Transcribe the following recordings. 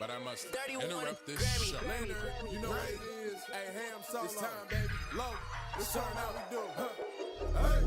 But I must interrupt this show. Later, you know what it is. Hey, ham solo. It's time, baby. Low. Let's turn how we do. Hey.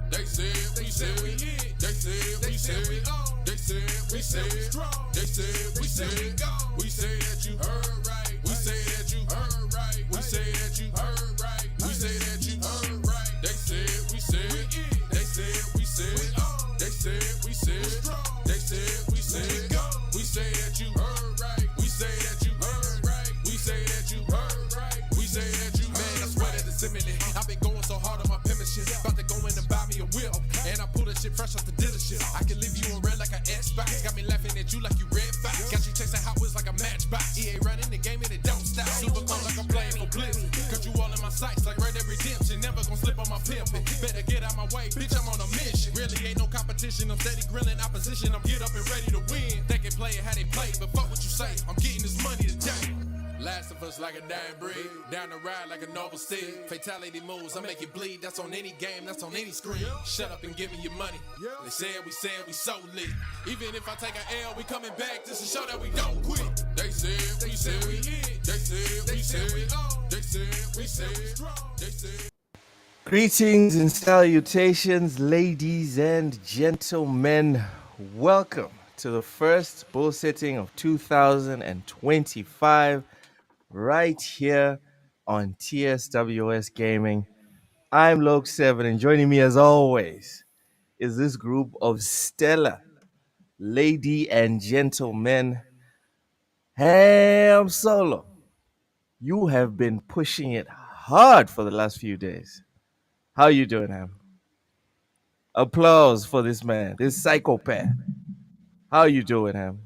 They said we said we in. They said we said we on. They said we said we strong. They said we said we go. We say that you heard right. We say that you heard right. We say that you heard right. We say that you heard right. They said we said we in. They said we said we on. They said we said strong. They said we said go. We say that you heard right. We say that you heard right. We say that you heard right. We say that you man, I swear that it's imminent. I've been going so hard on my penmanship. About to go in and buy me a wheel. And I pull that shit fresh off the dealership. I can leave you on red like an Xbox. Got me laughing at you like you Red Fox. Got you chasing Hot Wheels like a matchbox. EA running the game and it don't stop. Super cold like I'm playing for Blizzard. Cut you all in my sights like Red Dead Redemption. Never gonna slip on my pimpin'. Better get out my way, bitch, I'm on a mission. Really ain't no competition. I'm steady grilling opposition. I'm get up and ready to win. They can play it how they play, but fuck what you say. I'm getting this money today. Last of us like a dying breed. Down the ride like a noble steed. Fatality moves, I make it bleed. That's on any game, that's on any screen. Shut up and give me your money. They said we so lit. Even if I take an L, we coming back just to show that we don't quit. They said we said we in. They said we said we on. They said we said we strong. They said. Greetings and salutations, ladies and gentlemen. Welcome to the first BullSittin of 2025, right here on TSWS Gaming. I'm Loke7, and joining me as always is this group of stellar lady and gentlemen. Ham Solo, you have been pushing it hard for the last few days. How you doing, Ham? Applause for this man, this psychopath. How you doing, Ham?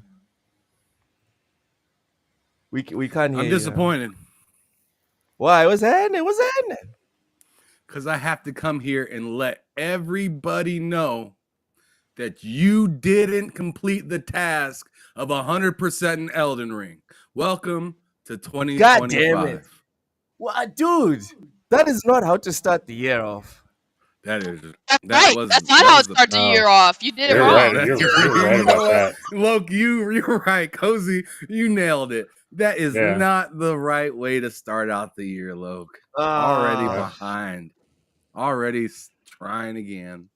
We can't hear I'm you. disappointed. Why? What's happening? What's happening? Because I have to come here and let everybody know that you didn't complete the task of 100% in Elden Ring. Welcome to 2025. God damn it. What, dude? That is not how to start the year off. That's right. That's not how it starts the year off. You did it wrong. Right. You're right about that. Loke, you're right. Cozy, you nailed it. That is not the right way to start out the year, Loke. Already behind. Already trying again.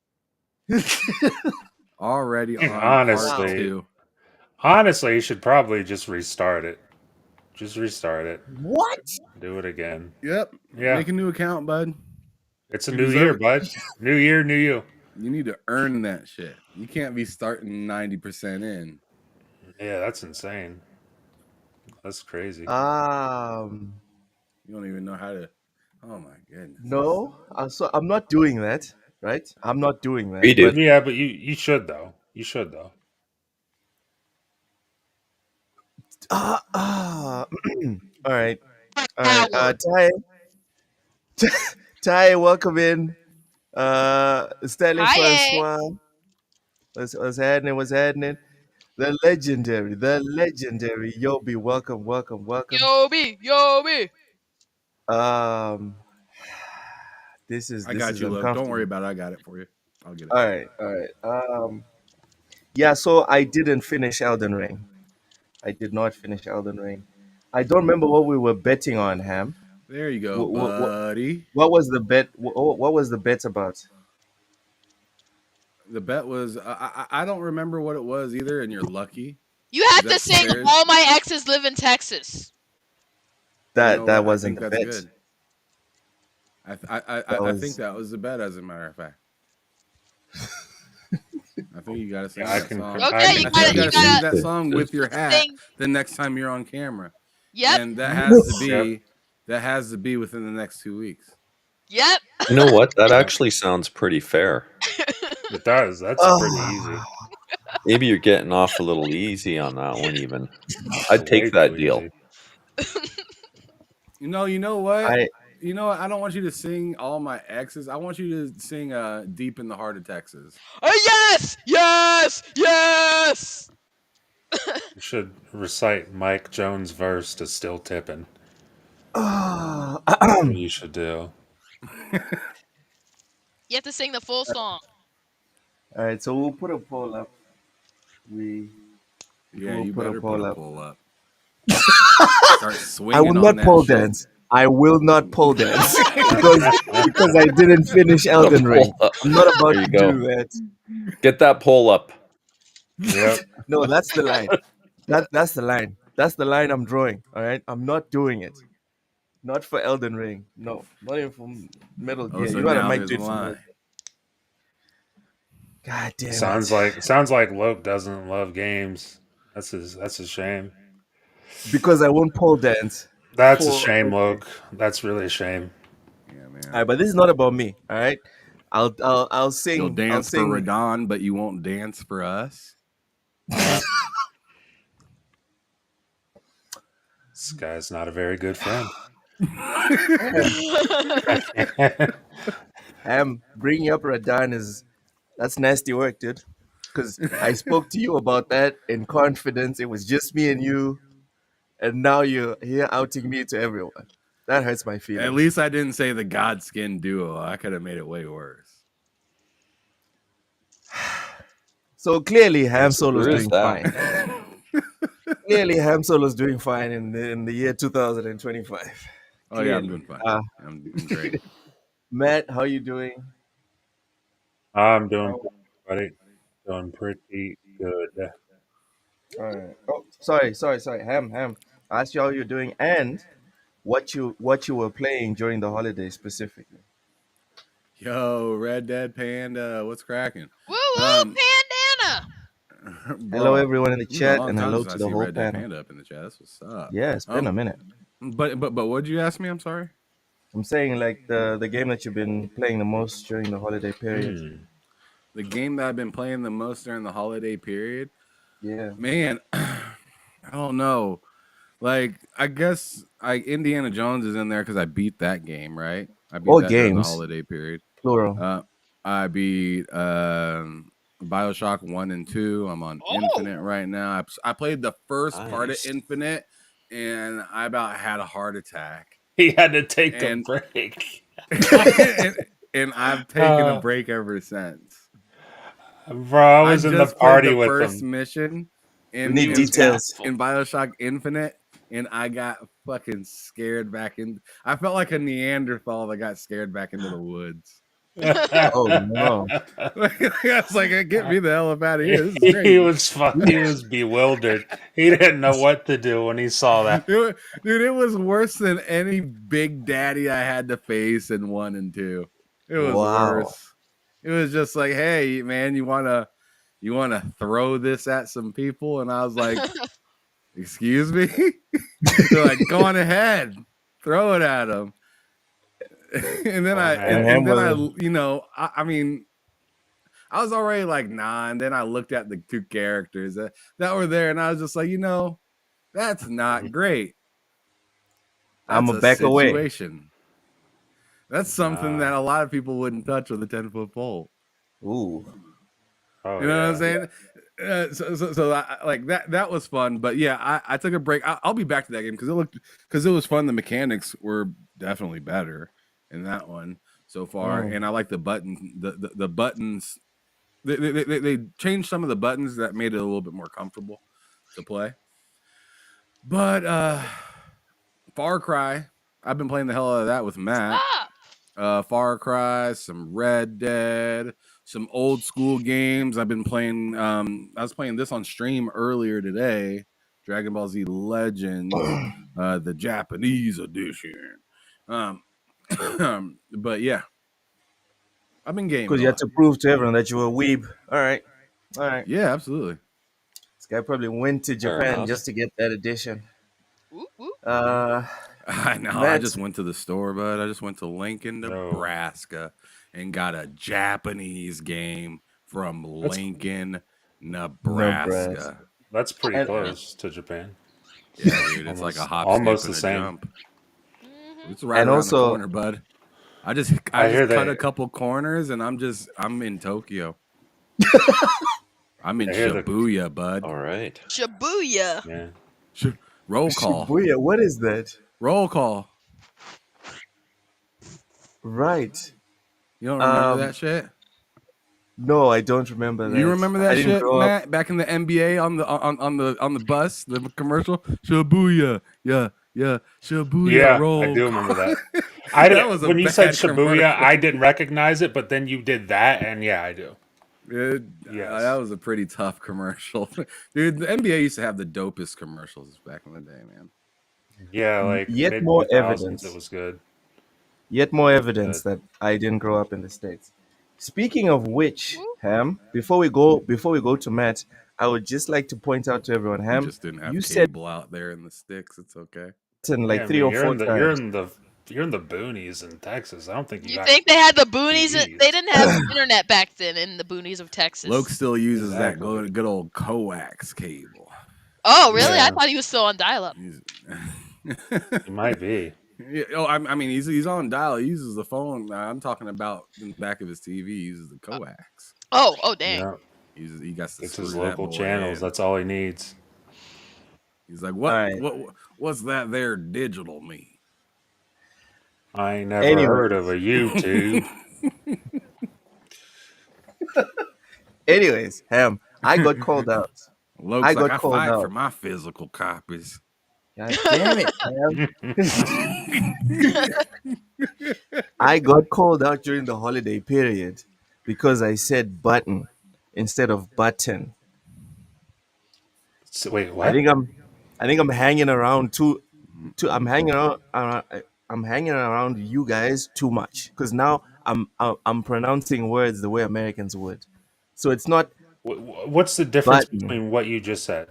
Already on part two. Honestly, you should probably just restart it. Just restart it. What? Do it again. Yep. Yeah. Make a new account, bud. It's a new year, bud. New year, new you. You need to earn that shit. You can't be starting 90% in. Yeah, that's insane. That's crazy. You don't even know how to. Oh my goodness. No, so I'm not doing that, right? I'm not doing that. We do. But you should though. You should though. All right. Ty, welcome in. Stanley Francois. What's happening? The legendary Yobi. Welcome. Yobi. This is I got is you, Look. uncomfortable. Don't worry about it. I got it for you. I'll get it. All right. Yeah, so I didn't finish Elden Ring. I did not finish Elden Ring. I don't remember what we were betting on, Ham. There you go, buddy. What was the bet? What was the bet about? The bet was I don't remember what it was either, and you're lucky. You had to sing "All My Exes Live in Texas." That wasn't the bet. Good. I think that was the bet, as a matter of fact. I think you gotta sing that song. Okay, you gotta sing that song with your hat the next time you're on camera. Yep. And that has to be within the next 2 weeks. Yep. You know what? That actually sounds pretty fair. It does. That's pretty easy. Maybe you're getting off a little easy on that one even. I'd take that deal. You know what? I don't want you to sing All My Exes. I want you to sing Deep in the Heart of Texas. Yes! You should recite Mike Jones' verse to Still Tippin'. That's what you should do. You have to sing the full song. All right, so we'll put a poll up. You better put a poll up. Start I swinging will on not that pole shit. dance. I will not pole dance because I didn't finish Elden Ring. Pull up. I'm not about There you to go. do that. Get that pole up. Yep. No, that's the line. That's the line. That's the line I'm drawing. All right, I'm not doing it. Not for Elden Ring. No, not even for Metal Oh, Gear. so You rather now might there's do a it for Metal line. Gear. God damn Sounds like Loke doesn't love games. That's a shame. because I won't pole dance. That's a For shame, okay. Loke. That's really a shame. Yeah, All man. right, but this is not about me. All right, I'll You'll sing. I'll dance for sing. Radon, but you won't dance for us. Yeah. This guy's not a very good friend. Bringing up Radan that's nasty work, dude. Because I spoke to you about that in confidence. It was just me and you, and now you're here outing me to everyone. That hurts my At feelings. least I didn't say the Godskin duo. I could have made it way worse. So clearly, Ham Yes, Solo's There is doing that. fine. Clearly, Ham Solo's doing fine in the year 2025. Oh yeah, I'm Clearly. doing fine. I'm great. Matt, how you doing? I'm doing Oh, pretty, buddy. Doing pretty good. all right. Oh, sorry. Ham. I asked you how you're doing and what you were playing during the holidays specifically. Yo, Red Dead Panda, what's cracking? Woo woo, Um, Pandana. Hello, bro, everyone in the it's been a chat, long and time hello since to I the see whole Red Dead panel. Panda up in the chat. That's what's up. Yeah, it's been a minute. But what'd you ask me? I'm sorry. I'm saying like the game that you've been playing the most during the holiday period. Hmm. The game that I've been playing the most during the holiday period, Yeah. man. I don't know. Like, I guess Indiana Jones is in there because I beat that game, right? I beat All that during the games, holiday period. plural. I beat Bioshock 1 and 2. I'm on Oh. Infinite right now. I played the first part of Nice. Infinite, and I about had a heart attack. He had to take a And break. and I've taken a Uh, break ever since. Bro, I I was in the just played party the with first him. mission We in need in, in details. in Bioshock Infinite, and I got fucking scared back in. I felt like a Neanderthal that got scared back into the woods. Oh no. I was like, get me the hell up out of here. This is He crazy. was bewildered. He didn't know what to do when he saw that. Dude, it was worse than any Big Daddy I had to face in 1 and 2. It was Wow. worse. It was just like, hey, man, you wanna throw this at some people? And I was like, excuse me? They're like, go on ahead, throw it at them. And then Oh, man. and then I, was I mean, I was already like, nah. And then I looked at the two characters that were there, and I was just like, that's not great. I'm That's a back away. situation. That's something that a lot of people wouldn't touch with a 10-foot pole. Ooh. Oh, You know what I'm yeah. saying? So like that was fun, but yeah, I took a break. I'll be back to that game because it was fun. The mechanics were definitely better in that one so far, and I like the buttons. The buttons. They changed some of the buttons that made it a little bit more comfortable to play. But Far Cry, I've been playing the hell out of that with Matt. Stop. Far Cry, some Red Dead, some old school games. I've been playing. I was playing this on stream earlier today. Dragon Ball Z Legends, the Japanese edition. But yeah, I've been gaming. Because you had to prove to everyone that you were a weeb. All right. Yeah, absolutely. This guy probably went to Fair Japan enough. just to get that edition. Woo woo. I know. I Matt. just went to the store, bud. I just went to Lincoln, Nebraska, and got a Japanese game from Lincoln, Nebraska. That's pretty And- close to Japan. Yeah, dude, it's like a hop, almost skip, the and a same. jump. Mhm. It's right And around also- the corner, bud. I just hear cut that- a couple corners, and I'm in Tokyo. I'm in I hear the- Shibuya, bud. All right. Shibuya. Yeah. Roll call. Shibuya, what is that? Roll call. Right. You don't remember Um, that shit? No, I don't remember that. You remember I that didn't shit, grow up. Matt? Back in the NBA on the bus, the commercial, Shibuya, yeah, Shibuya Yeah, I roll. do remember that. That was a When you said bad Shibuya, I commercial. didn't recognize it, but then you did that, and yeah, I do. That Yes. was a pretty tough commercial, dude. The NBA used to have the dopest commercials back in the day, man. Yeah, like Yet mid more 2000s, it evidence. was good. Yet more It was evidence good. that I didn't grow up in the States. Speaking of which, Woo. Ham, before we go to Matt, I would just like to point out to everyone, You Ham, just didn't have you said cable out there in the sticks. It's okay. button Yeah, like I three mean, or four times. you're in the boonies in Texas. I don't think you You got think they had the boonies? TVs. They didn't have internet back then in the boonies of Texas. Loke still uses that Exactly. good old coax cable. Oh, really? I Yeah, thought he was still on dial-up. it might be. Yeah, oh, I mean, he's on dial. He uses the phone. I'm talking about in the back of his TV. He uses the coax. Oh, dang. Yeah, He got to it's his screw that local boy channels. in. That's all he needs. He's like, All right. what's that there digital mean? I ain't never heard of Anyways, a YouTube. anyways, Ham, I got called out. I Loke's like, got I called fight for out. my physical copies. God damn it, Ham. I got called out during the holiday period because I said button instead of button. So, wait, I what? think I'm I think I'm hanging around I'm hanging I'm hanging around you guys too much because now I'm pronouncing words the way Americans would. So it's not What's the difference button, between what you just said?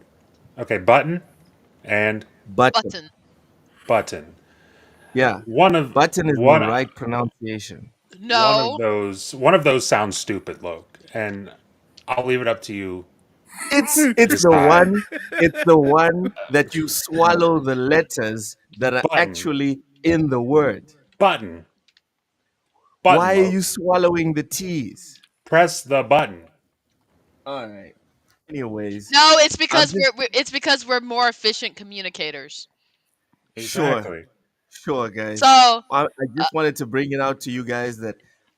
Okay, button and button. Button. button. Yeah. One of Button is the one right pronunciation. No. one of those sounds stupid, Loke, and I'll leave it up to you to decide. It's the one that you swallow the letters that are Button, actually in the word. button, button, Why are Loke. you swallowing the T's? Press the button. All right. Anyways, No, I'm just it's because we're more efficient communicators. sure, Exactly. sure, guys. So, I just wanted to bring it out to you guys that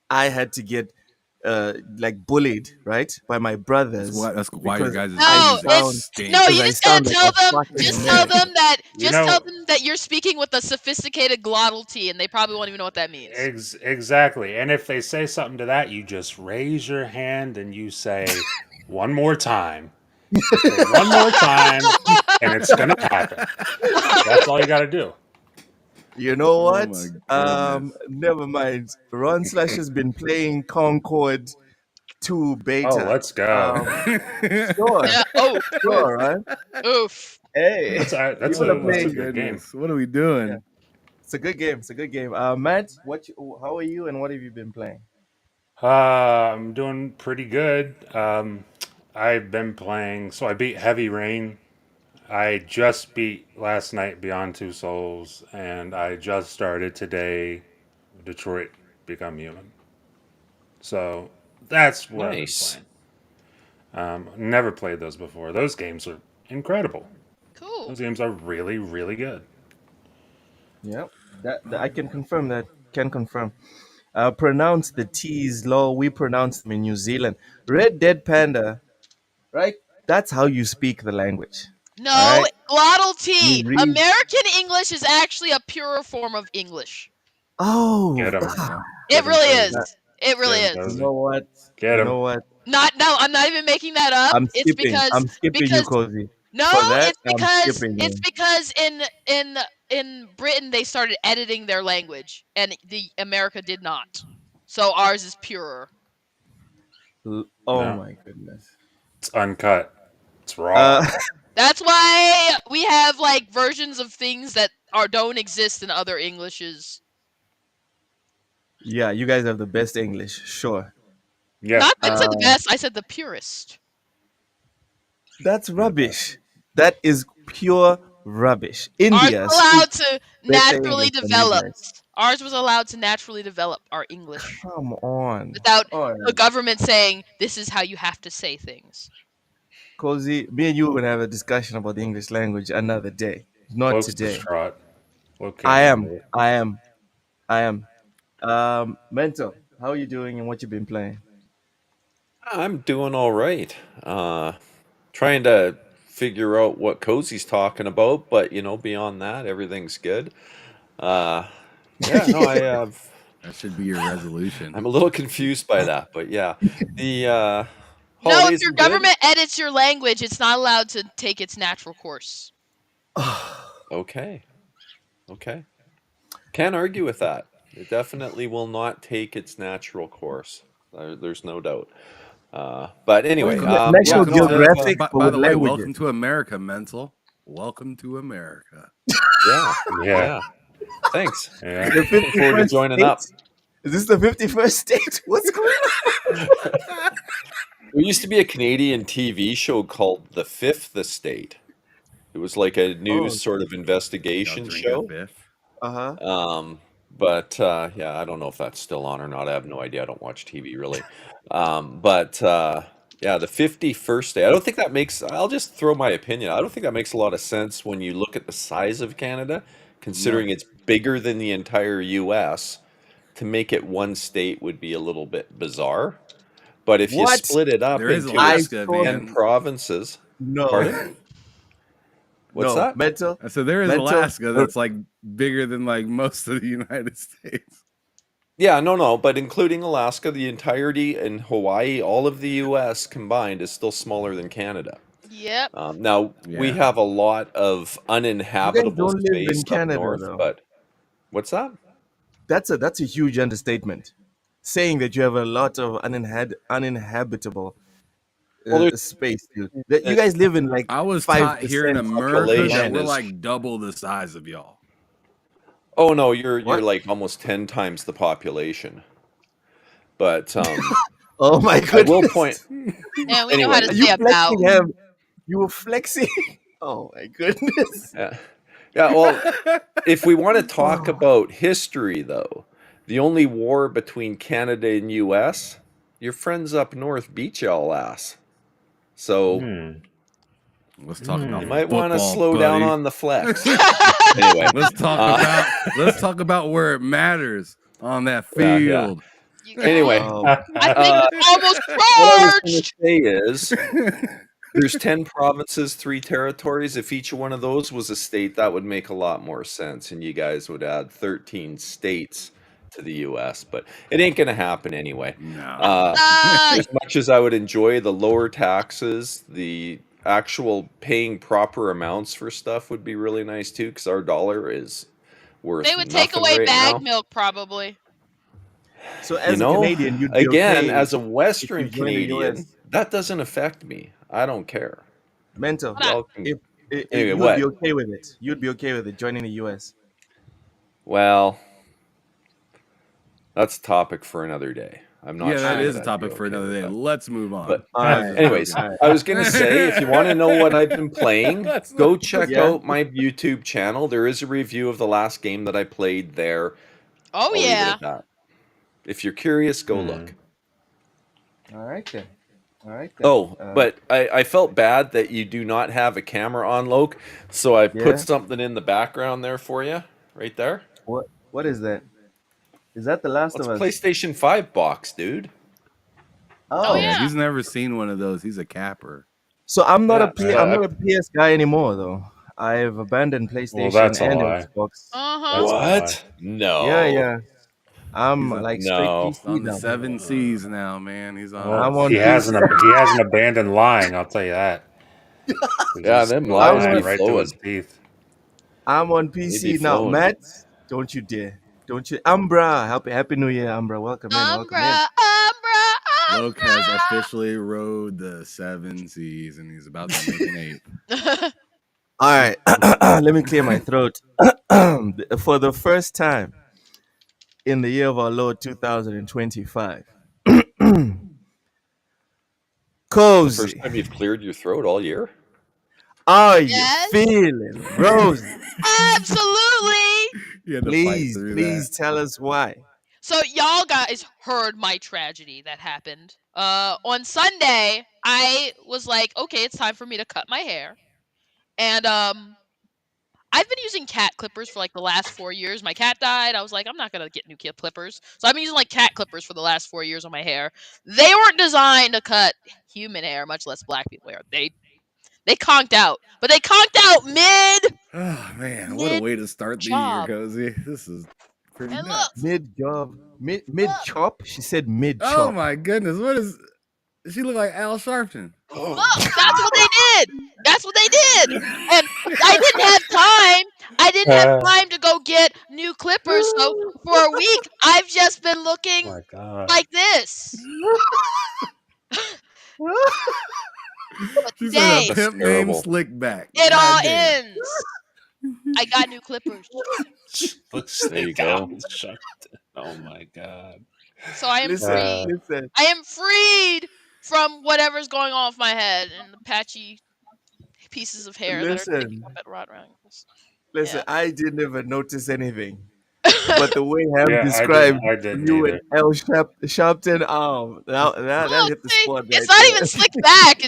I had to get like bullied, right, by my brothers That's why your because guys' I no, English sound stink. no, because you I just gotta sound like a tell them fucking American. You just tell know them that you're speaking with a sophisticated glottal T and they probably won't even know what that means. exactly. And if they say something to that, you just raise your hand and you say one more time. You say one more time, and it's gonna happen. That's all you got to do. You know Oh what? my goodness. Never mind. Ron Slash has been playing Concord 2 Oh, beta. let's go. Sure, Yeah. Oh, sure, right? oof. Hey, you wanna That's a play? Oh good game. goodness. What are we Yeah, doing? it's a good game. It's a good game. Matt, how are you and what have you been playing? I'm doing pretty good. I've been playing, so I beat Heavy Rain. I just beat last night Beyond Two Souls, and I just started today Detroit Become Human. So that's what I've been Nice. playing. Never played those before. Those games are incredible. Cool. Those games are really, really good. Yeah, that I can confirm that. Can confirm. Pronounce the T's low. We pronounce them in New Zealand. Red Dead Panda, right? That's how you speak the language. All No, right. glottal You T. read. American English is actually a purer form of English. Oh, Get them. Yeah. It Get them, really is. Cozy. that- It Get really them, is. you Cozy. know what? Get You them. know what? Not no, I'm not even making that up. It's because I'm skipping you, because Cozy. no, For that, it's I'm because skipping it's you. because in Britain they started editing their language and the America did not. So ours is purer. Oh No, my goodness. it's uncut. It's raw. Uh, That's why we have like versions of things that don't exist in other Englishes. yeah, you guys have the best English, sure. Yeah. Not that I said the Uh, best, I said the purest. that's Yeah, but rubbish. That is pure rubbish. Ours India was allowed speaks to better naturally English than you develop. guys. Ours was allowed to naturally develop our English Come on. without All the right. government saying this is how you have to say things. Cozy, me and you are going to have a discussion about the English language another day. Not Loke's today. distraught. Loke I can't am. handle it. I am. I am. Mental, how are you doing and what you been playing? I'm doing all right. Trying to figure out what Cozy's talking about, but beyond that, everything's good. Uh, yeah, no, That should be your resolution. I'm a little confused by that, but yeah, the No, if holidays your are good. government edits your language, it's not allowed to take its natural course. Okay, okay, can't argue with that. It definitely will not take its natural course. There's no doubt. But anyway, Welcome, yeah, National welcome no, to. Geographic, but By with the way, languages. welcome to America, Mental. Welcome to America. yeah, Yeah. yeah. Thanks. Yeah. The Looking forward to 51st joining state? up. Is this the 51st state? What's going on? There used to be a Canadian TV show called The Fifth Estate. It was like a Oh, news sort of Y'all investigation drink a show. biff. uh-huh. But yeah, I don't know if that's still on or not. I have no idea. I don't watch TV really. But yeah, the 51st day. I don't think that makes. I'll just throw my opinion. I don't think that makes a lot of sense when you look at the size of Canada, considering it's bigger than the entire U.S. To make it one state would be a little bit bizarre. But if you What? split it up There is into I Alaska, saw 10 man. provinces, No. pardon? What's No. that? Mental. I said there is Mental. Alaska that's like bigger than like most of the United States. Yeah, no, but including Alaska, the entirety and Hawaii, all of the U.S. combined is still smaller than Canada. Yep. Now, we Yeah. have a lot of You guys uninhabitable don't live space in up Canada, north, though. but what's that? That's a huge understatement. Saying that you have a lot of uninhabitable Well, space, dude. That you there's guys live in like I was 5% taught here in of the America that population we're land. is. like double the size of y'all. Oh no, you're What? like almost 10 times the population. But Oh my I will goodness. point And we know how anyway. to Are you say about. flexing him? You were flexing. Oh my goodness. Yeah, yeah. Well, if we want to talk Oh. about history, though, the only war between Canada and U.S., your friends up north beat y'all ass. So Hmm. Let's talk about you might want to football, slow down buddy. on the flex. Anyway, Let's talk about where it matters on that yeah. field. You guys, Anyway, Oh. I think uh, we're almost what I was going to charged. say is there's 10 provinces, 3 territories. If each one of those was a state, that would make a lot more sense. And you guys would add 13 states to the U.S., but it ain't going to happen anyway. No. As much as I would enjoy the lower taxes, the actual paying proper amounts for stuff would be really nice too, because our dollar is worth They would take nothing away right bag now. milk, probably. So You as a know, Canadian, you'd be again, okay as a if you Western join the Canadian, US. that doesn't affect me. I don't care. Mental. Why not? Y'all can. If Anyway, you would be what? okay with it. You'd be okay with it joining the US. Well, that's a topic for another day. I'm not Yeah, sure that is a I'd be topic for okay another with day. that. Let's move on. But All I right. was just anyways, joking. All right. I was gonna say, if you want to know what I've been playing, Let's go not- check Yeah. out my YouTube channel. There is a review of the last game that I played there. Oh I'll leave it yeah. at that. If you're curious, go look. All right then. All right then. Oh, but I felt bad that you do not have a camera on, Loke, so I Yeah. put something in the background there for you, right there. What is that? Is that the Last Well, of it's a Us? PlayStation 5 box, dude. Oh Yeah, yeah. he's never seen one of those. He's a capper. So I'm not Yeah, I'm not a PS guy anymore though. I've abandoned PlayStation that's a and lie. Xbox. Uh-huh. That's a lie. What? No. Yeah. I'm He's a- like straight No. He's PC on the now. 7 C's now, man. He's on. I'm Well, on he hasn't. PC. He hasn't abandoned lying. I'll tell you that. Yeah, them lies be right to flowing. his teeth. I'm on They be PC now. flowing. Matt, don't you dare. Don't you Umbra. Happy New Year, Umbra. Welcome in. Welcome in. Umbra. Loke has officially rode the 7 C's and he's about to make an 8. All right. Let me clear my throat. For the first time in the year of our Lord 2025. The first Cozy, time you've cleared your throat all year? are you Yes. feeling rosy? Absolutely. He had to fight Please, through please tell us why. So y'all guys heard my tragedy that happened. On Sunday, I was like, okay, it's time for me to cut my hair. And I've been using cat clippers for like the last 4 years. My cat died. I was like, I'm not gonna get new clippers, so I've been using like cat clippers for the last 4 years on my hair. They weren't designed to cut human hair, much less black people hair. They conked out, but they conked out mid Oh man, what a way to start the year, job. Cozy. This is pretty And nuts. Mid job, mid chop. She said mid Oh chop. my goodness, what is? She look like Al Sharpton. Look, that's what they did. That's what they did. And I didn't have time. I didn't have time to go get new clippers. So for a week, I've just been looking Oh my God. like this. But She today, said a That's pimp named terrible. Slickback. it all Goddamn. ends. I got new clippers. Looks There you like go. Al Sharpton. Oh my God. So I am free. Listen. I am freed from whatever's going on with my head and the patchy pieces of hair that are sticking Listen. up at rod angles. Listen, Yeah. I didn't even notice anything. But the way Ham Yeah, described I didn't you either. and L. Sharpton, that Look, hit the see, spot it's right not there. even slicked back.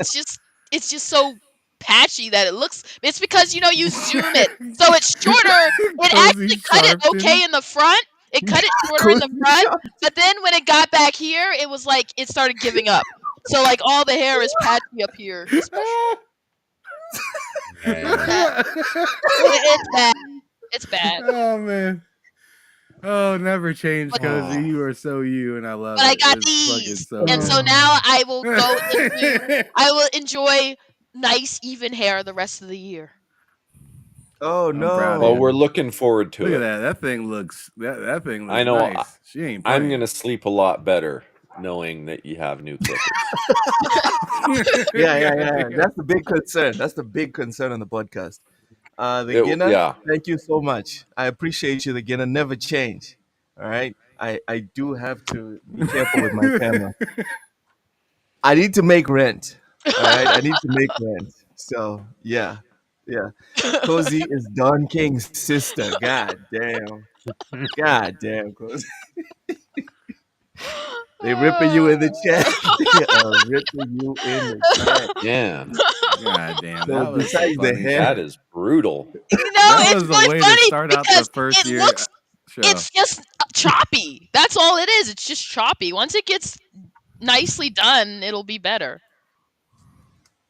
It's just so patchy that it looks. It's because you zoom it, so it's shorter. It actually cut it okay in the front. It cut it shorter in the Cozy front, Sharp. but then when it got back here, it was like it started giving up. So like all the hair is patchy up here, especially. Man. It's bad. It's bad. Oh man. Oh, never change, But- Cozy. You are so you, and I love But I it. got It's fucking these, so and so good. now I will go into. I will enjoy nice even hair the rest of the year. Oh I'm no. proud of Well, you. we're looking forward to Look at it. that. That thing looks. That thing looks I know, nice. She ain't playing. I'm gonna sleep a lot better knowing that you have new clippers. Yeah. That's the big concern. That's the big concern on the podcast. The Ginna, Yeah. thank you so much. I appreciate you, the Ginna. Never change. All right. I do have to be careful with my camera. I need to make rent. All right. I need to make rent. So yeah. Cozy is Don King's sister. God damn. God damn, Cozy. They ripping you in the chat. They are ripping you in the chat. Man, God damn. So That was so besides the funny. hair, that is brutal. That It's was a really way funny to start out the because first it year looks. show. It's just choppy. That's all it is. It's just choppy. Once it gets nicely done, it'll be better.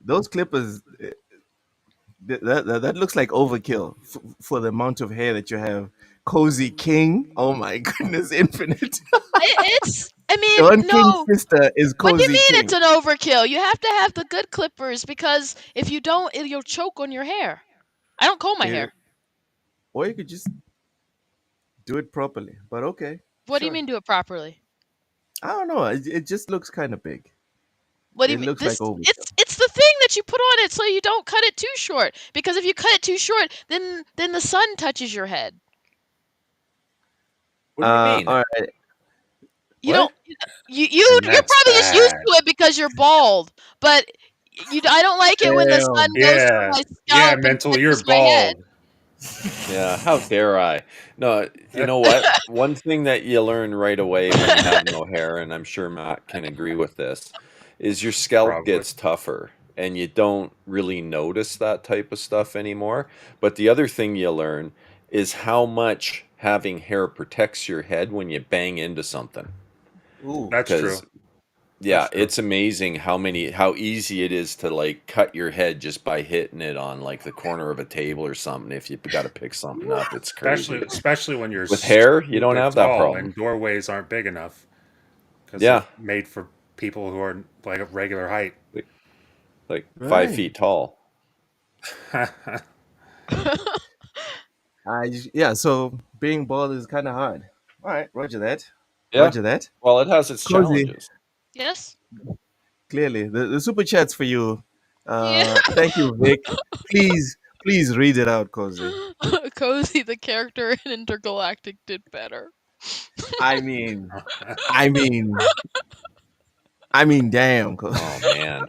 those clippers, that looks like overkill for the amount of hair that you have. Cozy King, oh my goodness, infinite. It's. I mean, Don King's no. sister is What do you Cozy mean King. it's an overkill? You have to have the good clippers because if you don't, you'll choke on your hair. I don't comb my Yeah. hair. Or you could just do it properly. But okay. What do you sure. mean do it properly? I don't know. It just looks kind of big. What do you It mean? looks like overkill. It's the thing that you put on it so you don't cut it too short. Because if you cut it too short, then the sun touches your head. What do you mean? All right. You What? don't. You're And that's probably just used bad. to it because you're bald. But I don't like it when the sun goes through my Yeah, scalp and mental, you're touches my head. bald. Yeah, how dare I? No, you know what? One thing that you learn right away when you have no hair, and I'm sure Matt can agree with this, is your scalp Probably. gets tougher and you don't really notice that type of stuff anymore. But the other thing you learn is how much having hair protects your head when you bang into something. Ooh. That's true. Because yeah, That's true. it's amazing how easy it is to like cut your head just by hitting it on like the corner of a table or something. If you've got to pick something up, it's crazy. Especially when you're With hair, you don't super have that tall problem. and doorways aren't big enough. Because Yeah. they're made for people who are like a regular height. Like Right. 5 feet tall. Yeah, so being bald is kind of hard. All right, roger that. Yeah. Roger that. Well, it has its Cozy. challenges. Yes. Clearly, the super chats for you. Yeah. Thank you, Vic. Please read it out, Cozy. Cozy, the character in Intergalactic, did better. I mean, damn, Cozy. Oh man.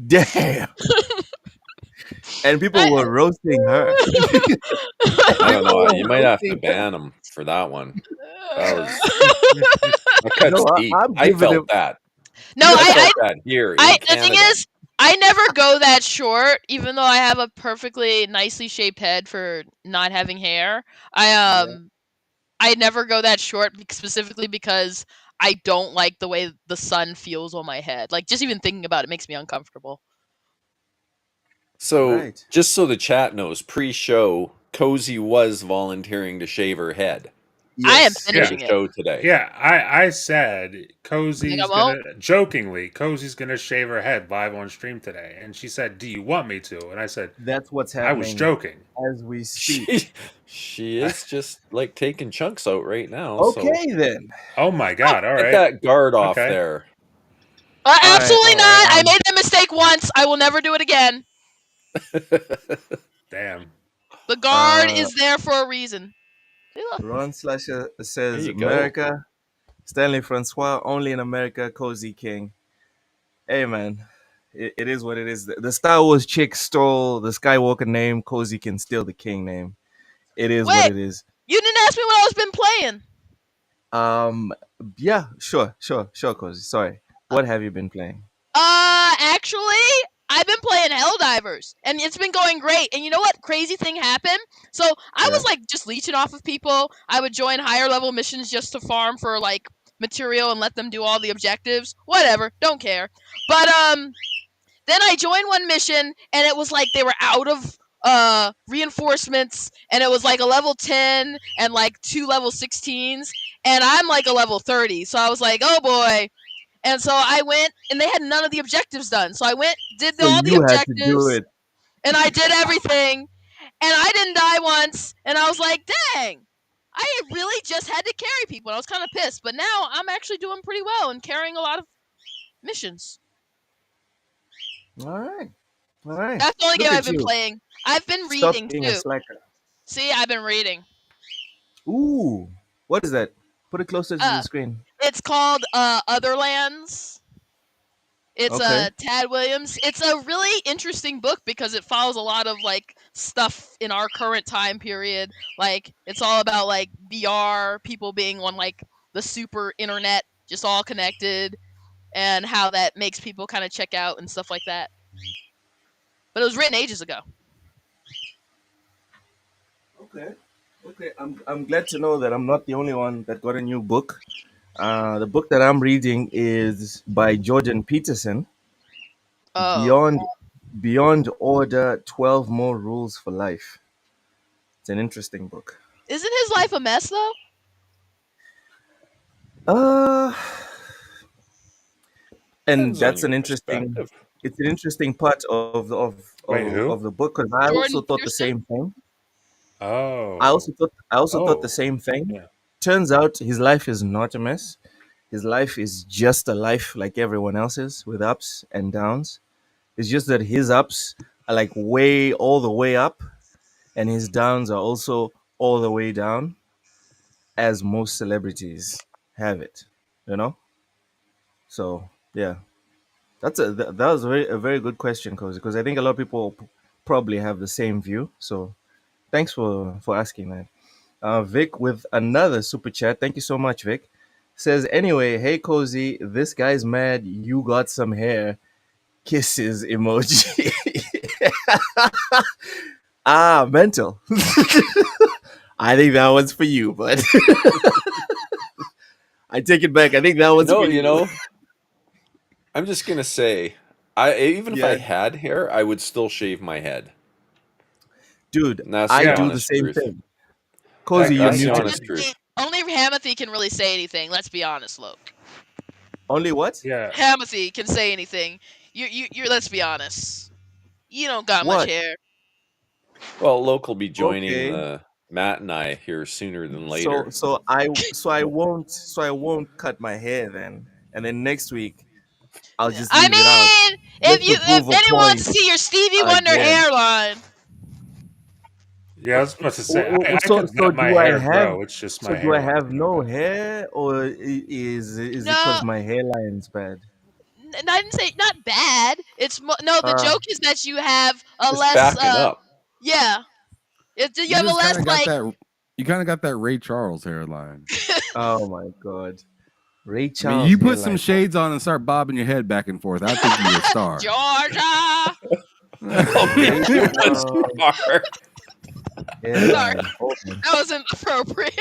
Damn. And people were roasting her. I don't know. You might have to ban them for that one. That cuts No, deep. I'm I giving felt him- that. No, I I felt that here in the Canada. thing is, I never go that short, even though I have a perfectly nicely shaped head for not having hair. I never go that short specifically because I don't like the way the sun feels on my head. Like just even thinking about it makes me uncomfortable. So, Right. just so the chat knows, pre-show, Cozy was volunteering to shave her head I am Yes. for the finishing it. show today. Yeah, I said You think I Cozy's won't? gonna jokingly, Cozy's gonna shave her head live on stream today. And she said, "Do you want me to?" And I said, That's what's I was happening joking. as we She speak. she is just like taking chunks out right now. So Okay, then. Oh my god, all get right. that guard off Okay. there. All right. Absolutely All right. not. I made that mistake once. I will never do it again. Damn. The guard Uh, is there for a reason. See, look. Ron Slasher There says you go. America. Stanley Francois, only in America, Cozy King. Hey, man. It is what it is. The Star Wars chick stole the Skywalker name. Cozy can steal the King name. It is what Wait, it is. you didn't ask me what I was been playing. Um, yeah, sure, Cozy. Sorry. What have you been playing? Actually, I've been playing Helldivers, and it's been going great. And you know what? Crazy thing happened. So I Yeah. was like just leeching off of people. I would join higher level missions just to farm for like material and let them do all the objectives. Whatever, don't care. But then I joined one mission, and it was like they were out of reinforcements, and it was like a level 10 and like two level 16s, and I'm like a level 30. So I was like, oh boy. And so I went, and they had none of the objectives done. So I went, did So all the you had to do objectives, it. and I did everything, and I didn't die once. And I was like, dang, I really just had to carry people. And I was kind of pissed, but now I'm actually doing pretty well and carrying a lot of missions. All right. All right. That's the only game Look I've at been you. playing. I've been Stop reading being a too. slacker. See, I've been reading. Ooh. What is that? Put it closer to the Uh, screen. it's called Otherlands. It's Okay. Tad Williams. It's a really interesting book because it follows a lot of like stuff in our current time period. Like it's all about like VR, people being on like the super internet, just all connected, and how that makes people kind of check out and stuff like that. But it was written ages ago. Okay. Okay. I'm glad to know that I'm not the only one that got a new book. The book that I'm reading is by Jordan Peterson. Oh, Beyond Order: 12 More Rules for Life. It's an interesting book. isn't his life a mess though? Uh, and Depends on that's your an interesting. perspective. It's an interesting part Wait, who? of the book because I Jordan also thought the Peterson. same thing. Oh. I also thought the Oh. same thing. Yeah. Turns out his life is not a mess. His life is just a life like everyone else's with ups and downs. It's just that his ups are like way all the way up, and his downs are also all the way down, as most celebrities have it. You know. So yeah, that was a very good question, Cozy, because I think a lot of people probably have the same view. So thanks for asking that. Vic with another super chat. Thank you so much, Vic. Says anyway, hey Cozy, this guy's mad. You got some hair. Kisses emoji. Mental. I think that one's for you, but I take it back. I think that one's for You you. know, I'm just gonna say, I even if I Yeah, had hair, I would still shave my head. dude, And that's I the Yeah. do the honest same truth. thing. Cozy, you're That's the muted. honest truth. Only Hamathi can really say anything. Let's be honest, Luke. Only what? Yeah. Hamathi can say anything. You. Let's be honest. You don't got much What? hair. Well, Loke will be joining Okay. Matt and I here sooner than So later. so I won't cut my hair then, and then next week I'll just I leave it out mean, just to if prove a anyone wants point to see your Stevie Wonder again. hairline, Yeah, I was about to say I So could let my hair grow. It's just my do I hairline have that I don't no got. hair, or is it because no, my hairline's bad? I didn't say not bad. No. The Uh, joke is that you have a Just less backing up. yeah. You You have a just kind less of got like that. You kind of got that Ray Charles hairline. oh my god. Ray I mean, Charles you put some hairline. shades on and start bobbing your head back and forth. I think you're a star. Georgia. Oh man, Ray you a Charles star. Sorry, hairline. Hold on. that wasn't appropriate.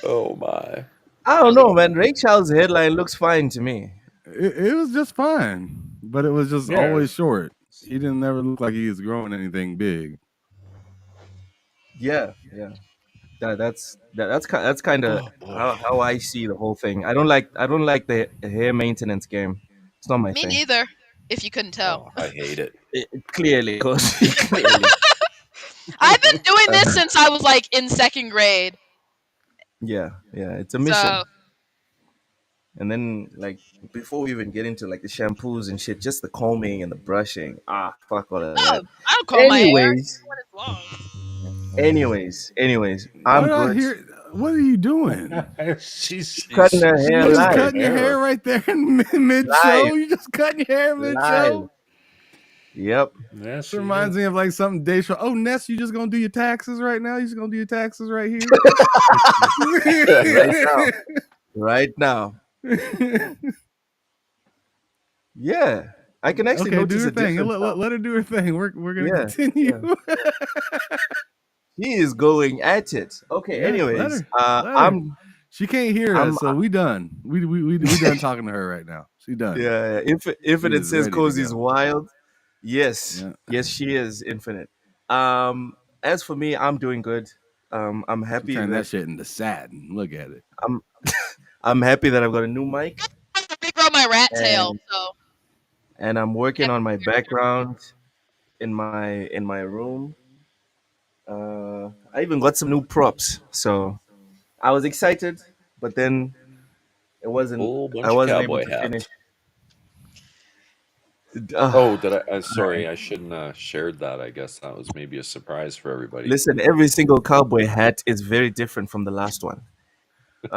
Oh my. I don't know, man. Ray Charles headline looks fine to me. It was just fine, but it was just Yeah. always short. He didn't never look like he was growing anything big. Yeah, yeah. That's kind of Oh boy. how I see the whole thing. I don't like the hair maintenance game. It's not my Me thing. neither. If you couldn't tell, Oh, I hate it. Clearly, cause clearly. I've been doing Uh, this since I was like in second grade. yeah, yeah. It's a mission. So And then like before we even get into like the shampoos and shit, just the combing and the brushing. Ah, fuck all of no, that. I don't comb my hair Anyways, when it's long. I'm What I good. hear? What are you doing? She's Cutting her You hair just live. cutting your hair right there in mid show. Live. You just cutting your hair mid Live. show. Yep. Yeah, This reminds me of like something Dave show. Oh, Ness, you just gonna do your taxes right now? You just gonna do your taxes right here? Right now. Right now. Yeah. I can actually Okay, do notice her a thing. difference. Let her do her thing. We're gonna Yeah, continue. He is going at it. Okay, Yeah, let anyways, her. Let her. She can't hear I'm us, so we done. We done talking to her right now. She done. yeah, Infinite is says ready to Cozy's go. wild. Yes. Yeah. Yes, she is Infinite. As for me, I'm doing good. I'm She happy turned that that shit into satin. Look at it. I'm I'm happy that I've got a new mic I regrow my rat tail, and so I'm working on my background in my room. I even got some new props. So I was excited, but then it wasn't Whole I bunch of wasn't able cowboy to finish. hats. Uh, Oh, did I? Sorry, I shouldn't have shared that. I guess that was maybe a surprise for everybody. Listen, every single cowboy hat is very different from the last one.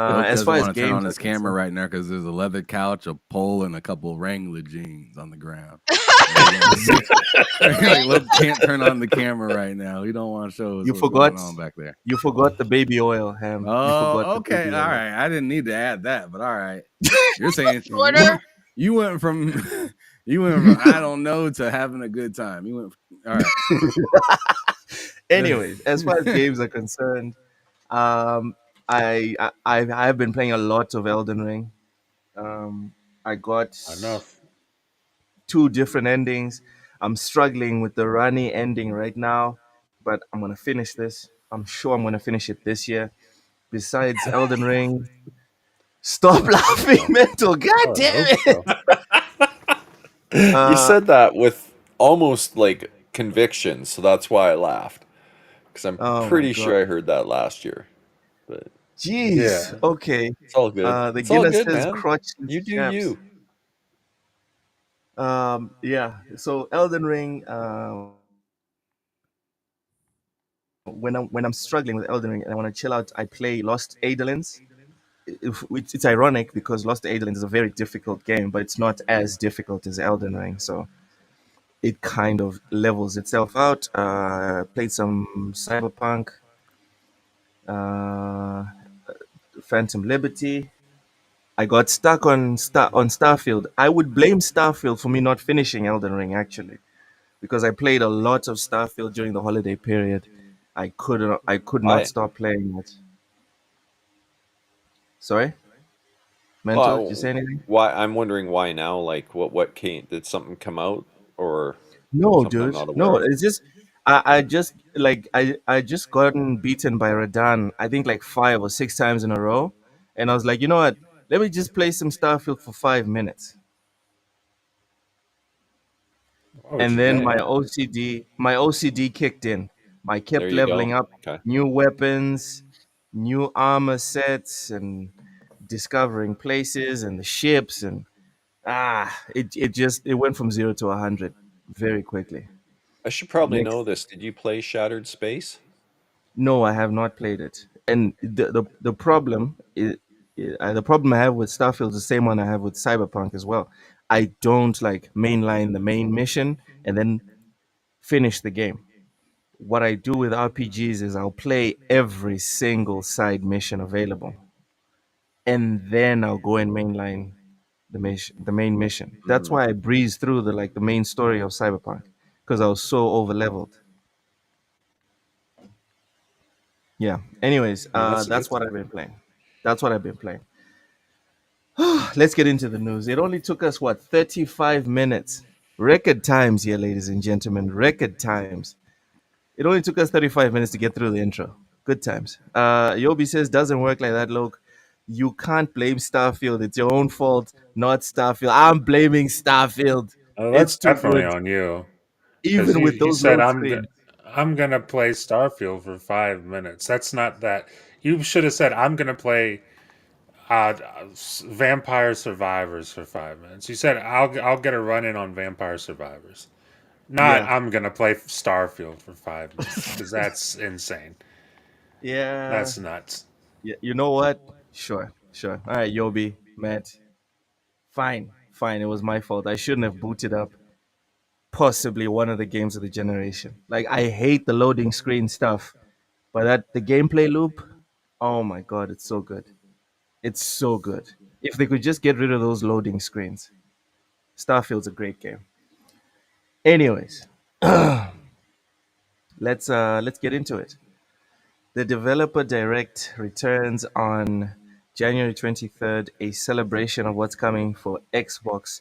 Loke As doesn't far as want to turn games on are his camera concerned, right now because there's a leather couch, a pole, and a couple of Wrangler jeans on the ground. Like Loke can't turn on the camera right now. He don't want to show us you what's forgot going on back there. you forgot the baby oil, Ham. You forgot Oh, the okay. baby All oil. right. I didn't need to add that, but all right. You're saying shorter. you went from I don't know to having a good time. You went all right. Anyways, as far as games are concerned, um, I've been playing a lot of Elden Ring. I got enough. 2 different endings. I'm struggling with the Rani ending right now, but I'm gonna finish this. I'm sure I'm gonna finish it this year. Besides Elden Ring, stop laughing, mental. God Oh, I damn hope it. so. You Uh, said that with almost like conviction, so that's why I laughed. Because I'm oh my pretty god. sure I heard that last year. But Jeez. Yeah. Okay. it's all good. The It's all Guinness good, says man. crotchless You do chaps. you. Yeah. So Elden Ring. When I'm struggling with Elden Ring and I want to chill out, I play Lost Eidolons. It's ironic because Lost Eidolons is a very difficult game, but it's not as difficult as Elden Ring. So it kind of levels itself out. Played some Cyberpunk, uh, Phantom Liberty. I got stuck on Starfield. I would blame Starfield for me not finishing Elden Ring actually, because I played a lot of Starfield during the holiday period. I could not Why? stop playing it. Sorry, Mental. Did you say Well, anything? why? I'm wondering why now. Like, what came? Did something come out or No, something I'm dude. not aware No, of? it's just I just gotten beaten by Radan. I think like 5 or 6 times in a row, and I was like, you know what? Let me just play some Starfield for 5 minutes. Why would And you then do Okay, that? my OCD kicked in. I there kept you leveling go. up Okay. new weapons, new armor sets, and discovering places and the ships and it went from 0 to 100 very quickly. I should probably Next, know this. Did you play Shattered Space? no, I have not played it, and the problem I have with Starfield is the same one I have with Cyberpunk as well. I don't like mainline the main mission and then finish the game. What I do with RPGs is I'll play every single side mission available. and then I'll go and mainline the main mission. That's why I breezed through the main story of Cyberpunk because I was so over leveled. Yeah. Anyways, Well, that's a good that's what thing. I've been playing. That's what I've been playing. Let's get into the news. It only took us what 35 minutes. Record times here, ladies and gentlemen. Record times. It only took us 35 minutes to get through the intro. Good times. Yobi says doesn't work like that, Loke. You can't blame Starfield. It's your own fault, not Starfield. I'm blaming Starfield. Oh, It's that's too definitely good, on you. Because even you, with you those said load screens. I'm gonna play Starfield for 5 minutes. That's not that. You should have said I'm gonna play Vampire Survivors for 5 minutes. You said I'll get a run in on Vampire Survivors. Not Yeah. I'm gonna play Starfield for 5 minutes because that's insane. Yeah. That's nuts. Yeah. You know what? Sure. Sure. All right, Yobi, Matt. Fine. Fine. It was my fault. I shouldn't have booted up possibly one of the games of the generation. Like I hate the loading screen stuff, but that the gameplay loop, oh my god, it's so good. It's so good. If they could just get rid of those loading screens, Starfield's a great game. Anyways, let's get into it. The Developer Direct returns on January 23rd, a celebration of what's coming for Xbox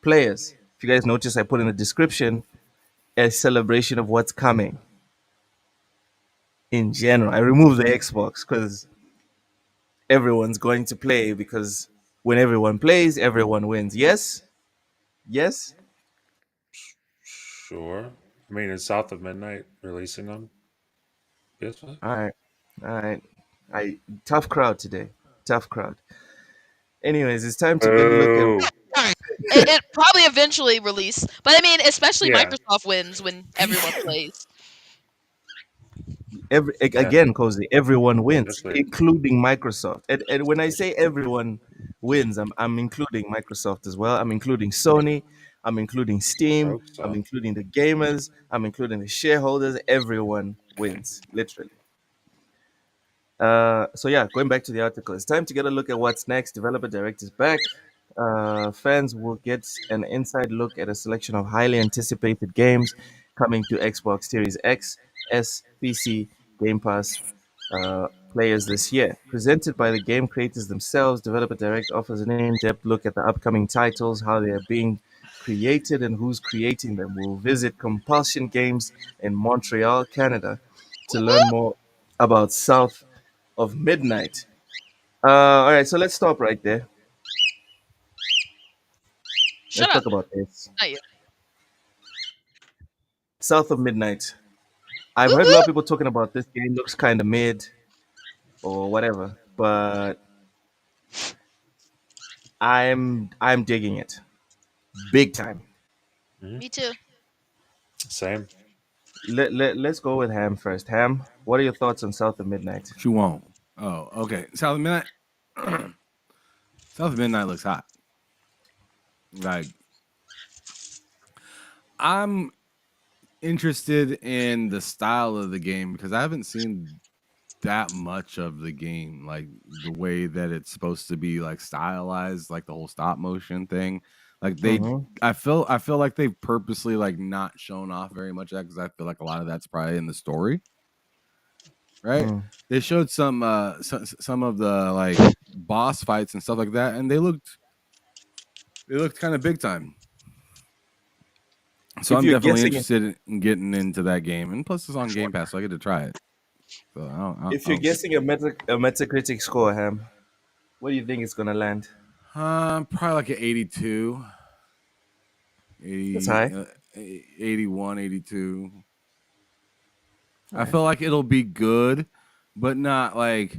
players. If you guys notice, I put in the description a celebration of what's coming in general. I removed the Xbox because everyone's going to play because when everyone plays, everyone wins. Yes? Yes? Sure. I mean, it's South of Midnight releasing on PS5. All right. All right. I tough crowd today. Tough crowd. Anyways, it's time to get a look at Oh, It probably eventually release, but I mean, especially yeah, Microsoft wins when everyone plays. yeah. again, Cozy, everyone wins, Especially, including Microsoft. And when I say everyone wins, I'm including Microsoft as well. I'm including Sony. I'm including I Steam. hope I'm so. including the gamers. I'm including the shareholders. Everyone wins, literally. So yeah, going back to the article, it's time to get a look at what's next. Developer Direct is back. Fans will get an inside look at a selection of highly anticipated games coming to Xbox Series X, S, PC, Game Pass players this year. Presented by the game creators themselves, Developer Direct offers an in-depth look at the upcoming titles, how they are being created, and who's creating them. We'll visit Compulsion Games in Montreal, Canada, to Whoop, learn whoop. more about South of Midnight. All right, so let's stop right there. Shut Let's up. talk about this. Not you. South of Midnight. I've Whoop, heard a lot of whoop. people talking about this game. Looks kind of mid or whatever, but I'm digging it big time. Mhm. Me too. Same. Let's go with Ham first. Ham, what are your thoughts on South of Midnight? What you want? Oh, okay. South of Midnight. South of Midnight looks hot. Like I'm interested in the style of the game because I haven't seen that much of the game, like the way that it's supposed to be like stylized, like the whole stop motion thing. Like Mm-hmm. I feel like they've purposely like not shown off very much of that because I feel like a lot of that's probably in the story, right? Mm. They showed some of the like boss fights and stuff like that, and they looked kind of big time. So If I'm you're definitely guessing, interested in getting into that game, and plus it's on Game Pass, so I get to try it. So if I you're don't see. guessing a Metacritic score, Ham, what do you think it's gonna land? Probably like an 82, That's 80, high. 81, 82. All I right. feel like it'll be good, but not like.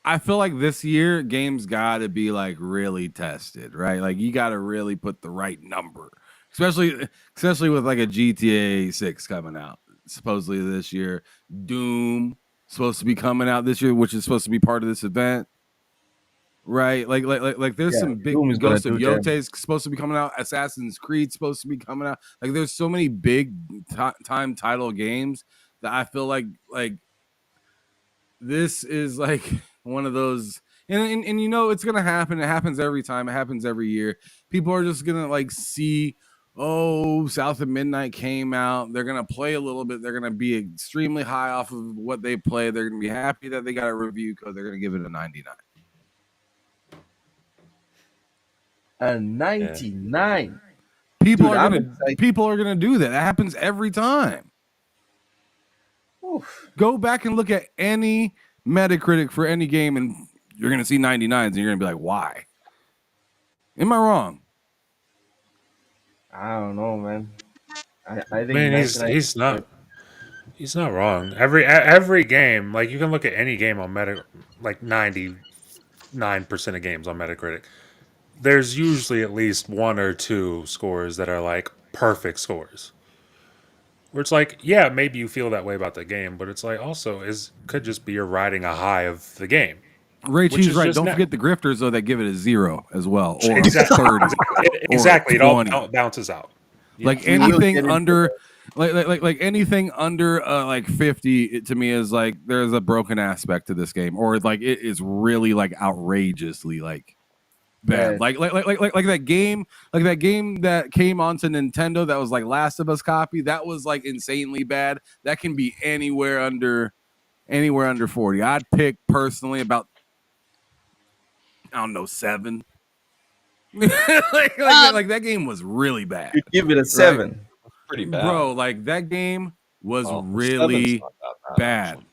I feel like this year games got to be like really tested, right? Like you got to really put the right number, especially with like a GTA 6 coming out supposedly this year. Doom supposed to be coming out this year, which is supposed to be part of this event, right? Like there's Yeah, some Doom is big gonna Ghost of do them. Yote supposed to be coming out. Assassin's Creed supposed to be coming out. Like there's so many big time title games that I feel like this is like one of those. And you know it's gonna happen. It happens every time. It happens every year. People are just gonna like see, oh, South of Midnight came out. They're gonna play a little bit. They're gonna be extremely high off of what they play. They're gonna be happy that they got a review code. They're gonna give it a 99. A 99. People Dude, are I'm gonna excited. people are gonna do that. That happens every time. Oof. Go back and look at any Metacritic for any game, and you're gonna see 99s, and you're gonna be like, why? Am I wrong? I don't know, man. I think Man, 99. he's not wrong. Every game, like you can look at any game on like 99% of games on Metacritic. There's usually at least one or two scores that are like perfect scores. Where it's like, yeah, maybe you feel that way about the game, but it's like also could just be you're riding a high of the game, Ray which Cheese, is right? just Don't forget the grifters though that give it a 0 as well, or exactly 30, exactly. or It all 20. bounces out. Yeah. Like We will anything get into under, like anything under like 50, it, to me is like there's a broken aspect to this game, or like it is really like outrageously like bad. Bad. Like that game, that came onto Nintendo that was like Last of Us copy. That was like insanely bad. That can be anywhere under 40. I'd pick personally about, I don't know, 7. like that game was really bad. You give it a 7. Pretty bad. Bro, like that game was Well, seven's really not that bad. actually.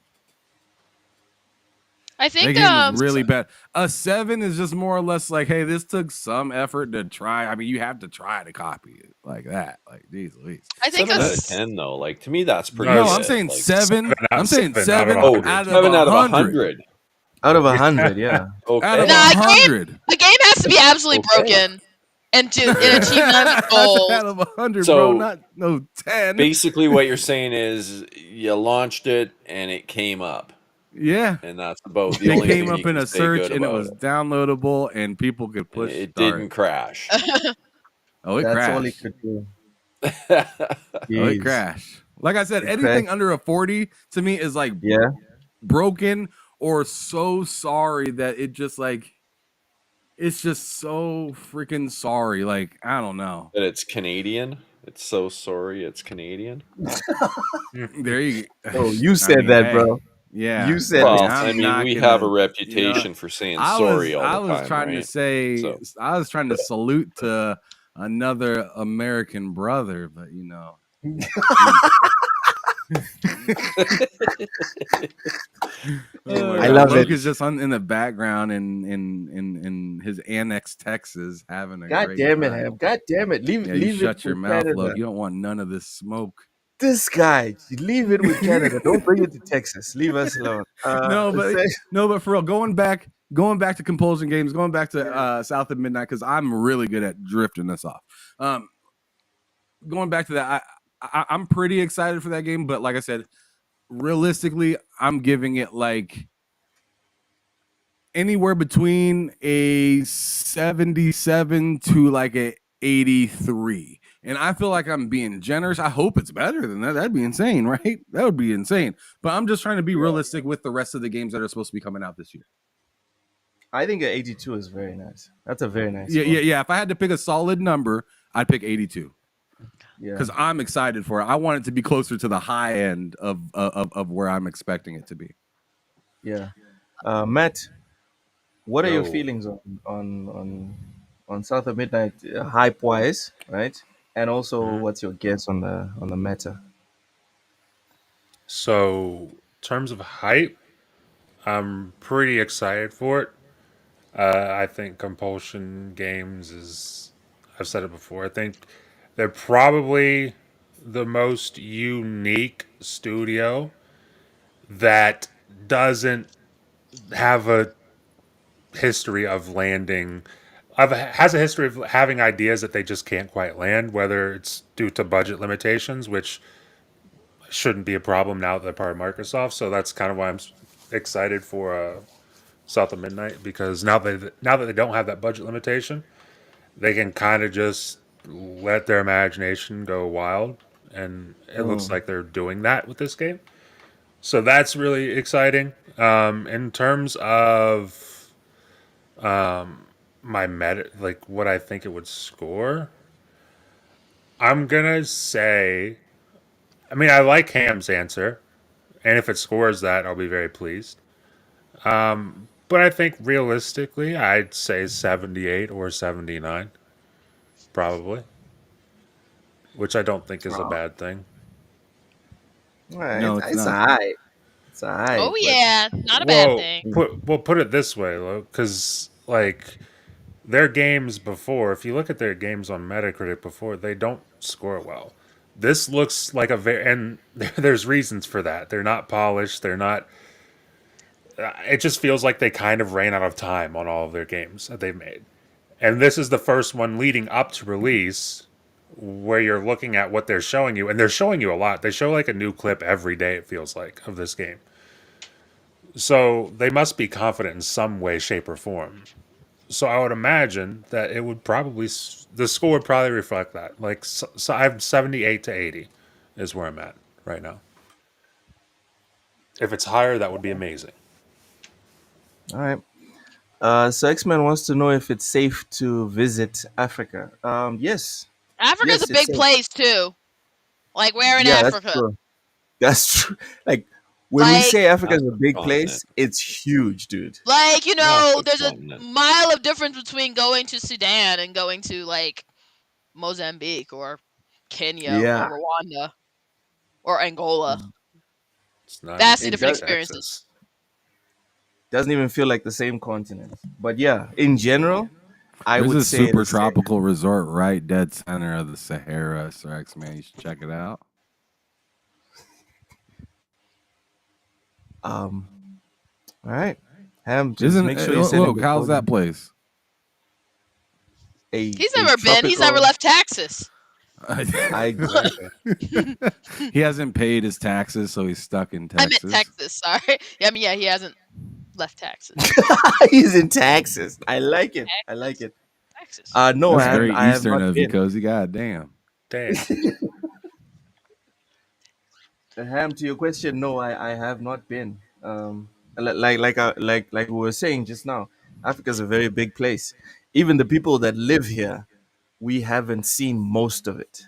I That think game was really bad. A 7 is just more or less like, hey, this took some effort to try. I mean, you have to try to copy it like that. Like, geez Louise. I think 7 a out of 10 though. Like to me, that's pretty. No, No, good. I'm saying like, 7. I'm saying 7 out of 100. out of 7 out of 100. 100. Out of 100, yeah. Okay. Out of Nah, 100. the game has to be absolutely Okay. broken and to achieve none of the Out goals. of 100, So, bro. Not no 10. Basically, what you're saying is you launched it and it came up, Yeah. and that's about the It only came thing up you in can a say search good and it about was downloadable and people could And push it start. didn't crash. Oh, it That's crashed. all he could do. Oh, it Jeez. crashed. Like I said, It anything crashed. under a 40 to me is like Yeah. broken or so sorry that it just like it's just so freaking sorry. Like, I don't know. But it's Canadian. It's so sorry. It's Canadian. There you go. Oh, you said that, bro. Yeah. You said Well, that. I I'm mean, not we gonna- have a reputation for saying sorry all the I time, was trying to right? say, So- I was trying to salute to another American brother, but you know. I love Luke it. is just in the background in his annex, Texas, having a God great damn it, time. Ham. God damn it. Leave, Yeah, leave you it shut your with mouth, Canada. Luke. You don't want none of this smoke. This guy, leave it with Canada. Don't bring it to Texas. Leave us alone. No, but for real, going back to compulsion games, going back to South of Midnight, because I'm really good at drifting this off. Going back to that, I'm pretty excited for that game, but like I said, realistically, I'm giving it like anywhere between a 77 to like a 83. And I feel like I'm being generous. I hope it's better than that. That'd be insane, right? That would be insane. But I'm just trying to be realistic with the rest of the games that are supposed to be coming out this year. I think an 82 is very nice. That's a very nice Yeah, score. yeah. If I had to pick a solid number, I'd pick 82 Yeah. because I'm excited for it. I want it to be closer to the high end of where I'm expecting it to be. Yeah. Matt, what are your Yo. feelings on South of Midnight hype wise, right? And also, what's your guess on the meta? So, in terms of hype, I'm pretty excited for it. I think Compulsion Games is, I've said it before, I think they're probably the most unique studio that doesn't have a history of landing, has a history of having ideas that they just can't quite land, whether it's due to budget limitations, which shouldn't be a problem now that they're part of Microsoft. So that's kind of why I'm excited for South of Midnight, because now that they don't have that budget limitation, they can kind of just let their imagination go wild, and it looks like they're doing that with this game. So that's really exciting. In terms of My meta, like what I think it would score, I'm gonna say. I mean, I like Ham's answer, and if it scores that, I'll be very pleased. But I think realistically, I'd say 78 or 79, probably, which I don't think is a Oh, bad thing. well, No, it's it's not. alright. It's alright, Oh but yeah, not a bad Well, thing. put it this way, though, because like their games before, if you look at their games on Metacritic before, they don't score well. This looks like a very, and there's reasons for that. They're not polished. They're not. It just feels like they kind of ran out of time on all of their games that they've made. And this is the first one leading up to release where you're looking at what they're showing you, and they're showing you a lot. They show like a new clip every day, it feels like, of this game. So they must be confident in some way, shape, or form. So I would imagine that it would probably, the score would probably reflect that. Like, so I'm 78 to 80 is where I'm at right now. If it's higher, that would be amazing. alright. So X-Men wants to know if it's safe to visit Africa. Yes, Africa's a yes, it's big safe. place too. Like where in Yeah, that's Africa? true. That's true. Like when we Like say Africa is a Massive big continent. place, it's huge, dude. like, Massive there's a continent. mile of difference between going to Sudan and going to like Mozambique or Kenya or Yeah, Rwanda or Angola. It's not Vastly even it different in does. experiences. Texas. Doesn't even feel like the same continent. But yeah, in general, I There's would a say it super is safe. tropical resort right dead center of the Sahara, Sir X Man. You should check it out. Um, all right, Ham, just Isn't make sure you send him look, the how's code. that place? He's A never been. He's never tropical. left Texas. I exactly. He hasn't paid his taxes, so he's stuck in I meant Texas. Texas. Sorry. I mean, yeah, he hasn't left Texas. He's in Texas. I like it. I like Texas. it. Texas. No, That's I have. very I have eastern not of you, been. Cozy. God damn. Damn. Ham, to your question, no, I have not been. Like we were saying just now, Africa's a very big place. Even the people that live here, we haven't seen most of it.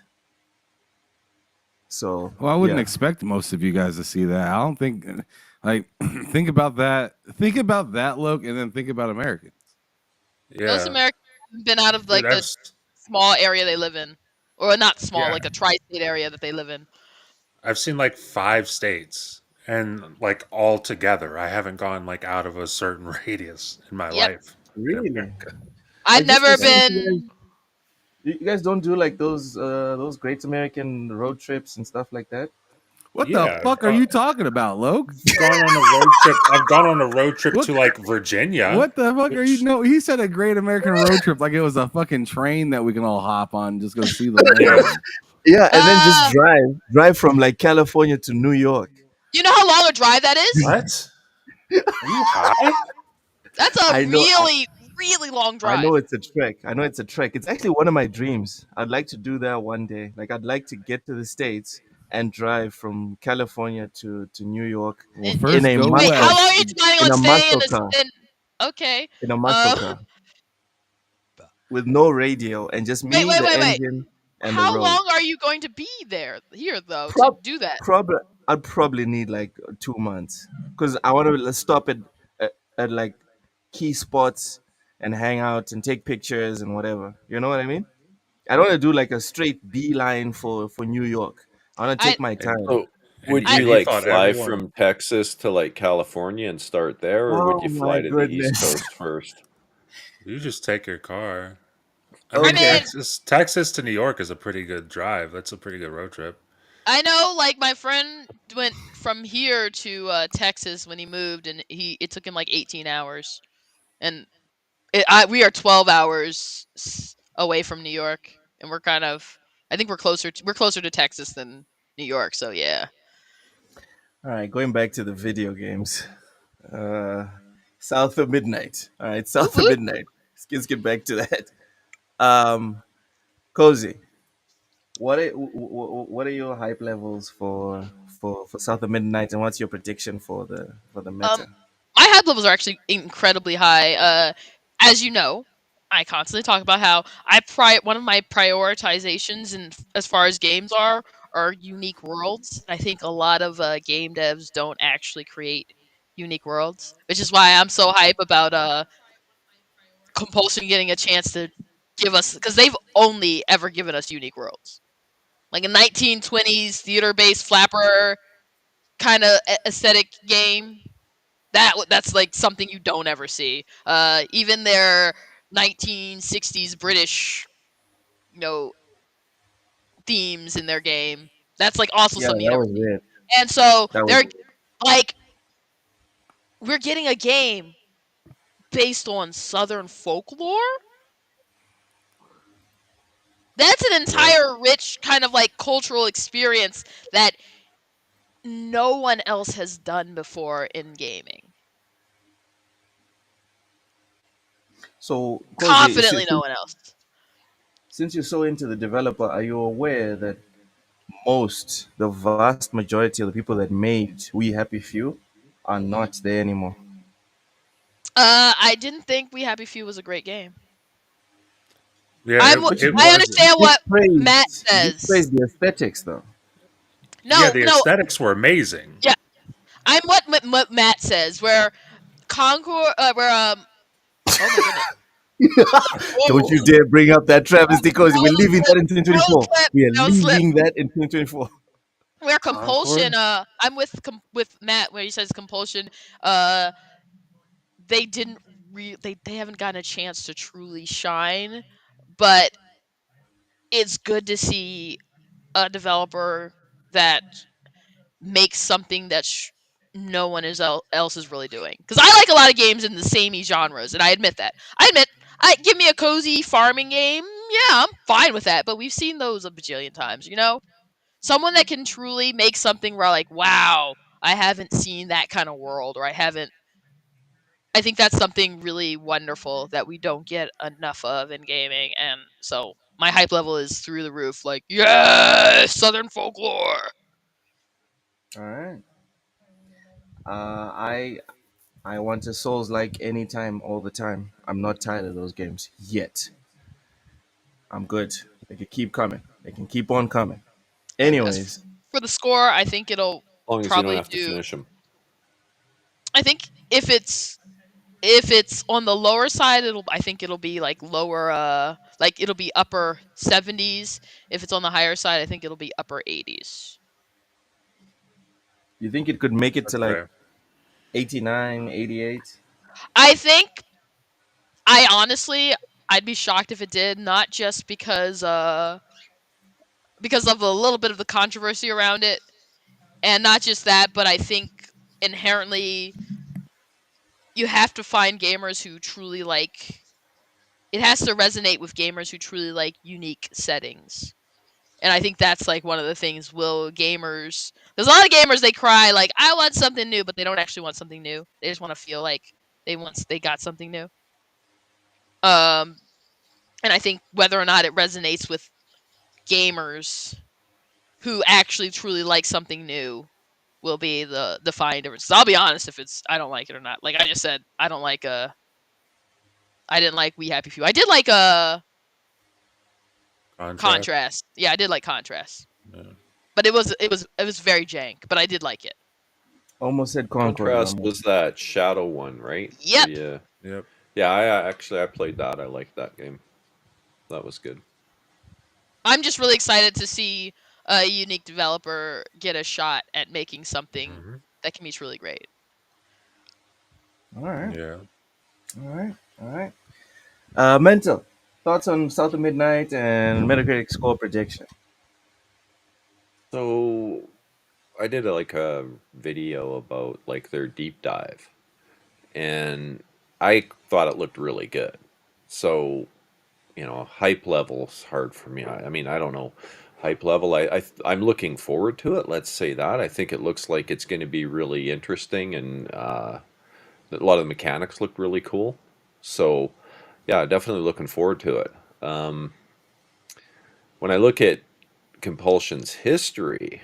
So Well, I wouldn't yeah, expect most of you guys to see that. I don't think, like, think about that. Think about that, Loke, and then think about Americans. Most Yeah. Americans have been out of Dude, like I've, the small area they live in, or not small, yeah. like a tri-state area that they live in. I've seen like 5 states, and like all together, I haven't gone like out of a certain radius in my Yep. life in really. America. I I've just never assumed you been. guys, you guys don't do like those Great American road trips and stuff like that. What the Yeah, fuck are you talking about, Loke? gone on a road trip. I've gone on a road trip What? to like Virginia. What the fuck are you? Which, No, he said a great American road trip like it was a fucking train that we can all hop on and just go see the land. Yeah, and then just Uh, drive from like California to New York. you know how long a drive that is? what? Are you high? That's a I know. really, really long I drive. know it's a trek. I know it's a trek. It's actually one of my dreams. I'd like to do that one day. Like I'd like to get to the States and drive from California to New York Well, In, in first a go wait, how muscle long are you west. planning in on a staying in muscle this? car. Okay. In a muscle car with no radio and just Wait, me, wait, the wait, wait. engine, and the How road. long are you going to be there here though to Prob do that? probably I'd probably need like 2 months because I want to stop at like key spots and hang out and take pictures and whatever. You know what I mean? I don't want to do like a straight beeline for New York. I want to I take my And time. So, would I you and you like thought fly everyone. from Texas to like California and start there, or would Oh you my fly to the East goodness. Coast first? You just take your car. I I mean, Okay. mean, Texas to New York is a pretty good drive. That's a pretty good road trip. I know like my friend went from here to Texas when he moved, and it took him like 18 hours, and we are 12 hours away from New York, and we're kind of I think we're closer to Texas than New York, so yeah. All right, going back to the video games. Uh, South of Midnight. All right, Whoop South of whoop. Midnight. Let's get back to that. Um, Cozy. What are your hype levels for South of Midnight, and what's your prediction for the Um, meta? my hype levels are actually incredibly high. as you know, I constantly talk about how one of my prioritizations in as far as games are unique worlds. I think a lot of game devs don't actually create unique worlds, which is why I'm so hype about Compulsion getting a chance to give us, because they've only ever given us unique worlds, like a 1920s theater-based flapper kind of aesthetic game. That's like something you don't ever see. Even their 1960s British, you know, themes in their game. That's like also Yeah, something you that never was see. weird. And so That was they're like, we're getting a game based on Southern folklore. That's an Yep. entire rich kind of like cultural experience that no one else has done before in gaming. so. Koji, Confidently, no one else. since you're so into the developer, are you aware that the vast majority of the people that made We Happy Few are not there anymore? I didn't think We Happy Few was a great game. Yeah, I'm. But it I wasn't. understand what Matt You did says. praise the aesthetics, though. Yeah, No, the no. aesthetics were amazing. Yeah, I'm what Matt says. Where Concord, where oh my goodness. Don't Oh, you dare bring up that travesty, because that we're was leaving slip. that in That was 2024. slip. We are That was slip. leaving that in 2024. Where Compulsion. Concord? I'm with Matt where he says Compulsion. Uh, they didn't they haven't gotten a chance to truly shine, but it's good to see a developer that makes something that no one else is really doing. Because I like a lot of games in the samey genres, and I admit that. I give me a cozy farming game. Yeah, I'm fine with that. But we've seen those a bajillion times. Someone that can truly make something where like, wow, I haven't seen that kind of world, or I haven't. I think that's something really wonderful that we don't get enough of in gaming, and so my hype level is through the roof. Like, yes, Southern folklore. All right. I want a Souls like anytime, all the time. I'm not tired of those games yet. I'm good. They can keep coming. They can keep on coming. Anyways, For the score, I think it'll As long as you don't probably have to do. finish them. I think if it's on the lower side, I think it'll be like lower, like it'll be upper 70s. If it's on the higher side, I think it'll be upper 80s. you think it could make it to like Okay. 89, 88? I think I honestly I'd be shocked if it did, not just because of a little bit of the controversy around it, and not just that, but I think inherently you have to find gamers who truly like it has to resonate with gamers who truly like unique settings. And I think that's like one of the things will gamers there's a lot of gamers they cry like I want something new, but they don't actually want something new. They just want to feel like they got something new. Um and I think whether or not it resonates with gamers who actually truly like something new will be the defining difference. I'll be honest if it's I don't like it or not. Like I just said, I didn't like We Happy Few. I did like Contrast. Contrast. Yeah, I did like Contrast. Yeah. But it was very jank, but I did like it. Almost said Concord. Contrast was that Shadow one, right? Yep. Yep. Yeah. I played that. I liked that game. That was good. I'm just really excited to see a unique developer get a shot at making something Hmm. that can be truly great. All right. Yeah. All right. All right. Mental. Thoughts on South of Midnight and Metacritic score prediction? So I did like a video about like their deep dive, and I thought it looked really good. So hype level's hard for me. I mean, I don't know. Hype level, I'm looking forward to it. Let's say that. I think it looks like it's going to be really interesting, and a lot of the mechanics look really cool. So, yeah, definitely looking forward to it. Um, when I look at Compulsion's history,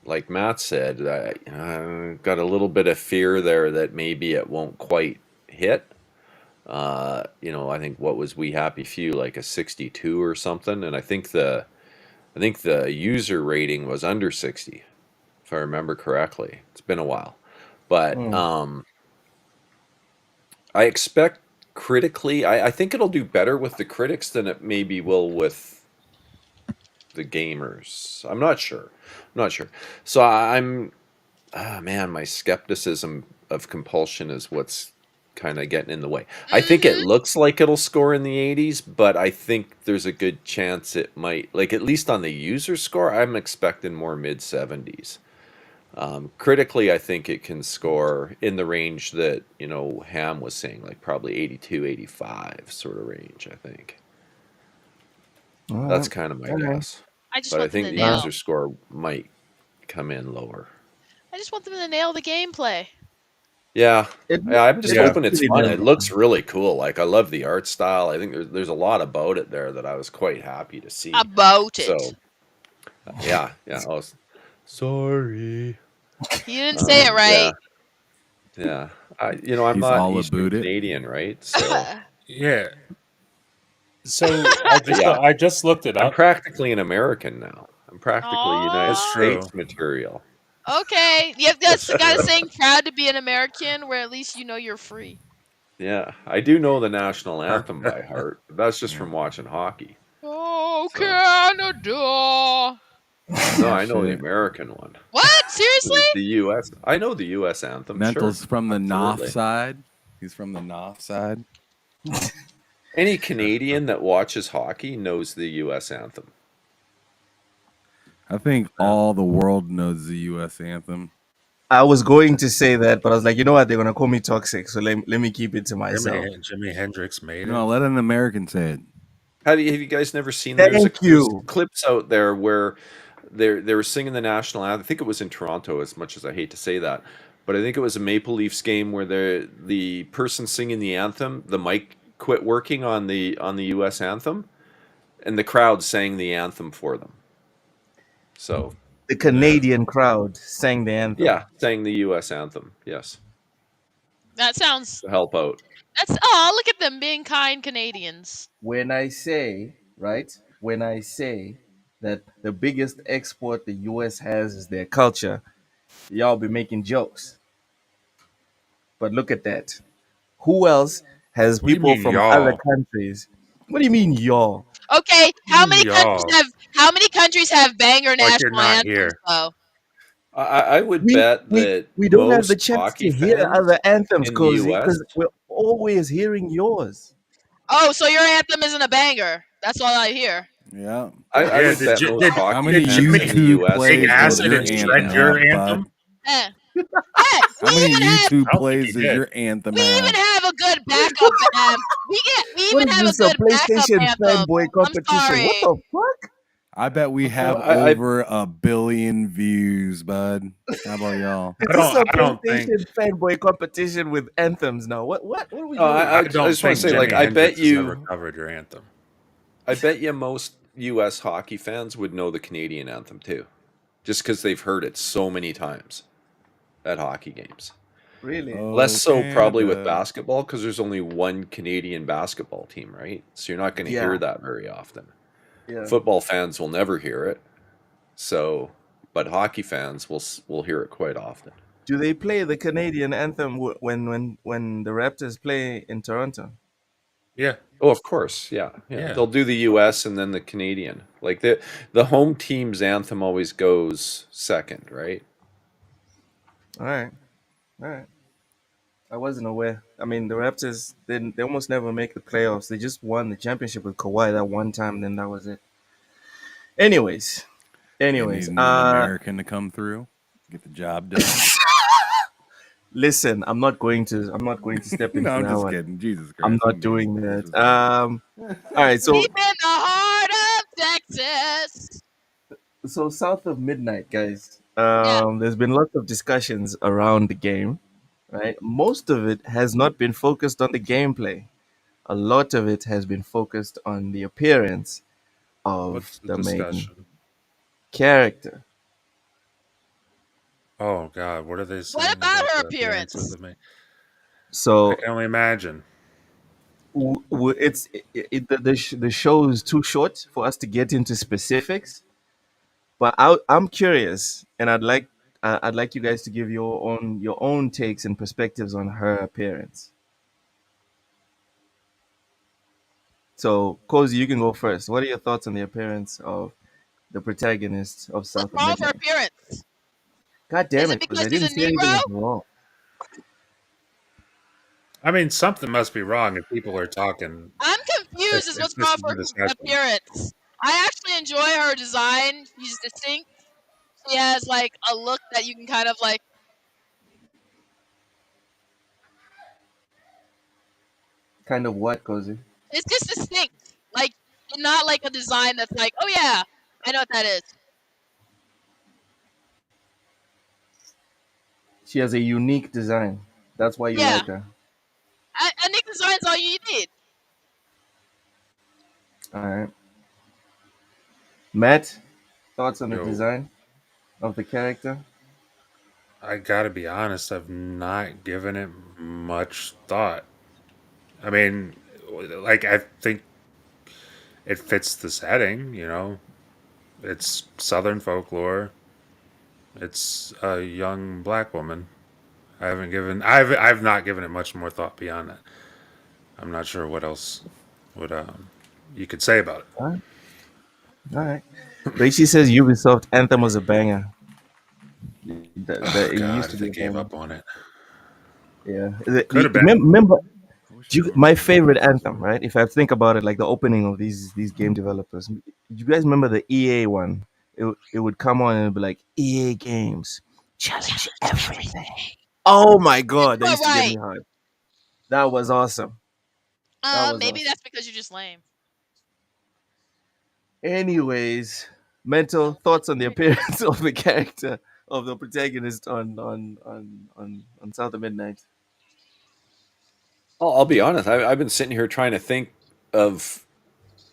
like Matt said, I got a little bit of fear there that maybe it won't quite hit. I think what was We Happy Few, like a 62 or something, and I think the user rating was under 60, if I remember correctly. It's been a while, but Hmm. I expect critically, I think it'll do better with the critics than it maybe will with the gamers. I'm not sure. So I'm, man, my skepticism of compulsion is what's kind of getting in the way. I think it Mm-hmm. looks like it'll score in the 80s, but I think there's a good chance it might, like at least on the user score, I'm expecting more mid 70s. Critically, I think it can score in the range that, Ham was saying, like probably 82, 85 sort of range, I think. All That's right. kind of my All right. guess. I just But I want them think to the Uh, nail. user score might come in lower. I just want them to nail the gameplay. Yeah. it Yeah, I'm just it Yeah. looks hoping it's pretty fun. damn It good. looks really cool. Like I love the art style. I think there's a lot about it there that I was quite happy to see. About it. So, yeah, yeah. Sorry. You didn't say it Yeah, right. yeah. I'm He's not all Eastern about it. Canadian, right? So, Yeah. So yeah. I just looked it I'm up. practically an American now. I'm practically United It's Aww. true. States material. Okay. Yep, that's It's the guy true. saying proud to be an American, where at least you know you're free. Yeah, I do know the national anthem by heart, but that's just Yeah. from watching hockey. Oh, So, Canada. no, Oh I know the shit. American one. What? Seriously? The U.S. I know the U.S. anthem. Sure, Mental's from the North absolutely. side. He's from the North side. Any Canadian that watches hockey knows the U.S. anthem. I think Yeah. all the world knows the U.S. anthem. I was going to say that, but I was like, you know what? They're gonna call me toxic, so let me keep it to myself. Jimi Hendrix made it. No, let an American say it. Have you guys never seen? Thank There's you. clips out there where they were singing the national anthem. I think it was in Toronto. As much as I hate to say that, but I think it was a Maple Leafs game where the person singing the anthem, the mic quit working on the U.S. anthem, and the crowd sang the anthem for them. So The Canadian crowd sang the anthem. yeah, sang the U.S. anthem. Yes, That sounds. to help out. That's. Oh, look at them being kind Canadians. When I say, right, when I say that the biggest export the US has is their culture, y'all be making jokes. But look at that. Who else has What do you people mean, from other y'all? countries? What do you mean, y'all? Okay, What do you mean, y'all? how many countries have banger Like you're national not anthems here. though? I would We bet we that we don't have the most chance hockey to hear fans other anthems, in the Cozy, U.S. because we're always hearing yours. Oh, so your anthem isn't a banger. That's all I hear. Yeah. I Yeah, would bet most How hockey many did fans Jimmy in the YouTube U.S. take plays would know does the acid your and Canadian shred anthem your anthem. have, anthem? bud? Eh. Hey, How many YouTube I don't think plays he does did. your anthem we even have? have a good backup we What even is have a this, a good backup PlayStation anthem. fanboy I'm competition? What sorry. the fuck? I bet we What the have I over 1 billion views, bud. How about y'all? Is this a I don't think PlayStation fanboy competition with anthems now? What are we no, doing? I I don't just want to think say, like, Jimi Hendrix has ever covered your anthem. I bet you most U.S. hockey fans would know the Canadian anthem too, just because they've heard it so many times at hockey games. Really? Less Oh, so probably with Canada. basketball because there's only one Canadian basketball team, right? So you're not going to hear Yeah, that very often. yeah. Football fans will never hear it. So, but hockey fans will hear it quite often. Do they play the Canadian anthem when the Raptors play in Toronto? Yeah, Oh, of course, yeah, yeah. yeah. They'll do the U.S. and then the Canadian. Like the home team's anthem always goes second, right? All right, all right. I wasn't aware. I mean, the Raptors they almost never make the playoffs. They just won the championship with Kawhi that one time, then that was it. Anyways, They anyways. need an American to come through, get the job done. Listen, I'm not going to step No, into I'm that just one. kidding. Jesus I'm Christ, not I'm being doing that. disrespectful. All right. Deep in the heart of Texas. So south of midnight, guys. Yeah. There's been lots of discussions around the game, right? Most of it has not been focused on the gameplay. A lot of it has been focused on the appearance of What's the the main discussion? character. Oh God, what are they What saying about about her the appearance of appearance? the man? I So can only imagine. the show is too short for us to get into specifics. But I'm curious, and I'd like you guys to give your own takes and perspectives on her appearance. So, Cozy, you can go first. What are your thoughts on the appearance of the protagonist of What's South of wrong with her Midnight? appearance? God Is damn it it, Cozy! because I she's didn't a see anything Negro? was wrong. I mean, something must be wrong if people are talking. I'm confused as If what's this wrong is with the her discussion. appearance. I actually enjoy her design. She's distinct. She has like a look that you can kind of like. Kind of what, Cozy? It's just distinct. Like not like a design that's like, oh yeah, I know what that is. She has a unique design. That's why you Yeah, like her. a Nick design's all you need. All right, Matt. Thoughts on the Yo, design of the character? I gotta be honest, I've not given it much thought. I mean, like, I think it fits the setting, you know? It's Southern folklore. It's a young black woman. I've not given it much more thought beyond that. I'm not sure what else would you could say about it. All right, all right. Rachie says Ubisoft Anthem was a banger. Oh It used God, to if be they a gave banger. up on it, Yeah. could have been. Remember, I wish they weren't my making favorite games anthem, anymore. right? If I think about it, like the opening of these game developers. Do you guys remember the EA one? It would come on and it'd be like EA Games challenge everything. Oh my god, that But used to get right. me hard. That was awesome. That was Maybe awesome. that's because you're just lame. Anyways, mental thoughts on the appearance of the character of the protagonist on South of Midnight. I'll be honest. I've been sitting here trying to think of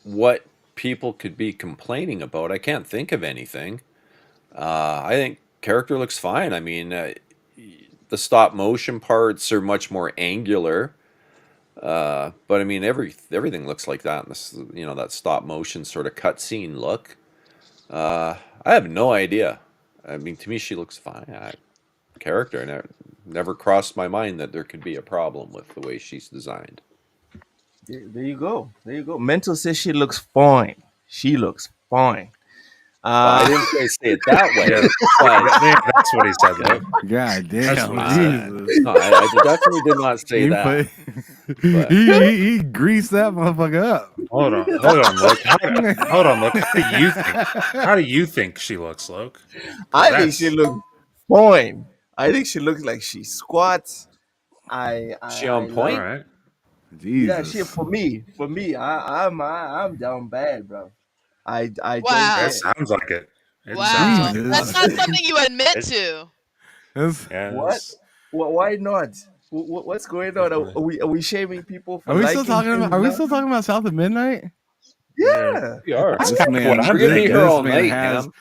what people could be complaining about. I can't think of anything. I think character looks fine. I mean, the stop motion parts are much more angular. But I mean, everything looks like that in this, that stop motion sort of cutscene look. I have no idea. I mean, to me, she looks fine. Character, and it never crossed my mind that there could be a problem with the way she's designed. There you go. There you go. Mental says she looks fine. She looks fine. Well, I Uh didn't quite say it that Yeah, way, but yeah, that's what he said. okay. Though. God That's what damn, he said. Jesus. No, I definitely did not say He that. put But he greased that motherfucker up. Hold on, Luke. Hold on, Luke. How do you think? How do you think she looks, Luke? Because I think she that's looks fine. I think she looks like she squats. she on I all like point? right. yeah, she Jesus. for me, I'm down bad, bro. I don't It Wow. care. sounds like it. It sounds Wow. like it. That's Jesus. not something you admit It's to. That's, What? yes. Why not? What's going on? Definitely. Are we shaming people for are we still liking talking things about? Are we now? still talking about South of Midnight? Yeah. Yeah, We are. I That's This like kind of it. what man, we're gonna be here this all man night, has. Ham.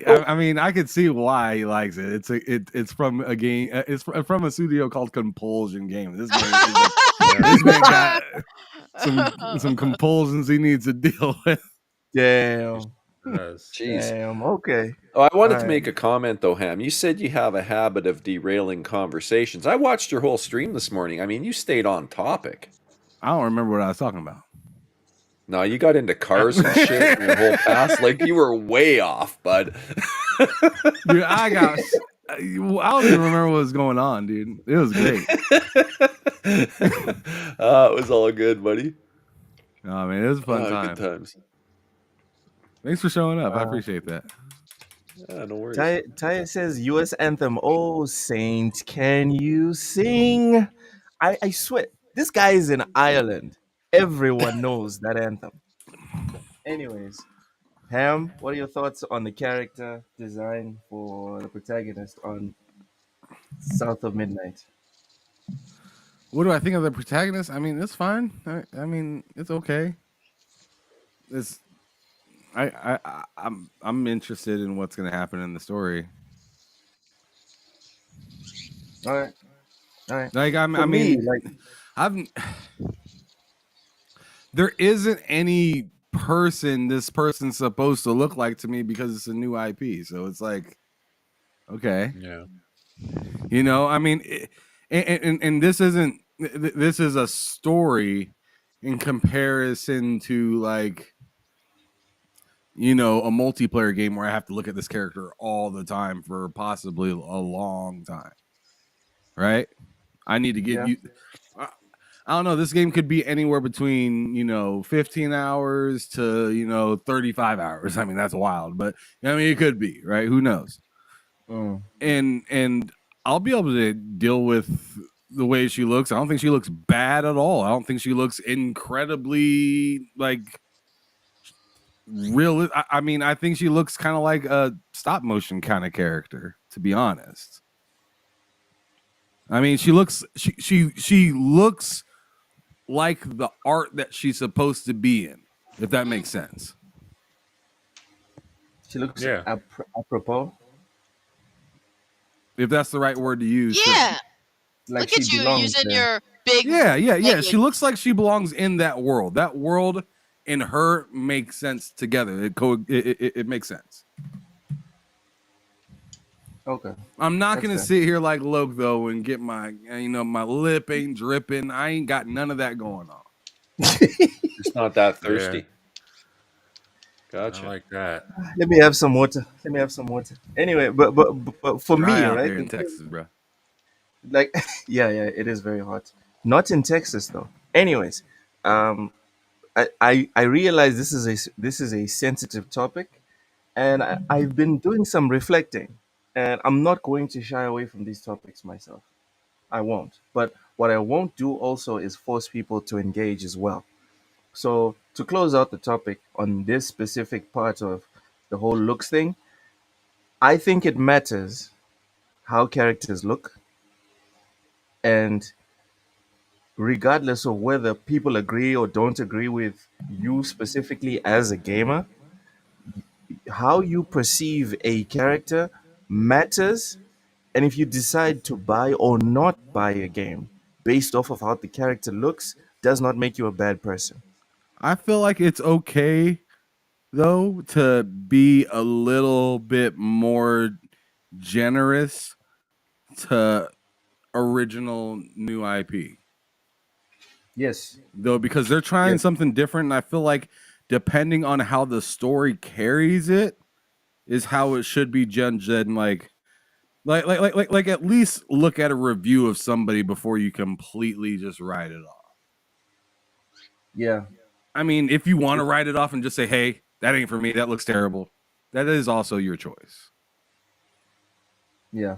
Oh, I mean, I could see why he likes it. It's from a game. It's from a studio called Compulsion Games. This man is a Yeah. this man got some compulsions he needs to deal with. damn, Yes. Jeez. damn. Okay, Oh, I all wanted to right. make a comment though, Ham. You said you have a habit of derailing conversations. I watched your whole stream this morning. I mean, you stayed on topic. I don't remember what I was talking about. No, you got into cars and shit in your whole past. Like you were way off, bud. Dude, I don't even remember what was going on, dude. It was great. It was all good, buddy. Oh man, it was a fun Good time. times. Thanks for showing up. I Uh, appreciate that. No worries. Taya says U.S. anthem. Oh, Saint, can you sing? I swear, this guy is in Ireland. Everyone knows that anthem. Anyways, Ham, what are your thoughts on the character design for the protagonist on South of Midnight? What do I think of the protagonist? I mean, it's fine. I mean, it's okay. It's I'm interested in what's going to happen in the story. All right, all right. Like I For me, mean, like I've there isn't any person this person's supposed to look like to me because it's a new IP. So it's like, okay, Yeah. you know, I mean, and this isn't. This is a story in comparison to like, you know, a multiplayer game where I have to look at this character all the time for possibly a long time. Right? I need to get Yeah. you. I don't know. This game could be anywhere between, you know, 15 hours to, you know, 35 hours. I mean, that's wild, but I mean, it could be, right? Who knows? And I'll be able to deal with the way she looks. I don't think she looks bad at all. I don't think she looks incredibly like real. I mean, I think she looks kind of like a stop motion kind of character, to be honest. I mean, she looks looks like the art that she's supposed to be in, if that makes sense. She looks Yeah. apropos. If that's the right word to use. Yeah. Sure. Like Look she at you belongs using there. your big. Yeah. language. She looks like she belongs in that world. That world and her makes sense together. It makes sense. Okay. I'm not That's gonna fair. sit here like Loke though and get my, you know, my lip ain't dripping. I ain't got none of that going on. It's not that thirsty. I Gotcha. like that. Let me have some water. Anyway, but for Dry me, out right? there in Texas, bro. Like, yeah, it is very hot. Not in Texas though. Anyways, I realize this is a sensitive topic, and I've been doing some reflecting, and I'm not going to shy away from these topics myself. I won't. But what I won't do also is force people to engage as well. So to close out the topic on this specific part of the whole looks thing, I think it matters how characters look, and regardless of whether people agree or don't agree with you specifically as a gamer, how you perceive a character matters. And if you decide to buy or not buy a game based off of how the character looks, does not make you a bad person. I feel like it's okay though to be a little bit more generous to original new IP. Yes. Though, because they're trying something different, and I feel like depending on how the story carries it is how it should be judged. And like at least look at a review of somebody before you completely just write it off. Yeah. I mean, if you want to write it off and just say, hey, that ain't for me, that looks terrible, that is also your choice. Yeah.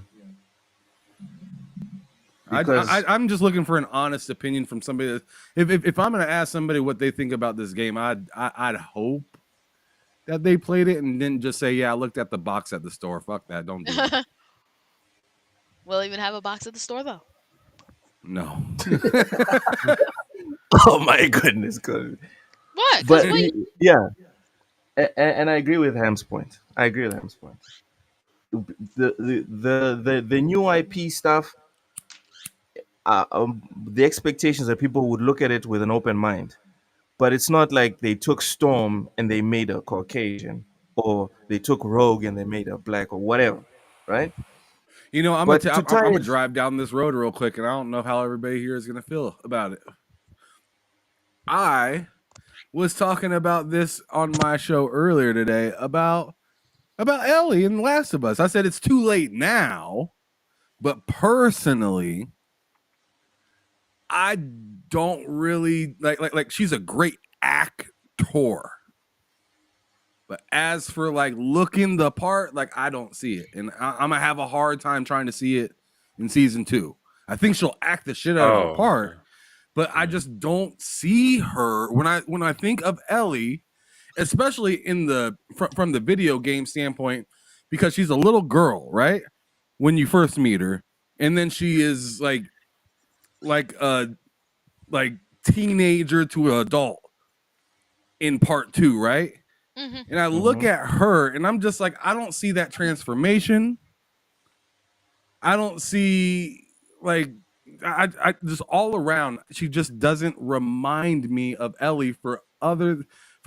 I'm just looking for an honest opinion from somebody. If I'm going to ask somebody what they think about this game, I'd hope that they played it and didn't just say, yeah, I looked at the box at the store. Fuck that. Don't do it. We'll even have a box at the store though. No. Oh my goodness. Good. What? But What? yeah. And I agree with Ham's point. The new IP stuff, the expectations that people would look at it with an open mind. But it's not like they took Storm and they made a Caucasian, or they took Rogue and they made a black, or whatever, right? You know, I'm But going to tie to it- drive down this road real quick, and I don't know how everybody here is going to feel about it. I was talking about this on my show earlier today about Ellie and Last of Us. I said it's too late now, but personally, I don't really like she's a great actor. But as for like looking the part, like I don't see it. And I'm gonna have a hard time trying to see it in season 2. I think she'll act the shit out of her part, but I just don't see her when I think of Ellie, especially in the from the video game standpoint, because she's a little girl, right? When you first meet her, and then she is like teenager to adult in part 2, right? Mm-hmm. And I look at her and I'm just like, I don't see that transformation. I don't see like I just all around, she just doesn't remind me of Ellie for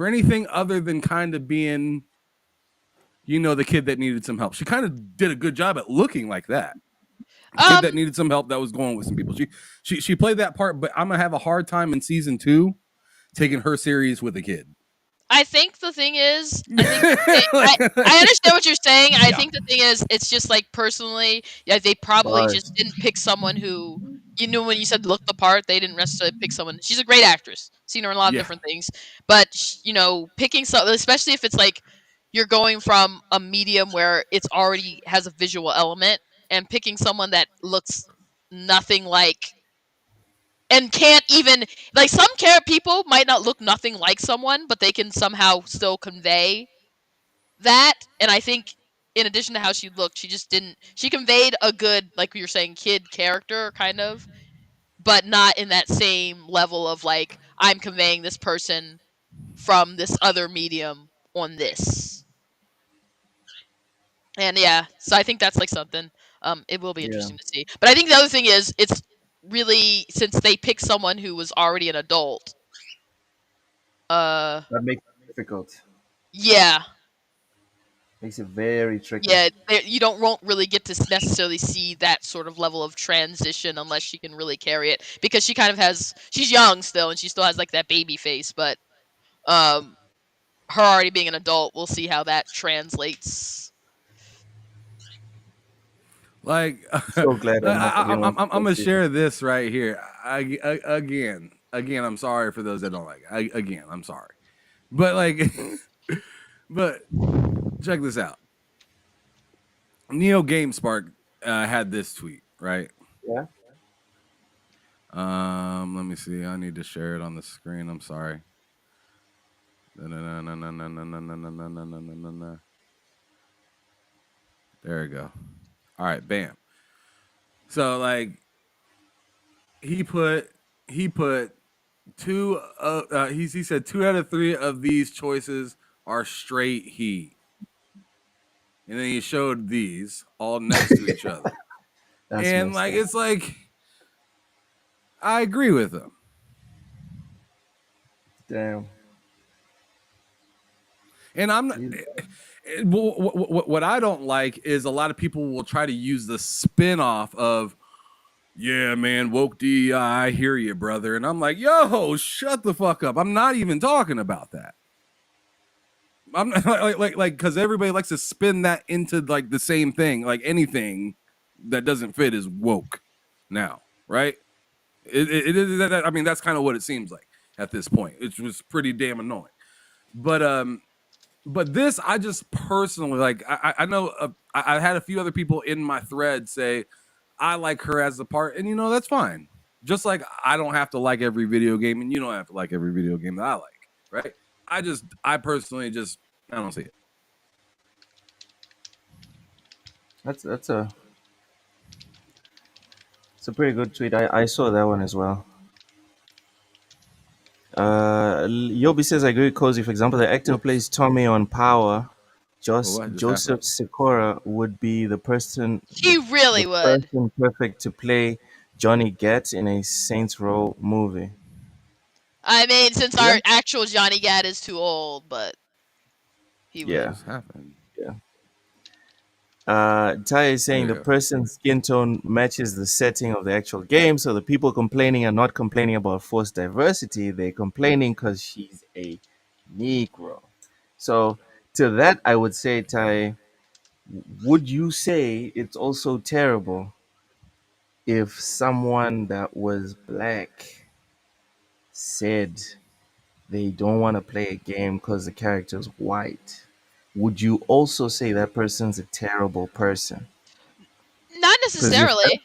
anything other than kind of being, the kid that needed some help. She kind of did a good job at looking like that. The kid that needed some help that was going with some people. She played that part, but I'm gonna have a hard time in season 2 taking her serious with a kid. I think the thing is, I understand what you're saying. I think the thing is, it's just like personally, yeah, they probably just didn't pick someone who, when you said look the part, they didn't necessarily pick someone. She's a great actress. Seen her in a lot of different things, but picking something, especially if it's like you're going from a medium where it's already has a visual element, and picking someone that looks nothing like and can't even like some people might not look nothing like someone, but they can somehow still convey that. And I think in addition to how she looked, she conveyed a good, like we were saying, kid character kind of, but not in that same level of like I'm conveying this person from this other medium on this. And yeah, so I think that's like something it will be interesting to see. But I think the other thing is it's really, since they picked someone who was already an adult, that makes it difficult. Yeah. Makes it very tricky. Yeah, won't really get to necessarily see that sort of level of transition unless she can really carry it, because she kind of she's young still and she still has like that baby face, but her already being an adult, we'll see how that translates. Like, so glad I'm gonna share this right here. Again, I'm sorry for those that don't like it. I'm sorry, but like, but check this out. Neo GameSpark had this tweet, right? Yeah. Let me see. I need to share it on the screen. I'm sorry. There we go. All right, bam. So like he put two he said 2 out of 3 of these choices are straight heat. And then he showed these all next to each other. And like it's like I agree with him. Damn. And I'm not, what I don't like is a lot of people will try to use the spin-off of, yeah, man, woke DEI, I hear you, brother. And I'm like, yo, shut the fuck up. I'm not even talking about that. I'm like because everybody likes to spin that into like the same thing. Like anything that doesn't fit is woke now, right? I mean, that's kind of what it seems like at this point. It was pretty damn annoying. But this, I just personally like. I know I had a few other people in my thread say I like her as a part, and that's fine. Just like I don't have to like every video game, and you don't have to like every video game that I like, right? I personally just I don't see it. It's a pretty good tweet. I saw that one as well. Yobi says, I agree with Cozy. For example, the actor who plays Tommy on Power, Joseph Sikora, would be the person. He really would. Person perfect to play Johnny Gat in a Saints Row movie. I mean, since our actual Johnny Gat is too old, but he would. Yeah. Happen. Yeah. Ty is saying the person's skin tone matches the setting of the actual game, so the people complaining are not complaining about forced diversity. They're complaining because she's a Negro. So to that, I would say, Ty, would you say it's also terrible if someone that was black said they don't want to play a game because the character's white? Would you also say that person's a terrible person? Not necessarily.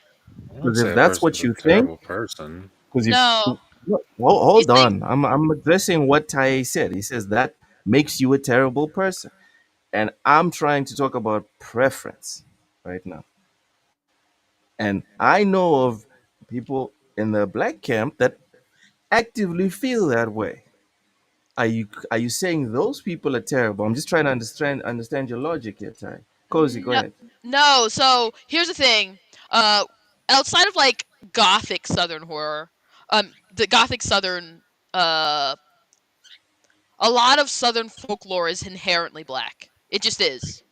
Because if that's what you think, person. No. Well, hold on. I'm addressing what Taye said. He says that makes you a terrible person, and I'm trying to talk about preference right now. And I know of people in the black camp that actively feel that way. Are you saying those people are terrible? I'm just trying to understand your logic here, Ty. Cozy, go ahead. No, so here's the thing. Outside of like gothic southern horror. The gothic southern uh a lot of southern folklore is inherently black. It just is.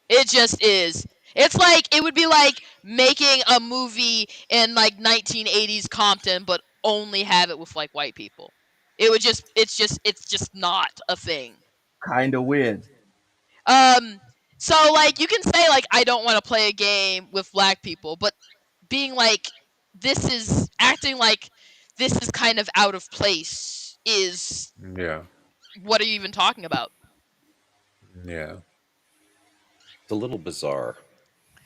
It just is. It's like it would be like making a movie in like 1980s Compton but only have it with like white people. It would just it's just not a thing. Kind of weird. Um so like you can say like I don't want to play a game with black people, but being like this is acting like this is kind of out of place is Yeah. what are you even talking about? Yeah. It's a little bizarre.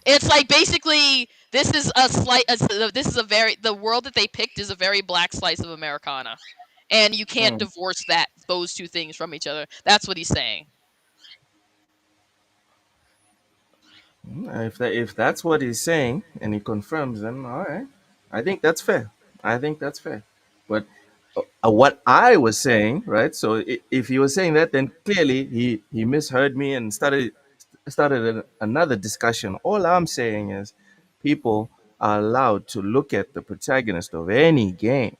It's like basically this is a slight. This is a very the world that they picked is a very black slice of Americana, and you can't Hmm. divorce those two things from each other. That's what he's saying. If that's what he's saying and he confirms, then all right. I think that's fair. I think that's fair. But what I was saying, right? So if he was saying that, then clearly he misheard me and started another discussion. All I'm saying is, people are allowed to look at the protagonist of any game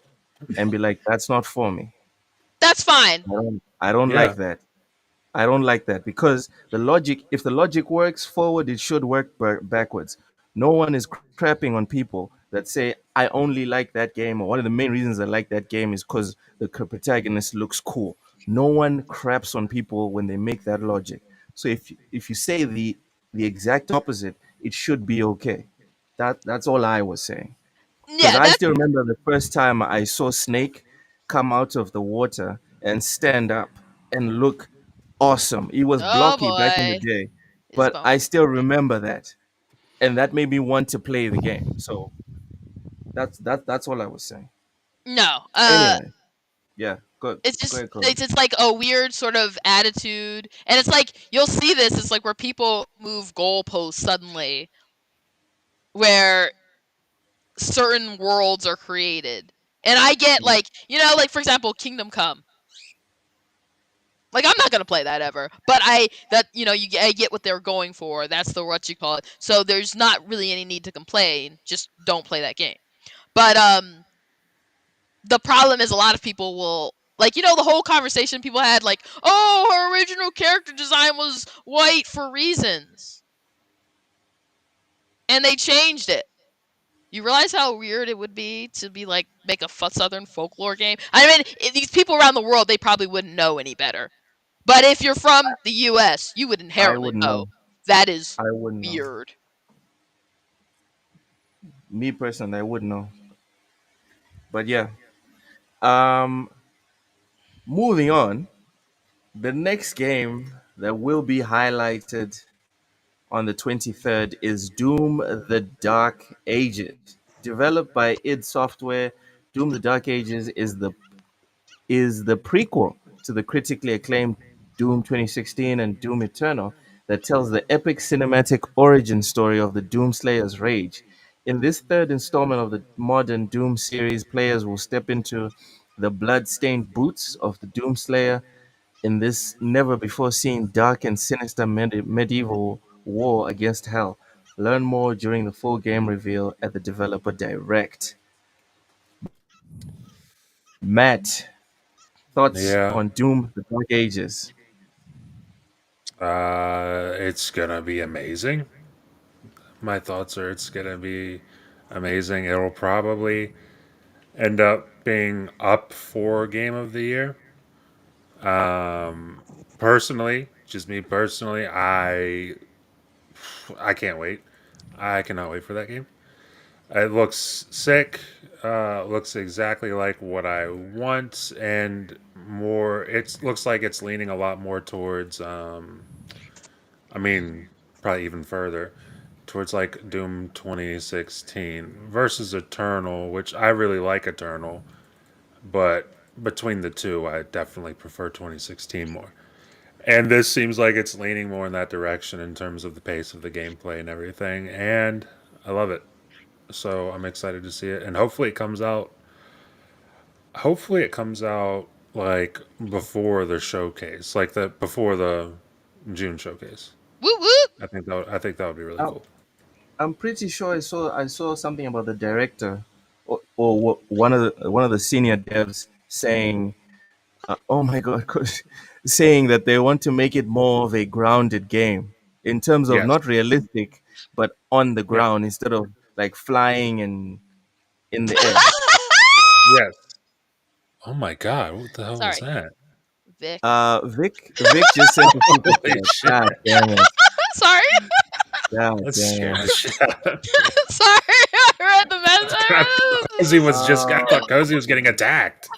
and be like, "That's not for me. That's fine. I don't like Yeah. that." I don't like that because if the logic works forward, it should work backwards. No one is crapping on people that say, I only like that game, or one of the main reasons I like that game is because the protagonist looks cool. No one craps on people when they make that logic. So if you say the exact opposite, it should be okay. That's all I was saying. Because Yeah, I that's still remember the first time I saw Snake come out of the water and stand up and look awesome. He was oh blocky back in the boy, day, it's but I bumpy. still remember that, and that made me want to play the game. So that's all I was saying. No, Anyway, yeah, good. it's Go just ahead, Chloe. it's like a weird sort of attitude, and it's like you'll see this. It's like where people move goalposts suddenly, where certain worlds are created. And I get like, like for example, Kingdom Come. Like I'm not gonna play that ever, but I get what they're going for. That's the what you call it. So there's not really any need to complain. Just don't play that game. But the problem is a lot of people will like the whole conversation people had like, oh, her original character design was white for reasons, and they changed it. You realize how weird it would be to be like make a southern folklore game? I mean, these people around the world they probably wouldn't know any better. But if you're from the U.S., you would I inherently wouldn't know know. that is I wouldn't know. weird. Me personally, I wouldn't know. But yeah, um, moving on. The next game that will be highlighted on the 23rd is Doom the Dark Ages. Developed by id Software, Doom the Dark Ages is the prequel to the critically acclaimed Doom 2016 and Doom Eternal that tells the epic cinematic origin story of the Doomslayer's rage. In this third installment of the modern Doom series, players will step into the blood-stained boots of the Doomslayer in this never before seen dark and sinister medieval war against hell. Learn more during the full game reveal at the developer direct. Matt, thoughts Yeah. on Doom the Dark Ages? It's gonna be amazing. My thoughts are it's gonna be amazing. It'll probably end up being up for Game of the Year. Personally, just me personally, I can't wait. I cannot wait for that game. It looks sick. Looks exactly like what I want, and more. It looks like it's leaning a lot more towards. I mean, probably even further towards like Doom 2016 versus Eternal, which I really like Eternal, but between the two, I definitely prefer 2016 more. And this seems like it's leaning more in that direction in terms of the pace of the gameplay and everything, and I love it. So I'm excited to see it, and hopefully it comes out. Hopefully it comes out like before the showcase, like the before the June showcase. Whoop whoop. I think that would be really I'm, cool. I'm pretty sure I saw something about the director. or one of the senior devs saying, "Oh my god," saying that they want to make it more of a grounded game in terms of Yes. not realistic, but on the Yeah. ground instead of like flying and in the air. Yes. Oh my god, what the hell was Sorry, that? Vic. Vic just sent a super Holy chat. shit. God damn it! Sorry, God That damn scared the it! shit out of me. sorry. I read the I thought Cozy was just I Uh, thought Cozy was getting attacked.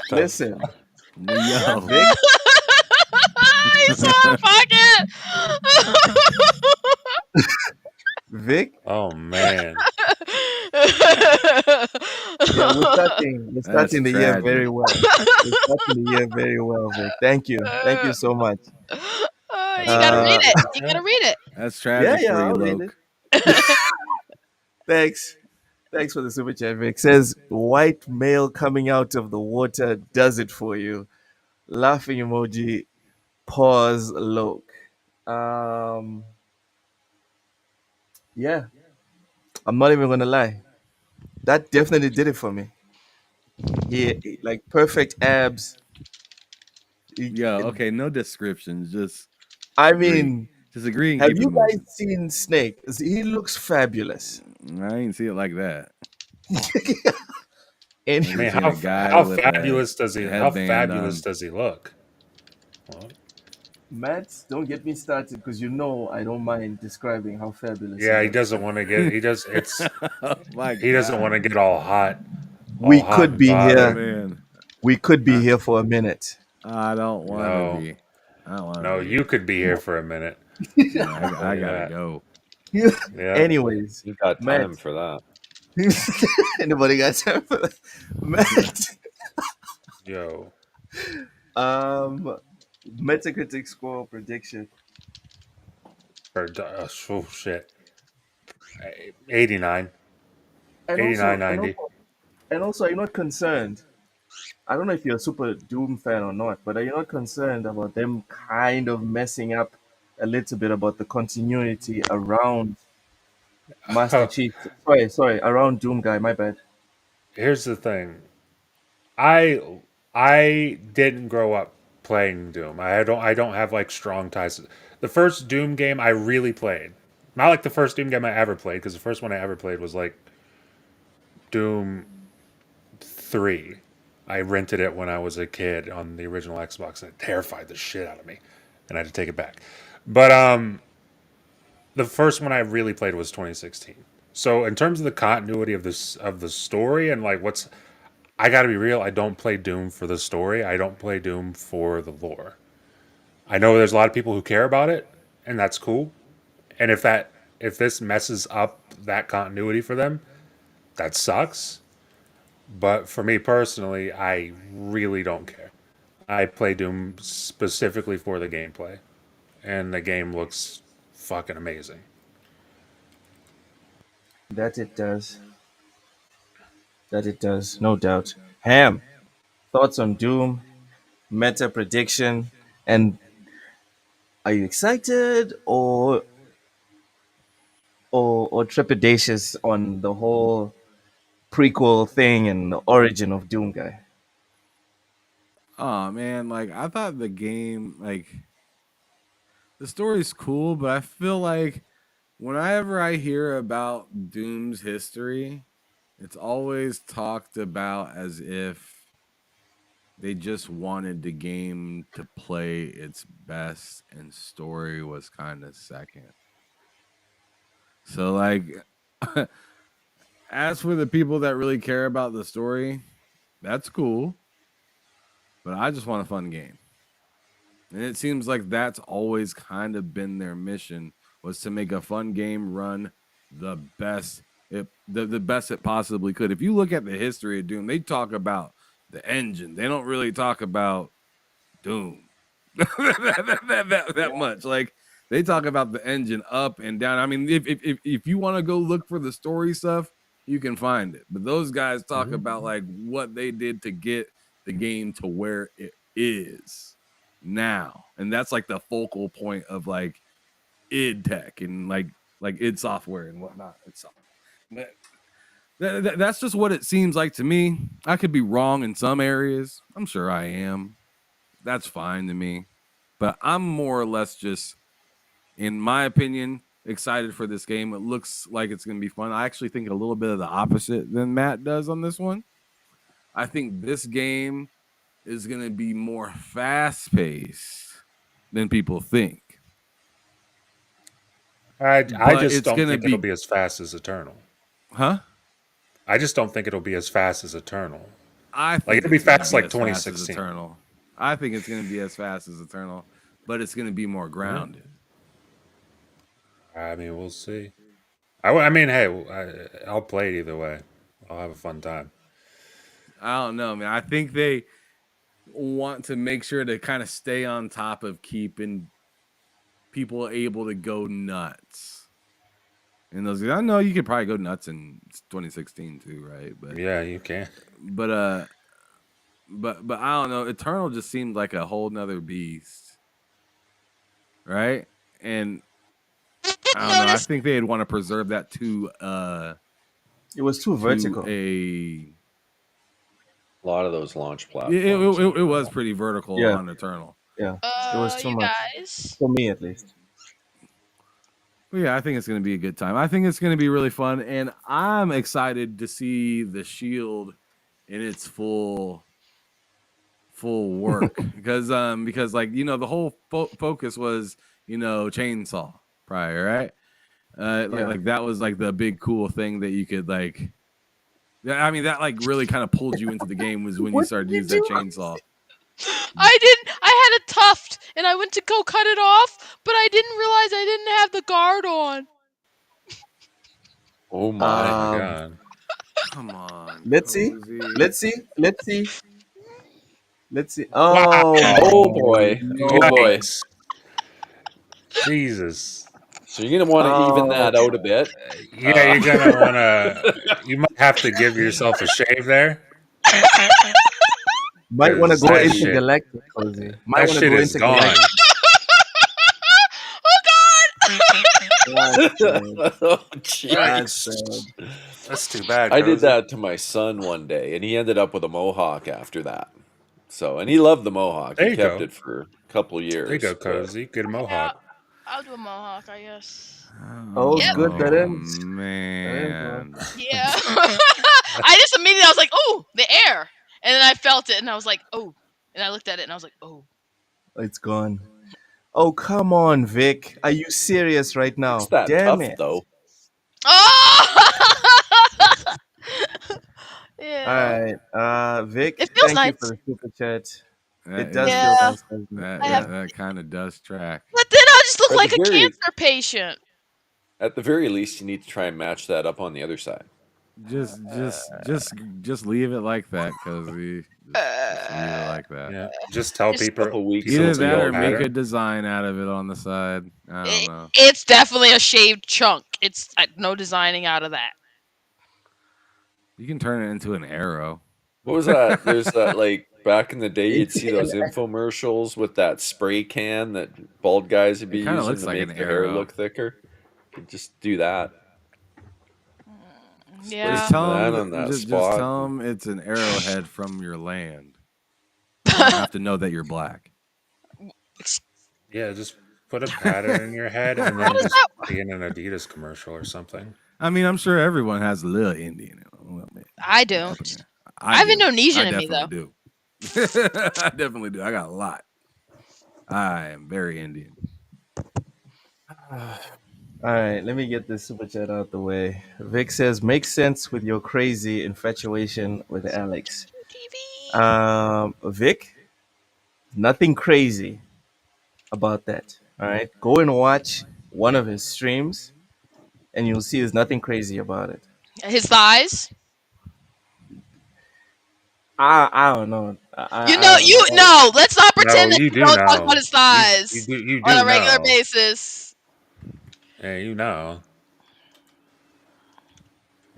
The listen, Yo. Vic, He's so out of pocket. Vic. Oh man. Yeah, we're That's starting the year very tragic. well. We're starting the year very well, Vic. Thank you so much. You gotta Cozy read Uh, was it. just You yeah. gotta read That's yeah, tragic yeah, for you, I'll read it. Loke. it. Thanks. Thanks for the super chat, Vic. Says white male coming out of the water does it for you. Laughing emoji. Pause. Look. Um. Yeah, I'm not even gonna lie. That definitely did it for me. Like perfect abs. He- Yo, okay, no descriptions, just I agree. mean, Just agree and have keep it you guys moving. seen Snake? He looks fabulous. I ain't see it like that. And I I mean, just seen a guy how with fabulous does a how headband fabulous on. does he look? Well, Matt, don't get me started because you know I don't mind describing how fabulous he yeah, he looks. doesn't want to get he does it's Oh my he doesn't want god. to get all We hot could and be Oh here. bothered. man. We could be I, here for a minute. I don't want to No. be. I don't want to No, be. you could be here for a minute. Yeah, I'll tell I you gotta that. go. Yeah. Anyways, You got Matt. time for that. Anybody got time for that? Matt. Yo. Um, Metacritic score prediction. Oh shit. 89. And 89, also, 90. are you not concerned? I don't know if you're a super Doom fan or not, but are you not concerned about them kind of messing up a little bit about the continuity around Master Chief? Sorry, around Doom Guy. My bad. Here's the thing. I I didn't grow up playing Doom. I don't have like strong ties. The first Doom game I really played. Not like the first Doom game I ever played, because the first one I ever played was like Doom 3. I rented it when I was a kid on the original Xbox and it terrified the shit out of me. And I had to take it back. But the first one I really played was 2016. So in terms of the continuity of this of the story and like what's I got to be real, I don't play Doom for the story. I don't play Doom for the lore. I know there's a lot of people who care about it and that's cool. And if this messes up that continuity for them, that sucks. But for me personally, I really don't care. I play Doom specifically for the gameplay, and the game looks fucking amazing. That it does. That it does. No doubt. Ham. Thoughts on Doom? Meta prediction? And are you excited or trepidatious on the whole prequel thing and the origin of Doom Guy? Oh man, like I thought the game, like the story's cool, but I feel like whenever I hear about Doom's history, it's always talked about as if they just wanted the game to play its best and story was kind of second. So like as for the people that really care about the story, that's cool, but I just want a fun game. And it seems like that's always kind of been their mission, was to make a fun game run the best the best it possibly could. If you look at the history of Doom, they talk about the engine. They don't really talk about Doom that much. Like they talk about the engine up and down. I mean, if you want to go look for the story stuff, you can find it. But those guys talk about like what they did to get the game to where it is now, and that's like the focal point of like id Tech and like id Software and whatnot. It's That's just what it seems like to me. I could be wrong in some areas. I'm sure I am. That's fine to me. But I'm more or less just, in my opinion, excited for this game. It looks like it's going to be fun. I actually think a little bit of the opposite than Matt does on this one. I think this game is going to be more fast-paced than people think. I But just it's don't gonna think be- it'll be as fast as Eternal. Huh? I just don't think it'll be as fast as Eternal. I think Like, it'll be it's gonna fast like as fast as 2016. Eternal. I think it's going to be as fast as Eternal, but it's going to be more grounded. I mean, we'll see. I mean, hey, I'll play it either way. I'll have a fun time. I don't know, man. I think they want to make sure to kind of stay on top of keeping people able to go nuts. And those, I know you could probably go nuts in 2016 too, right? But Yeah, you can. but I don't know. Eternal just seemed like a whole nother beast, right? And I don't know. I think they'd want to preserve that to It was too vertical. a lot of those launch platforms. it was pretty vertical Yeah. on Eternal. Yeah, it was too you much guys. for me, at least. But yeah, I think it's going to be a good time. I think it's going to be really fun, and I'm excited to see the shield in its full work because like, you know, the whole focus was, you know, chainsaw prior, right? Like that was like the big cool thing that you could like. I mean, that like really kind of pulled you into the game was when you started to use that chainsaw. I had a tuft and I went to go cut it off, but I didn't realize I didn't have the guard on. Oh Oh my! my god. Come on. Let's see. Cozy. Let's see. Let's see. Let's see. Wow. Oh boy! Oh boy! Yikes. Jesus. So you're gonna want to even that out a bit. Yeah, you're gonna wanna. You might have to give yourself a shave there. Might want to go That into shit- Galactic, Cozy. Might That want to shit go is into gone. Galactic. That's sad. Oh, That's jeez. sad. That's too bad. I did Cozy. that to my son one day, and he ended up with a mohawk after that. So, and he loved the mohawk. There He you kept go. it for a couple of years. There you go, but- Cozy. Good mohawk. I'll do a mohawk, I guess. Oh, Yep. good. That ends. Man. Yeah. I just immediately I was like, oh, the air. And then I felt it and I was like, oh. And I looked at it and I was like, oh. It's gone. Oh, come on, Vic. Are you serious right now? It's that Damn tough, it. though. Oh! Yeah. All right. Vic, It feels thank you nice. for the super chat. That It does is- Yeah. feel nice. doesn't it? I have- that kind of does track. But then I just look At like the a very- cancer patient. At the very least, you need to try and match that up on the other side. Just leave it like that, Cozy. Just leave it like that. Yeah. Just tell Just- people. Couple weeks people Either it's that a or pattern. make a design out of it on the side. I don't know. It's definitely a shaved chunk. It's no designing out of that. You can turn it into an arrow. What was that? There's that, like, back in the day, you'd see those infomercials with that spray can that bald guys would be It kinda using looks to like make an their hair arrow. look thicker. You could just do that. Yeah. Just tell that them. on that Just spot. tell them it's an arrowhead from your land. You don't have to know that you're black. Yeah, just put a pattern in your head and then just be in an Adidas commercial or something. I mean, I'm sure everyone has a little Indian in them. Well, man, I up don't. in there. I have do. Indonesian I in me, though. definitely do. I definitely do. I got a lot. I am very Indian. All right, let me get this super chat out the way. Vic says, makes sense with your crazy infatuation with Alex. TV. Vic, nothing crazy about that. All right, go and watch one of his streams, and you'll see there's nothing crazy about it. His thighs. I don't know. No. Let's not pretend No, that you you do don't talk know. about his thighs You do on a regular know. basis. Yeah, you know.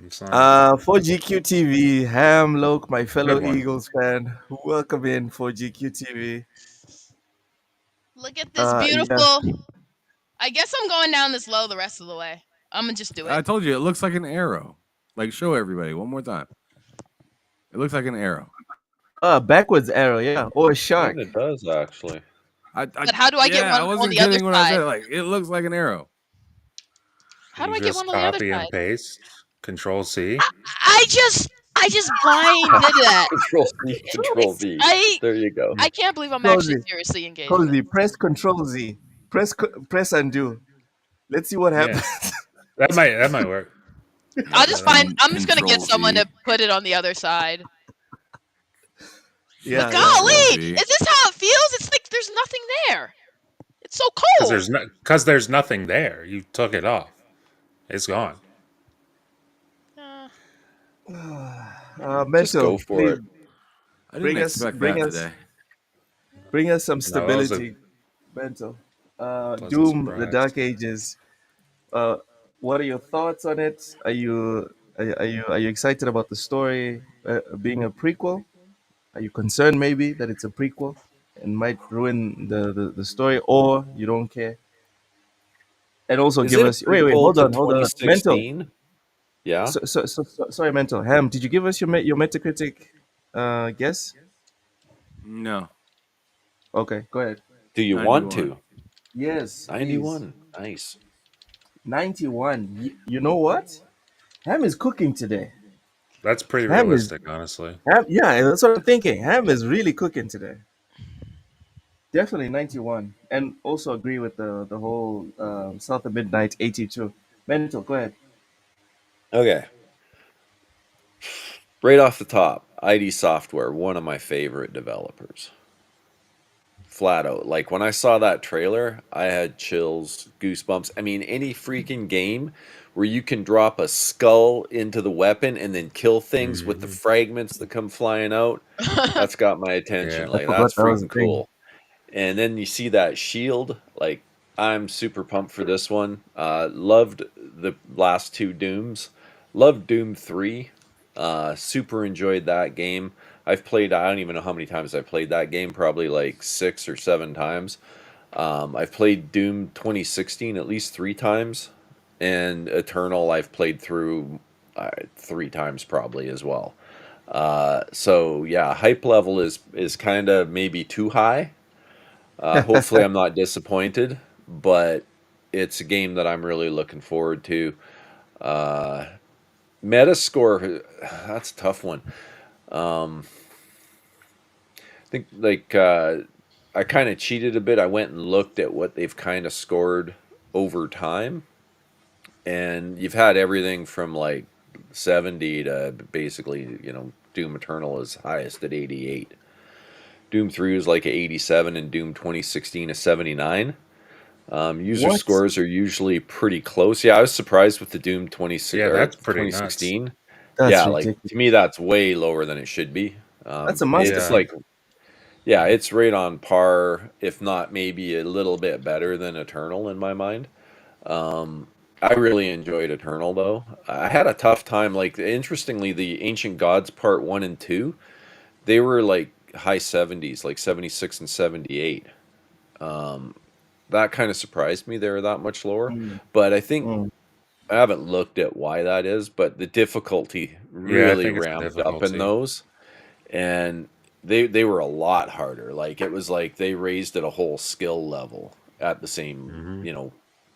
It's not- 4GQ TV, Ham Loke, my fellow Good one. Eagles fan, welcome in 4GQ TV. Look at this Yeah. beautiful. I guess I'm going down this low the rest of the way. I'm gonna just do I it. told you it looks like an arrow. Like, show everybody one more time. It looks like an arrow. Backwards arrow, yeah, or a shark. And it does actually. But how do I get one I on wasn't the other kidding when I side? said like it looks like an arrow. How do You I get one just on the other copy and side? paste. Control C. I just blind did that. Control C, Control V. There you go. I can't believe I'm actually Cozy, seriously engaged in Cozy, this. press Control Z. Press undo. Let's see what Yeah. happens. That might work. I'll just find. I'm just gonna get Control someone V. to put it on the other side. Yeah, But yeah, golly, Control V. is this how it feels? It's like there's nothing there. It's so Because cold. there's nothing there. You took it off. It's gone. Just Mental, go for please it. I didn't expect that today. bring us some No, that was stability. Mental. a pleasant Doom, the surprise. Dark Ages. Uh, what are your thoughts on it? Are you excited about the story being a prequel? Are you concerned maybe that it's a prequel and might ruin the story, or you don't care? And also Is give it a us wait, prequel to hold on, mental. 2016? Yeah. Sorry, mental. Ham, did you give us your Metacritic guess? No. Okay, go ahead. Do you want 91. to? Yes, please. 91. Nice. 91. You know what? Ham is cooking today. That's pretty Ham is realistic, honestly. Ham. Yeah, that's what I'm thinking. Ham is really cooking today. Definitely 91, and also agree with the whole South of Midnight 82. Mental, go ahead. Okay. Right off the top, ID Software, one of my favorite developers. Flat out. Like when I saw that trailer, I had chills, goosebumps. I mean, any freaking game where you can drop a skull into the weapon and then kill things with the Hmm. fragments that come flying out, that's got my Yeah. attention. I Like forgot that's that was a freaking thing. cool. And then you see that shield, like I'm super pumped for this one. Loved the last two Dooms. Loved Doom 3. Super enjoyed that game. I've played, I don't even know how many times I've played that game, probably like 6 or 7 times. I've played Doom 2016 at least 3 times, and Eternal I've played through 3 times probably as well. So yeah, hype level is kind of maybe too high. Hopefully, I'm not disappointed, but it's a game that I'm really looking forward to. Uh, Metascore, that's a tough one. I think I kind of cheated a bit. I went and looked at what they've kind of scored over time, and you've had everything from like 70 to basically, Doom Eternal is highest at 88. Doom 3 is like a 87, and Doom 2016 is 79. User What? scores are usually pretty close. Yeah, I was surprised with the Doom 26 Yeah, or that's pretty nuts. 2016. That's Yeah, like to me, ridiculous. that's way lower than it should be. That's a It's Yeah. like, masterpiece. yeah, it's right on par, if not maybe a little bit better than Eternal in my mind. I really enjoyed Eternal though. I had a tough time. Like interestingly, the Ancient Gods Part 1 and 2, they were like high 70s, like 76 and 78. That kind of surprised me they were that much lower. Mm, But I think mm. I haven't looked at why that is, but the difficulty Yeah, I really think it's the ramped up in difficulty. those, and they were a lot harder. Like it was like they raised it a whole skill level at the same, Hmm.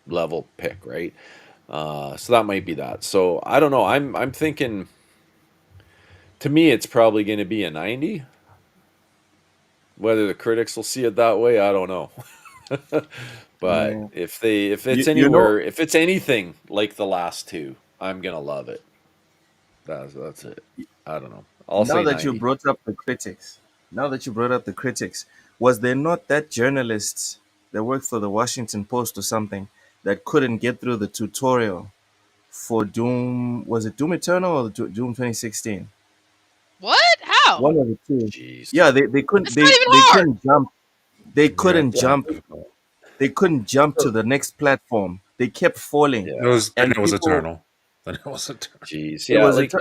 level pick, right? So that might be that. So I don't know. I'm thinking, to me it's probably going to be a 90. Whether the critics will see it that way, I don't know. But Yeah. if if it's anything like the last two, I'm gonna love it. That's it. I don't know. I'll Now say that you 90. brought up the critics, now that you brought up the critics, was there not that journalist that worked for the Washington Post or something that couldn't get through the tutorial for Doom? Was it Doom Eternal or Doom 2016? What? How? One of the two. Jeez. Yeah, they couldn't It's not even they hard. couldn't jump. They Yeah, couldn't it's not jump. difficult. They couldn't jump to Oh, the next platform. They kept falling, It yeah. was then and it was people. eternal. Then it was eternal. Jeez. It Yeah. was a Like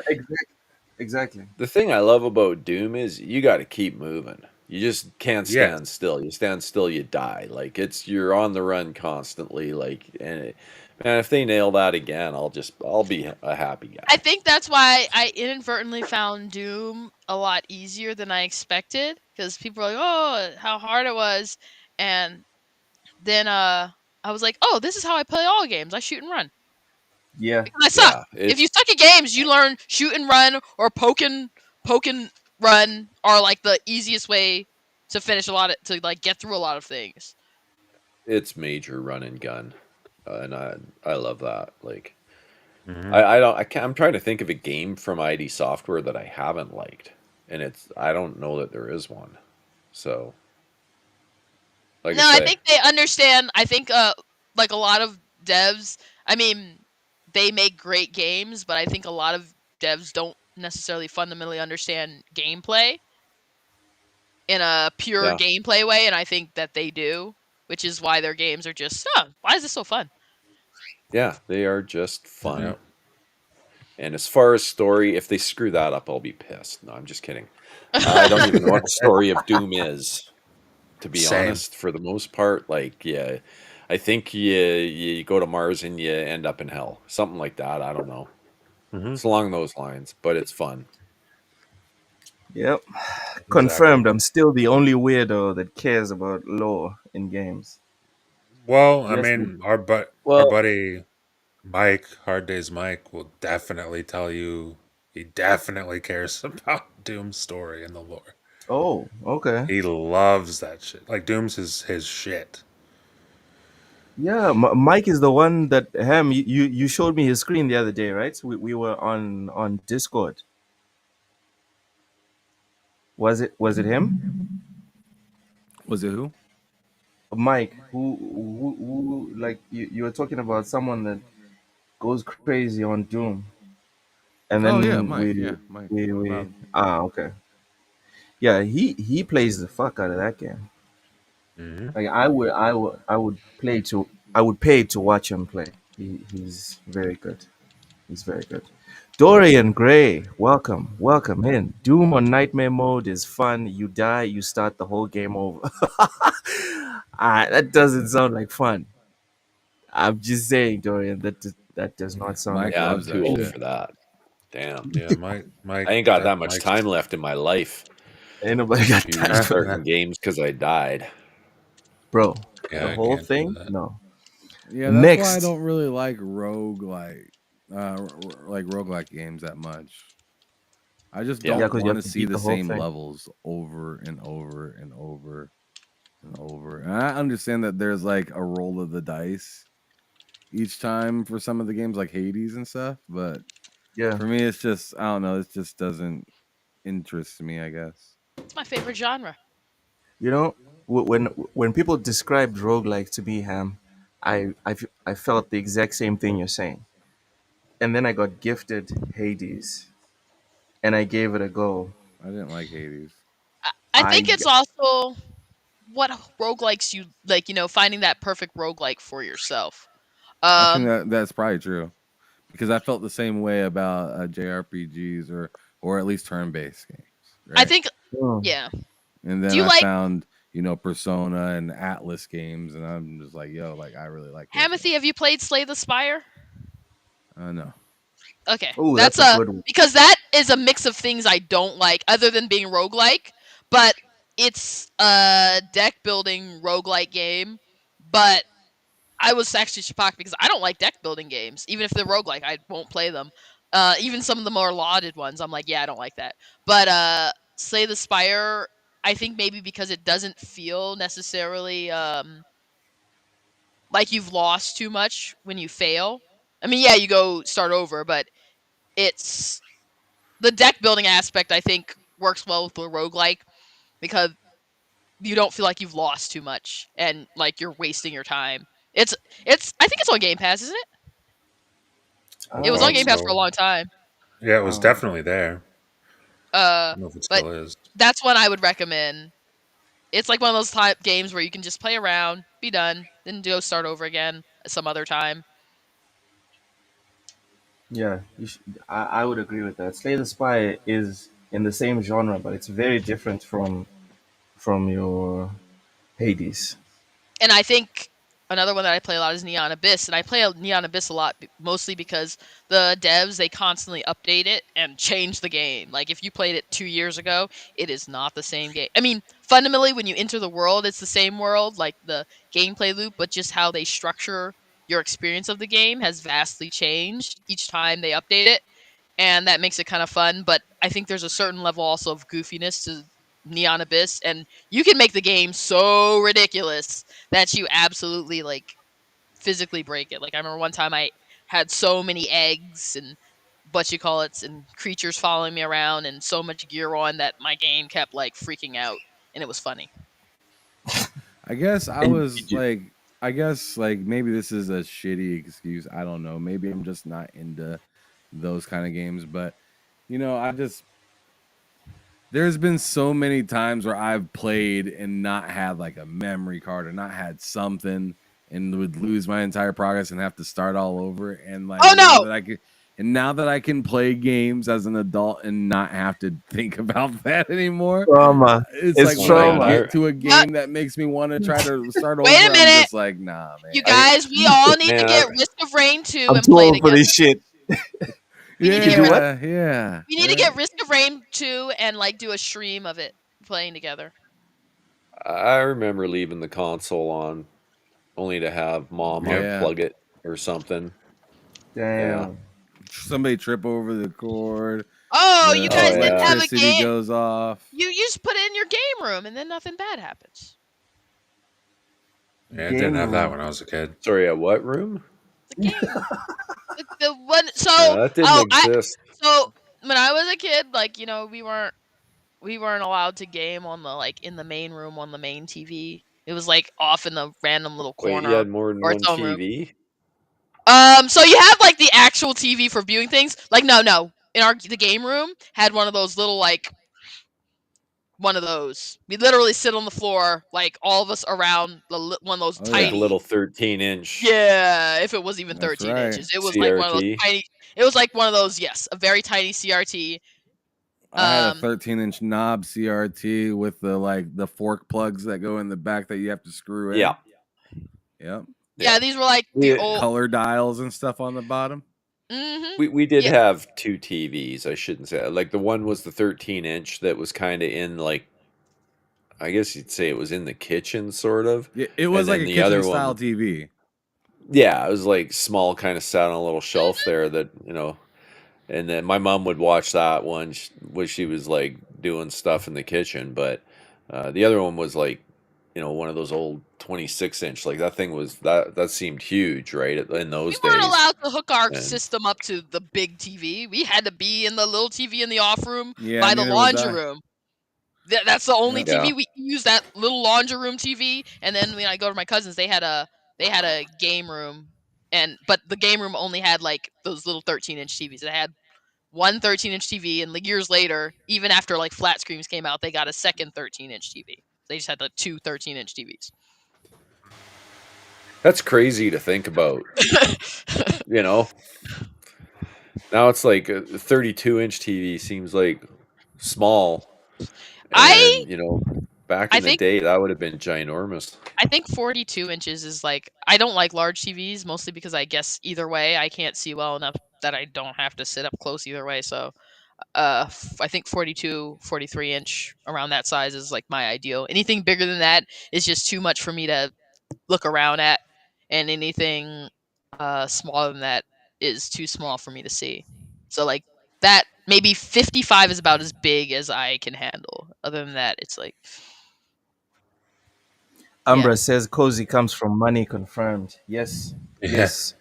exactly. the thing I love about Doom is you got to keep moving. You just can't Yes. stand still. You stand still, you die. Like you're on the run constantly. Like, and And if they nail that again, I'll be a happy I guy. think that's why I inadvertently found Doom a lot easier than I expected because people were like, "Oh, how hard it was," and then I was like, "Oh, this is how I play all games. I shoot and run Yeah. because I suck. Yeah, If you it's suck at games, you learn shoot and run or poke and run are like the easiest way to finish a lot of to like get through a lot of things." it's major run and gun, and I love that. Like Hmm. I don't I can't, I'm trying to think of a game from ID Software that I haven't liked, and I don't know that there is one. So like I No, I say, think they understand. I think like a lot of devs, I mean, they make great games, but I think a lot of devs don't necessarily fundamentally understand gameplay in a pure yeah, gameplay way, and I think that they do, which is why their games are just, oh, why is this so fun? yeah, they are just fun. Yeah. And as far as story, if they screw that up, I'll be pissed. No, I'm just kidding. I don't even know what the story of Doom is, to be Same. honest. For the most part, like, yeah, I think you go to Mars and you end up in hell, something like that. I don't know. Hmm. It's along those lines, but it's fun. Yep. Exactly. Confirmed. I'm still the only weirdo that cares about lore in games. Well, The I rest of mean, our Well, buddy Mike, Hard Days Mike, will definitely tell you he definitely cares about Doom's story and the lore. Oh, okay. He loves that shit. Like Doom's his shit. Yeah, Mike is the one that Ham. You showed me his screen the other day, right? So we were on Discord. Was it him? Was it who? Mike, who like you were talking about someone that goes crazy on Doom, and Oh yeah, then Mike. Yeah, Mike. No we problem. okay. Yeah, he plays the fuck out of that game. Hmm. Like I would pay to watch him play. He's very good. He's very good. Dorian Gray, welcome, welcome in. Doom on nightmare mode is fun. You die, you start the whole game over. That doesn't sound like fun. I'm just saying, Dorian, that does Yeah, not sound like Mike yeah, I'm fun loves to that too old me. shit. for that. Damn. Yeah, I ain't got that that much Mike's time left in my life Ain't nobody got to time for certain that, games because I died. bro. The yeah, I whole can't do thing, that. no. Yeah, that's why I Next, don't really like roguelike games that much. I just Yeah. yeah, don't because you want have to to see beat the the whole same thing. levels over and over and over and over. And I understand that there's like a roll of the dice each time for some of the games like Hades and stuff, but Yeah, for me it's just I don't know, it just doesn't interest me, I guess. It's my favorite genre. you know, when people described roguelike to me, Ham, I felt the exact same thing you're saying. And then I got gifted Hades, and I gave it a go. I didn't like Hades. I I think it's also what roguelikes you like, finding that perfect roguelike for yourself. I think Um, that's probably true because I felt the same way about JRPGs or at least turn-based games, I right? think, oh, yeah. And Do then you I like found, Persona and Atlas games, and I'm just like, yo, like I really like those games. Hamothy? Have you played Slay the Spire? No, Okay, oh, that's that's a a good one. because that is a mix of things I don't like, other than being roguelike. But it's a deck building roguelike game. But I was actually shocked because I don't like deck building games, even if they're roguelike. I won't play them. Even some of the more lauded ones, I'm like, yeah, I don't like that. But Slay the Spire, I think maybe because it doesn't feel necessarily like you've lost too much when you fail. I mean, yeah, you go start over, but it's the deck building aspect I think works well with the roguelike because you don't feel like you've lost too much and like you're wasting your time. It's I think it's on Game Pass, isn't it? It was on Thought Game Um, Pass for a so. long time. Yeah, it was um, definitely there. I Uh don't know if it but still is. that's one I would recommend. It's like one of those type games where you can just play around, be done, then go start over again some other time. yeah, I would agree with that. Slay the Spy is in the same genre, but it's very different from your Hades. And I think another one that I play a lot is Neon Abyss, and I play Neon Abyss a lot mostly because the devs, they constantly update it and change the game. Like if you played it 2 years ago, it is not the same game. I mean, fundamentally, when you enter the world, it's the same world, like the gameplay loop, but just how they structure your experience of the game has vastly changed each time they update it, and that makes it kind of fun. But I think there's a certain level also of goofiness to Neon Abyss, and you can make the game so ridiculous that you absolutely like physically break it. Like I remember one time I had so many eggs and what you call it and creatures following me around and so much gear on that my game kept like freaking out, and it was funny. I guess I And was like, I guess like maybe this is a shitty excuse. I don't know. Maybe I'm just not into those kind of games. But I just there's been so many times where I've played and not had like a memory card or not had something and would lose my entire progress and have to start all over. And like Oh now no! that I can, and now that I can play games as an adult and not have to think about that anymore, trauma. it's It's like when trauma. I get to a What? game that makes me want to try to start Wait a over, I'm minute, just like, nah, man. you guys. We all need to Man, get Risk of Rain 2 I'm and too play old for together. this shit. We need to You do what? Yeah. We need to get Risk of Rain 2 and like do a stream of it playing together. I remember leaving the console on only to have mom Yeah. unplug it or something. Damn. Somebody trip over the cord. Oh, the you guys didn't have a electricity game. goes off. You just put it in your game room, and then nothing bad happens. Yeah, I didn't have that when I was a kid. Sorry, a what room? The game room. The one. So Yeah, that didn't exist. so when I was a kid, like we weren't allowed to game on the like in the main room on the main TV. It was like off in the random little Wait, corner you had more than or one its own room. TV? So you have like the actual TV for viewing things. Like no, in the game room had one of those little like one of those. We literally sit on the floor, like all of us around one of those Oh, yeah. Like a tiny. little 13-inch Yeah, if it was even That's 13 right. inches, it was like one of those CRT. tiny. It was like one of those, yes, a very tiny CRT. I had a 13-inch knob CRT with the fork plugs that go in the back that you have to screw in. Yeah. Yep. Yeah, these were like the old. Color dials and stuff on the bottom. Mm-hmm. We did Yeah. have two TVs, I shouldn't say. Like the one was the 13-inch that was kind of in like, I guess you'd say it was in the kitchen sort of. Yeah, it was And like then a the other kitchen style one- TV. Yeah, it was like small, kind of sat on a little shelf there that, and then my mom would watch that one when she was like doing stuff in the kitchen. But the other one was like, one of those old 26-inch. Like that thing was that seemed huge, right? In those We weren't days. allowed to hook our And- system up to the big TV. We had to be in the little TV in the off room Yeah, by the neither was laundry I. room. That's the only Yeah. TV we use. That little laundry room TV. And then when I go to my cousins, they had a game room, but the game room only had like those little 13-inch TVs. It had one 13-inch TV, and like years later, even after like flat screens came out, they got a second 13-inch TV. They just had like two 13-inch TVs. That's crazy to think about. Now it's like a 32-inch TV seems like small. I- And, back I in the think- day, that would have been ginormous. I think 42 inches is like, I don't like large TVs mostly because I guess either way I can't see well enough that I don't have to sit up close either way. So I think 42, 43 inch around that size is like my ideal. Anything bigger than that is just too much for me to look around at, and anything smaller than that is too small for me to see. So like that, maybe 55 is about as big as I can handle. Other than that, it's like Umbra says cozy comes from money, confirmed. Yes. Yeah. Yes.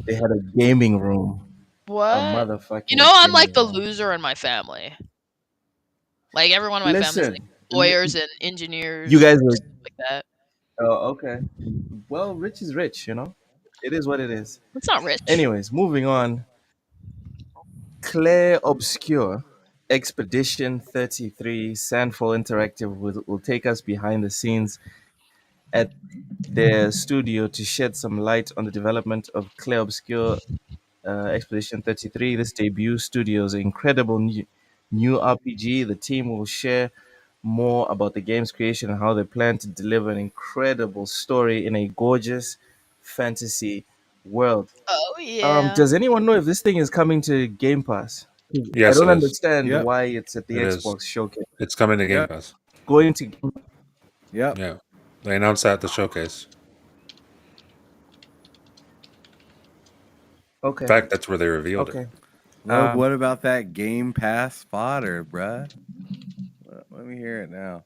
They had a gaming room. what? A motherfucking You know, I'm like the gaming room. loser in my family. Like everyone in my family's like Listen, lawyers and engineers. you guys and were. stuff like that. Oh, okay. Well, rich is rich, It is what it is. It's not rich. Anyways, moving on. Claire Obscure Expedition 33 Sandfall Interactive will take us behind the scenes at their studio to shed some light on the development of Claire Obscure Expedition 33. This debut studio's incredible new RPG. The team will share more about the game's creation and how they plan to deliver an incredible story in a gorgeous fantasy world. Oh yeah. Does anyone know if this thing is coming to Game Pass? I Yes, don't it is. understand Yep. why it's at the It is. Xbox showcase. It's coming to Game Yep. Pass. Going to Yep. Yeah, they announced that at the showcase. In okay, fact, that's where they revealed it. okay. Loke, Um, what about that Game Pass fodder, bruh? Let me hear it now.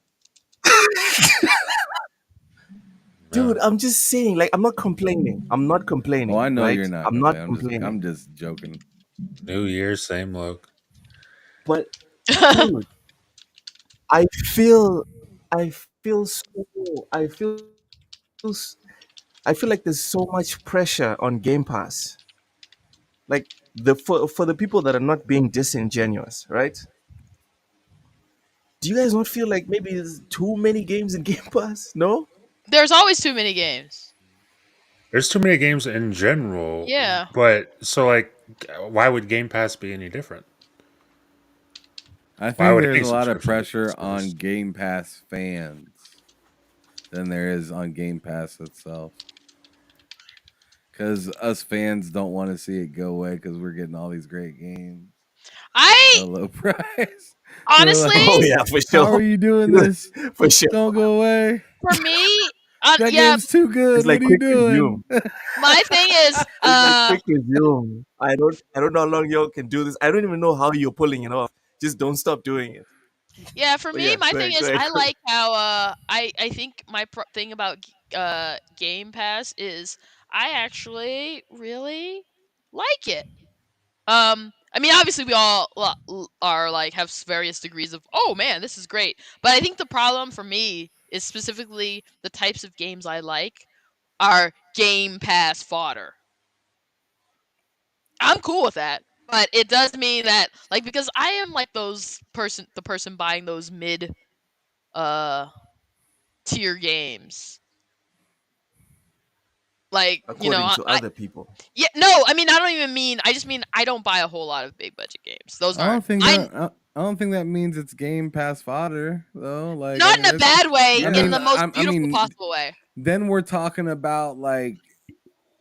Dude, Yeah. I'm just saying, like, I'm not complaining. I'm not complaining. Oh, I know right? you're not I'm gonna not play. complaining. I'm just joking. New Year, same look. But dude, I feel, I feel so, I feel, s- I feel like there's so much pressure on Game Pass. Like for the people that are not being disingenuous, right? Do you guys not feel like maybe there's too many games in Game Pass? No. There's always too many games. There's too many games in general, Yeah. but so like, why would Game Pass be any different? I Why think would there's any a lot of subscription pressure on service? Game Pass fans than there is on Game Pass itself. Because us fans don't want to see it go away because we're getting all these great games at I a low price. We're honestly, like, Oh yeah, for how are sure. you doing this? For sure. Don't go away. for me, That yeah, game's too good. It's like What are you quick doing? resume. my thing is, It's like quick resume. I don't know how long y'all can do this. I don't even know how you're pulling it off. Just don't stop doing it. yeah, for But me, yeah, my go thing ahead, go is, ahead. I like how I think my thing about Game Pass is I actually really like it. I mean, obviously, we all are like have various degrees of, oh man, this is great. But I think the problem for me is specifically the types of games I like are Game Pass fodder. I'm cool with that, but it does mean that like because I am like the person buying those mid uh tier games. Like, According to I other people. yeah, no, I mean I don't even mean I just mean I don't buy a whole lot of big budget games. Those I aren't don't think I that. I don't think that means it's Game Pass fodder though. Like, I not mean, in a there's. bad way, I Yeah. in mean, the most I beautiful mean, possible way. then we're talking about like.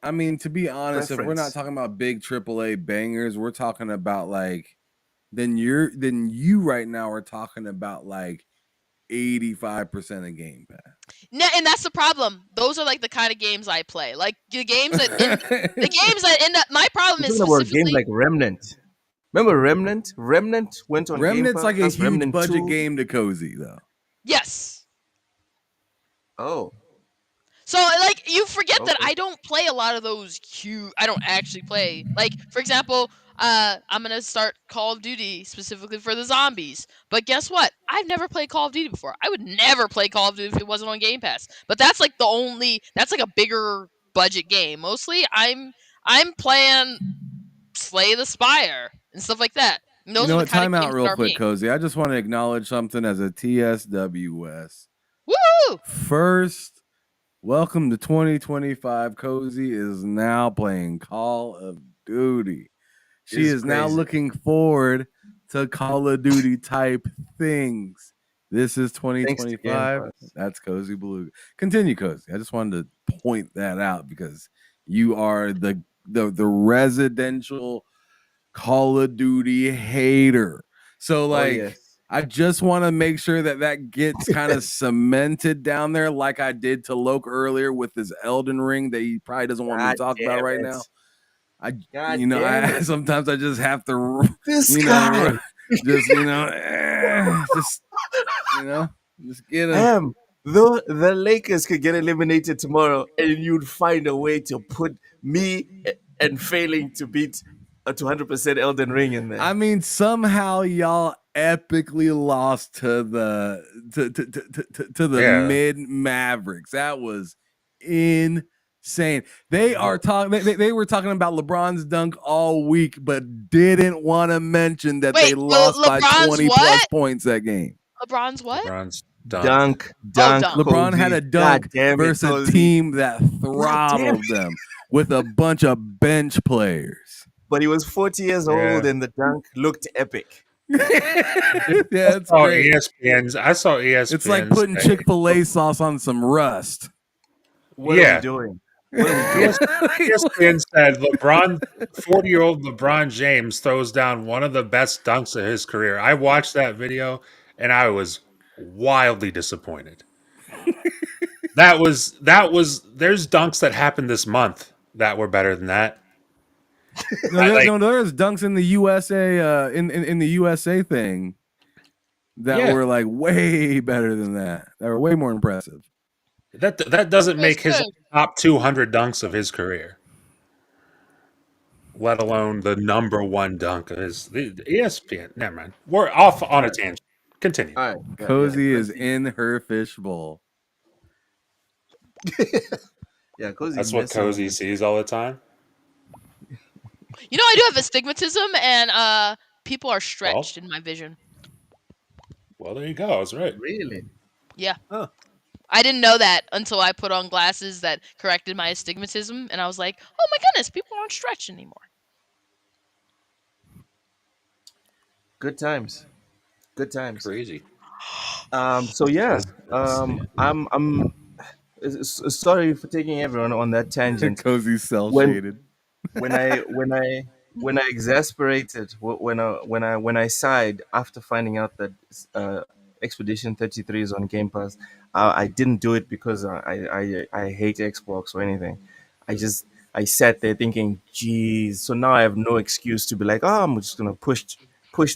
I mean, to be honest, if we're not Preference. talking about big AAA bangers, we're talking about like. Then you right now are talking about like 85% of Game No, and that's the problem. Those are like the kind of games I play. Like the games that in the Pass. games that end up. My problem You're is talking about a game specifically like Remnant. Remember Remnant? Remnant went on Game Remnant's like a Pass. huge Remnant budget 2. game to cozy though. yes. Oh, So like you forget that okay. I don't play a lot of those huge. I don't actually play. Like for example, I'm gonna start Call of Duty specifically for the zombies. But guess what? I've never played Call of Duty before. I would never play Call of Duty if it wasn't on Game Pass. But that's like the only. That's like a bigger budget game. Mostly, I'm playing Slay the Spire and stuff like that. And You those know are the what? kind of Time out games that real are quick, me. Cozy. I just want to acknowledge something as a TSWS. Woo! First, welcome to 2025. Cozy is now playing Call of Duty. She This is is now crazy. looking forward to Call of Duty type things. This is Thanks to Game 2025. Pass. That's Cozy Beluga. Continue, Cozy. I just wanted to point that out because you are the residential Call of Duty hater. So Oh like yes. I just want to make sure that gets kind of cemented down there like I did to Loke earlier with his Elden Ring that he probably doesn't want me to God talk about damn right it. now. I God damn I it. sometimes I just have to This you guy. know just just just get him. Though the Lakers could get eliminated tomorrow, and you'd find a way to put me and failing to beat a 200% Elden Ring in there. I mean, somehow y'all epically lost to the to the Yeah. mid Mavericks. That was insane. They are talking. They were talking about LeBron's dunk all week, but didn't want to mention that they Wait, lost by LeBron's 20 plus what? points that game. LeBron's what? LeBron's dunk. Dunk, Oh, dunk, dunk. LeBron had a Cozy. dunk God damn it, versus a Cozy. team that God damn it. throttled them with a bunch of bench players. But he was 40 years old, Yeah. and the dunk looked epic. Yeah, it's Oh, great. I saw ESPN. It's like putting say, Chick-fil-A sauce on some rust. What are we yeah, doing? What are we doing? ESPN said 40-year-old LeBron James throws down one of the best dunks of his career. I watched that video and I was wildly disappointed. There's dunks that happened this month that were better than that. There's dunks in the USA, in the USA thing that Yeah. were like way better than that. That were way more impressive. That doesn't That's make his true. top 200 dunks of his career, let alone the number one dunk of the ESPN. Never mind. We're off on a tangent. Continue. All right. Cozy is Let's see. in her fishbowl. Yeah, Cozy. That's what messing with Cozy me. sees all the time. You know, I do have astigmatism, and people are stretched in my vision. Well, there you go. I was right. Really? Yeah. Huh. I didn't know that until I put on glasses that corrected my astigmatism, and I was like, "Oh my goodness, people aren't stretched anymore." Good times. Good times. Crazy. So yeah. I'm sorry for taking everyone on that tangent. Cozy cell When shaded. when I exasperated, when I sighed after finding out that Expedition 33 is on Game Pass, I didn't do it because I hate Xbox or anything. I just I sat there thinking, geez. So now I have no excuse to be like, oh, I'm just gonna push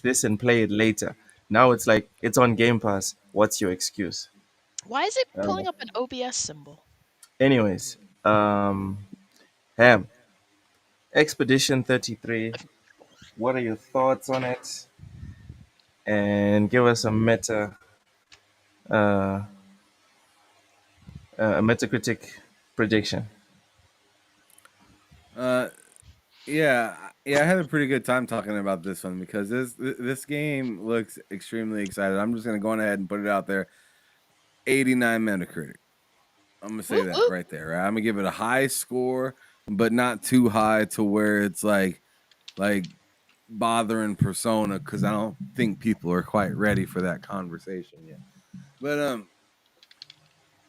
this and play it later. Now it's like it's on Game Pass. What's your excuse? Why is it Uh, pulling up an OBS symbol? anyways, Ham, Expedition 33. What are your thoughts on it? And give us uh, a Metacritic prediction. Yeah, I had a pretty good time talking about this one because this game looks extremely excited. I'm just gonna go on ahead and put it out there. 89 Metacritic. I'm gonna say Whoop, that whoop. right there. Right? I'm gonna give it a high score, but not too high to where it's like bothering Persona because I don't think people are quite ready for that conversation yet.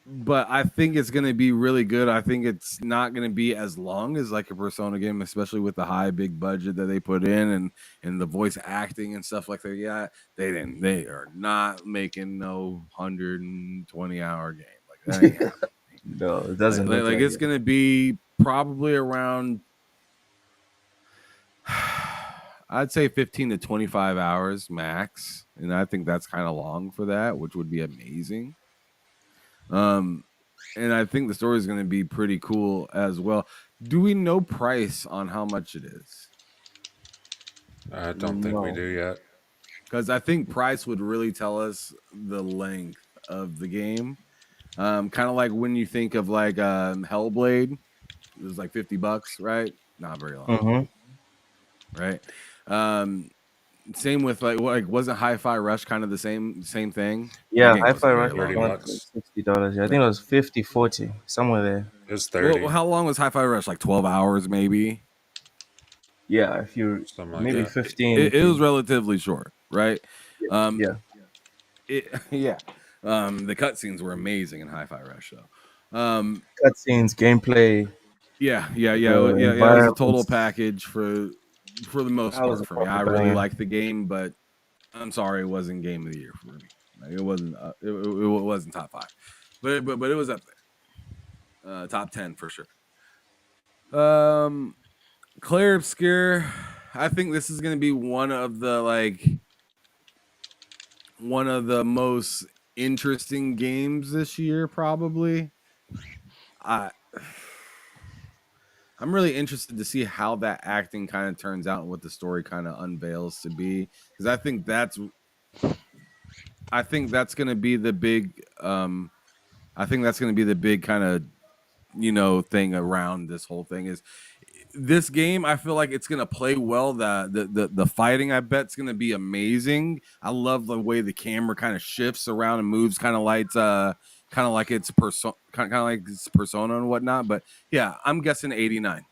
But I think it's going to be really good. I think it's not going to be as long as like a Persona game, especially with the high big budget that they put in and the voice acting and stuff like that. Yeah, they are not making no 120-hour game. Like that ain't happening. No, it doesn't look like It's it. going to be probably around I'd say 15 to 25 hours max, and I think that's kind of long for that, which would be amazing. And I think the story is going to be pretty cool as well. Do we know price on how much it is? I don't think we No. do yet. Because I think price would really tell us the length of the game. Kind of like when you think of like Hellblade, it was like $50, right? Not very long, Mm-hmm. right? Same with like wasn't Hi-Fi Rush kind of the same thing? Yeah, The game Hi-Fi wasn't Rush very was $30. long. not $60. I think it was 50, 40, somewhere there. It was 30. Well, how long was Hi-Fi Rush? Like 12 hours, maybe. Yeah, if you Something like maybe that. 15. It was relatively short, right? Yeah. Yeah. The cutscenes were amazing in Hi-Fi Rush, though. Cutscenes, gameplay, Yeah. the It was a total environments. package for the most That was part a for me. proper I really banger. liked the game, but I'm sorry it wasn't game of the year for me. Like, it wasn't. It wasn't top 5, but it was up there. Top 10 for sure. Claire Obscure. I think this is going to be one of the most interesting games this year, probably. I'm really interested to see how that acting kind of turns out and what the story kind of unveils to be, because I think that's going to be the big kind of thing around this whole thing is this game. I feel like it's gonna play well. The fighting, I bet, is gonna be amazing. I love the way the camera kind of shifts around and moves, kind of like it's Persona and whatnot. But yeah, I'm guessing 89.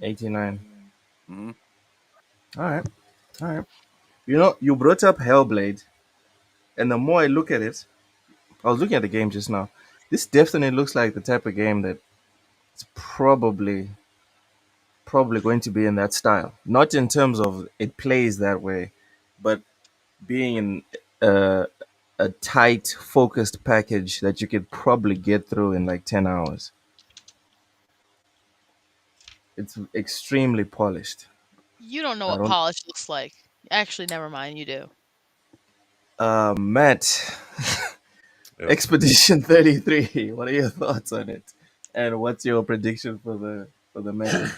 89. Mm-hmm. All right. All right. You know, you brought up Hellblade, and the more I look at it, I was looking at the game just now. This definitely looks like the type of game that it's probably going to be in that style. Not in terms of it plays that way, but being in a, a tight, focused package that you could probably get through in like 10 hours. It's extremely polished. You don't know I what don't. polish looks like. Actually, never mind. You do. Matt, Yep. Expedition 33. What are your thoughts on it? And what's your prediction for the meta?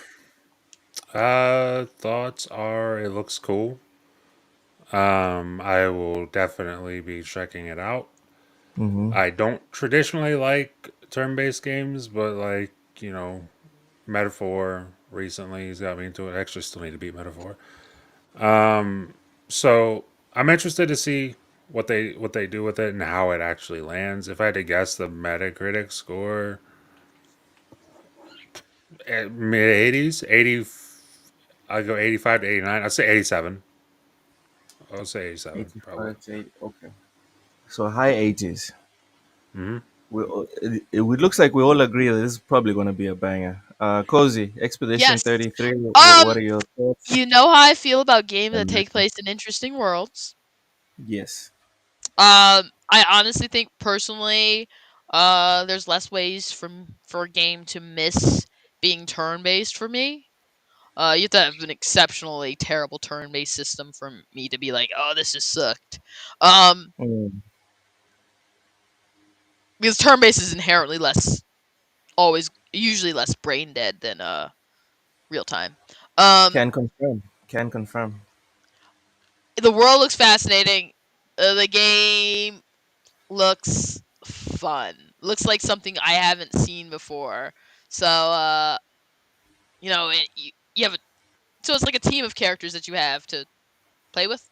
Thoughts are it looks cool. I will definitely be checking it out. Mm-hmm. I don't traditionally like turn-based games, but like Metaphor recently has got me into it. I actually still need to beat Metaphor. So I'm interested to see what they do with it and how it actually lands. If I had to guess, the Metacritic score at mid 80s, 80. I'll go 85 to 89. I'd say 87. I'll say 87 probably. 85 to 80. Okay. So high 80s. Hmm. It looks like we all agree that this is probably going to be a banger. Cozy, Expedition Yes. 33. What Um, are your thoughts? you know how I feel about games that And take place in interesting worlds. yes. I honestly think personally, there's less ways for a game to miss being turn-based for me. You have to have an exceptionally terrible turn-based system for me to be like, oh, this is sucked. Um, Mm, because turn-based is inherently less, always, usually less brain dead than real time. Um, can confirm. Can confirm. the world looks fascinating. The game looks fun. Looks like something I haven't seen before. So, you have a so it's like a team of characters that you have to play with.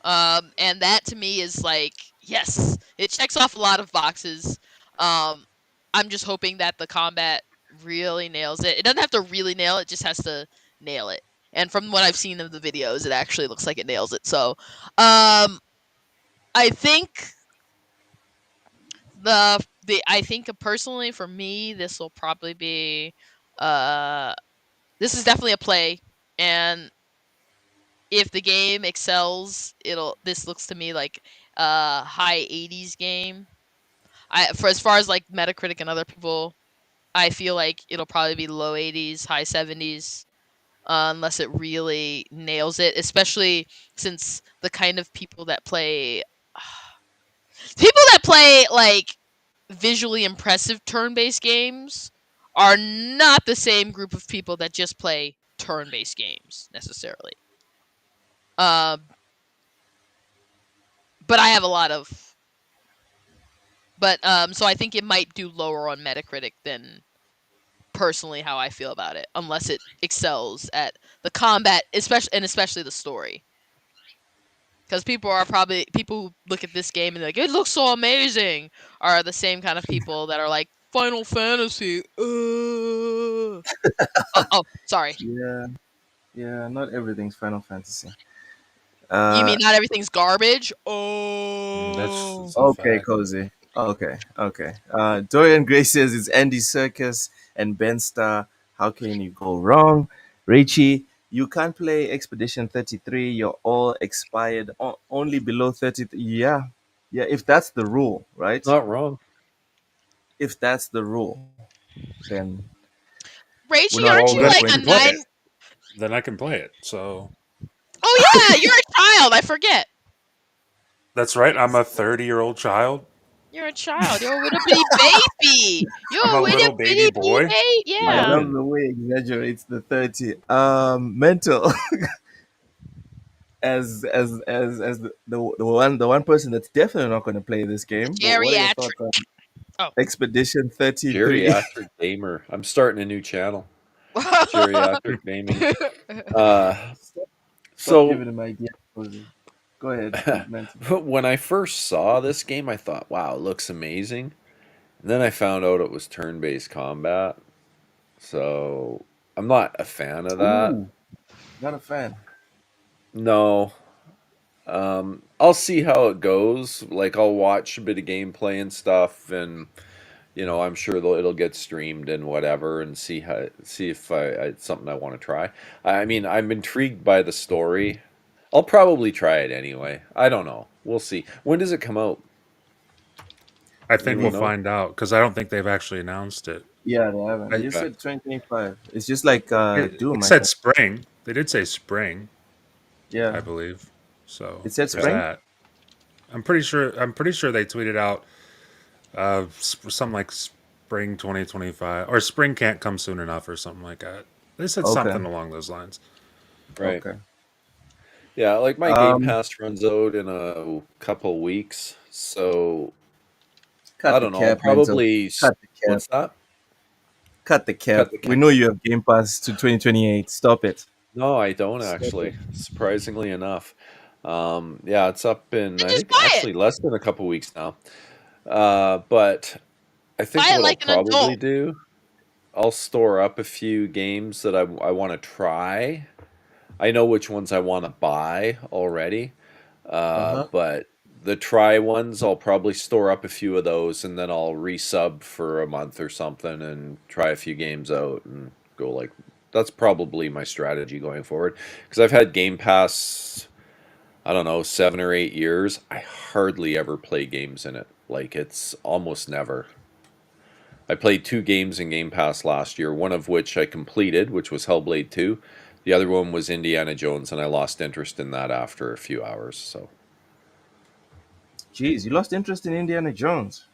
And that to me is like, yes, it checks off a lot of boxes. Um, I'm just hoping that the combat really nails it. It doesn't have to really nail it, just has to nail it. And from what I've seen of the videos, it actually looks like it nails it. So, I think the I think personally for me, this will probably be uh this is definitely a play, and if the game excels, it'll this looks to me like a high 80s game. I for as far as like Metacritic and other people, I feel like it'll probably be low 80s, high 70s. Unless it really nails it, especially since the kind of people that play like visually impressive turn-based games are not the same group of people that just play turn-based games necessarily. Um, but I have a lot of, so I think it might do lower on Metacritic than personally how I feel about it, unless it excels at the combat, especially the story. Because people who look at this game and they're like, it looks so amazing, are the same kind of people that are like Final Fantasy. Oh, sorry. Yeah. Yeah. Not everything's Final Fantasy. You Uh. mean not everything's garbage? That's Oh. a Okay, fact. Cozy. Okay. Okay. Dorian Gray says it's Andy Circus and Ben Star. How can you go wrong? Richie, you can't play Expedition 33. You're all expired. Only below 30. Yeah. Yeah. If that's the rule, right? Not wrong. If that's the rule, then we're Rachie, not aren't Well, you we're then not I like going a can to. play nine? it. Then I can play it. So Oh yeah, you're a child. I forget. that's right. I'm a 30-year-old child. You're a child. You're a little bitty baby. I'm You're a a little little baby bitty boy. baby. I Yeah. love Even the way he exaggerates the 30. Mental. As the one person that's definitely not going to play this game. What are your Geriatric. thoughts on Oh. Expedition 33? Geriatric gamer. I'm starting a new channel. Geriatric gaming. Uh, Stop so giving him ideas, Jose. Go ahead, Mental. when I first saw this game, I thought, "Wow, it looks amazing." And then I found out it was turn-based combat. So I'm not a fan of that. Ooh, not a fan. No, I'll see how it goes. Like I'll watch a bit of gameplay and stuff, and I'm sure it'll get streamed and whatever, and see if it's something I want to try. I mean, I'm intrigued by the story. I'll probably try it anyway. I don't know. We'll see. When does it come out? I think we'll Anyone know? find out because I don't think they've actually announced it. Yeah, they haven't. They I, just Okay. said 2025. It's just like it Doom, I said think. spring. They did say spring, Yeah, I believe. So it said there's Okay. spring. that. I'm pretty sure. I'm pretty sure they tweeted out something like spring 2025 or spring can't come soon enough or something like that. They said Okay, something along those lines. Right. okay. Yeah, like my Game Um, Pass runs out in a couple weeks, so I cut the don't know. I'll cap, mental. probably. Cut the cap. What's that? Cut the Cut cap. the We cap. know you have Game Pass to 2028. Stop it. No, I don't Stop it. actually. Surprisingly enough. Yeah, it's up in Then I just think buy it. actually less than a couple weeks now. But I think Buy it what I'll like an probably adult. do, I'll store up a few games that I want to try. I know which ones I want to buy already. Uh-huh. But the try ones, I'll probably store up a few of those, and then I'll resub for a month or something and try a few games out and go like. That's probably my strategy going forward because I've had Game Pass. I don't know, 7 or 8 years. I hardly ever play games in it. Like it's almost never. I played 2 games in Game Pass last year, one of which I completed, which was Hellblade 2. The other one was Indiana Jones, and I lost interest in that after a few hours. So Jeez, you lost interest in Indiana Jones.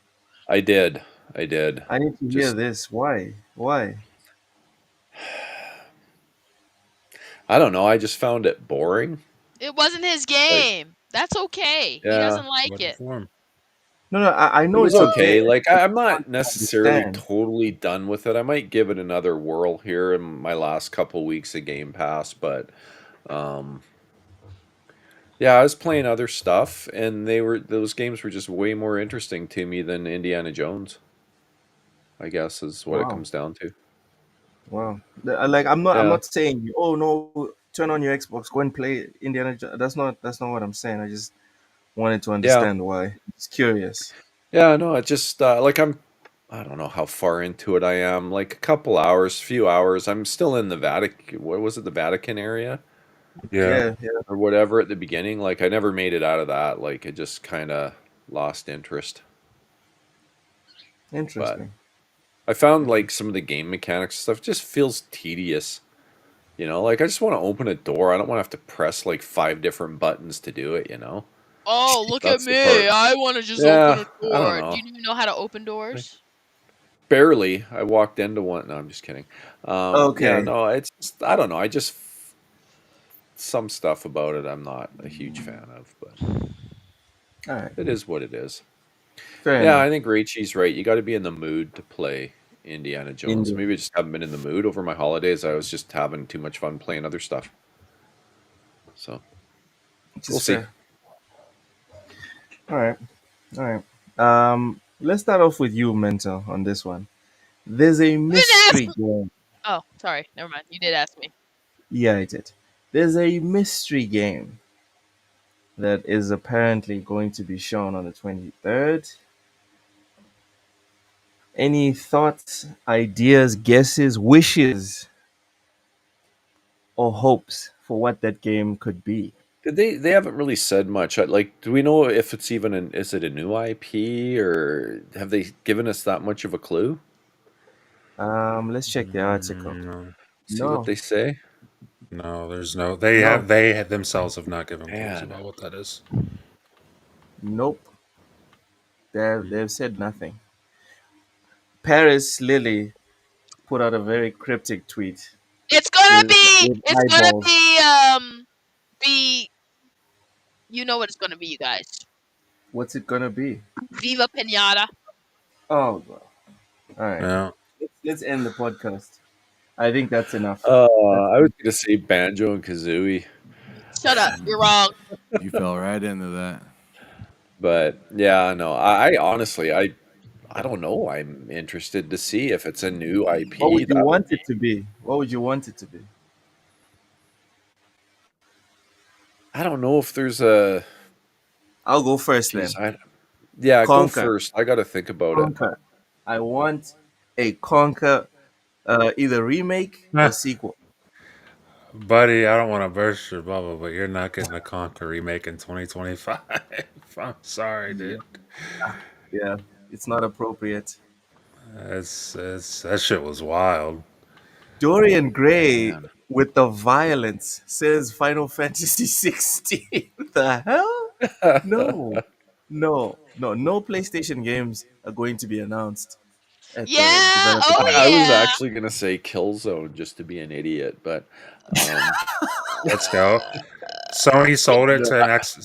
I did. I did. I need to hear Just, this. Why? Why? I don't know. I just found it boring. It wasn't his Like, game. That's okay. He yeah, doesn't like What it. form? No, no, I it know was it's okay. okay. Like, I'm I want not to necessarily understand. totally done with it. I might give it another whirl here in my last couple weeks of Game Pass, but um, yeah, I was playing other stuff, and those games were just way more interesting to me than Indiana Jones. I guess is what it Wow. comes down to. Wow. Like I'm Yeah, not saying, oh no, turn on your Xbox, go and play Indiana Jones. That's not what I'm saying. I just wanted to yeah, understand why. It's curious. yeah. No, it just like I don't know how far into it I am. Like a couple hours, few hours. I'm still in the Vatican. What was it? The Vatican area Yeah. Yeah, yeah. or whatever at the beginning. Like I never made it out of that. Like it just kind of lost interest. But Interesting. I found like Interesting. some of the game mechanics stuff just feels tedious. Like I just want to open a door. I don't want to have to press like 5 different buttons to do it. Oh, look at That's the me. part. I want to just open Yeah, a I don't door. Do know. you even know how to open Like, doors? barely. I walked into one. No, I'm just kidding. Yeah, Okay. no, it's just, I don't know. Some stuff about it I'm not a huge fan of, but All right. it is what it is. Fair Yeah, enough. I think Raichi's right. You got to be in the mood to play Indiana Jones. Indeed. Maybe I just haven't been in the mood over my holidays. I was just having too much fun playing other stuff. So Which we'll is see. fair. All right. All right. Let's start off with you, Mental, on this one. There's a You didn't ask mystery me. game. Oh, sorry. Never mind. You did ask me. Yeah, I did. There's a mystery game that is apparently going to be shown on the 23rd. Any thoughts, ideas, guesses, wishes, or hopes for what that game could be? Did they haven't really said much. Like, do we know if it's even is it a new IP or have they given us that much of a clue? Let's check the article. No, See what No, they say? no, there's no. They no, have. Themselves have not given clues Man. about what that is. nope. They've said nothing. Paris Lily put out a very cryptic tweet It's gonna with be. with It's gonna eyeballs. be. You know what it's gonna be, you guys. What's it gonna be? Viva Pinata. Oh, God. All right. Yeah. Let's end the podcast. I think that's enough. Uh, That's I was gonna say Banjo and Kazooie, Shut up. You're wrong. You fell right into that. but yeah, no. I honestly, I don't know. I'm interested to see if it's a new what IP. would you That would want be. it to be? What would you want it to be? I don't know if there's a. I'll go first Geez, then. yeah, go Conquer. first. I got to think about it. Conquer. I want a Conquer, either remake or sequel. Buddy, I don't want to burst your bubble, but you're not getting a Conquer remake in 2025. I'm sorry, Yeah, dude. yeah, it's not appropriate. That shit was wild. Dorian Gray Man. with the violence says Final Fantasy 16. The hell? No, no PlayStation games are going to be announced at the Yeah. developer Oh I conference. was yeah. actually gonna say Killzone just to be an idiot, but um, Let's go. Sony sold it to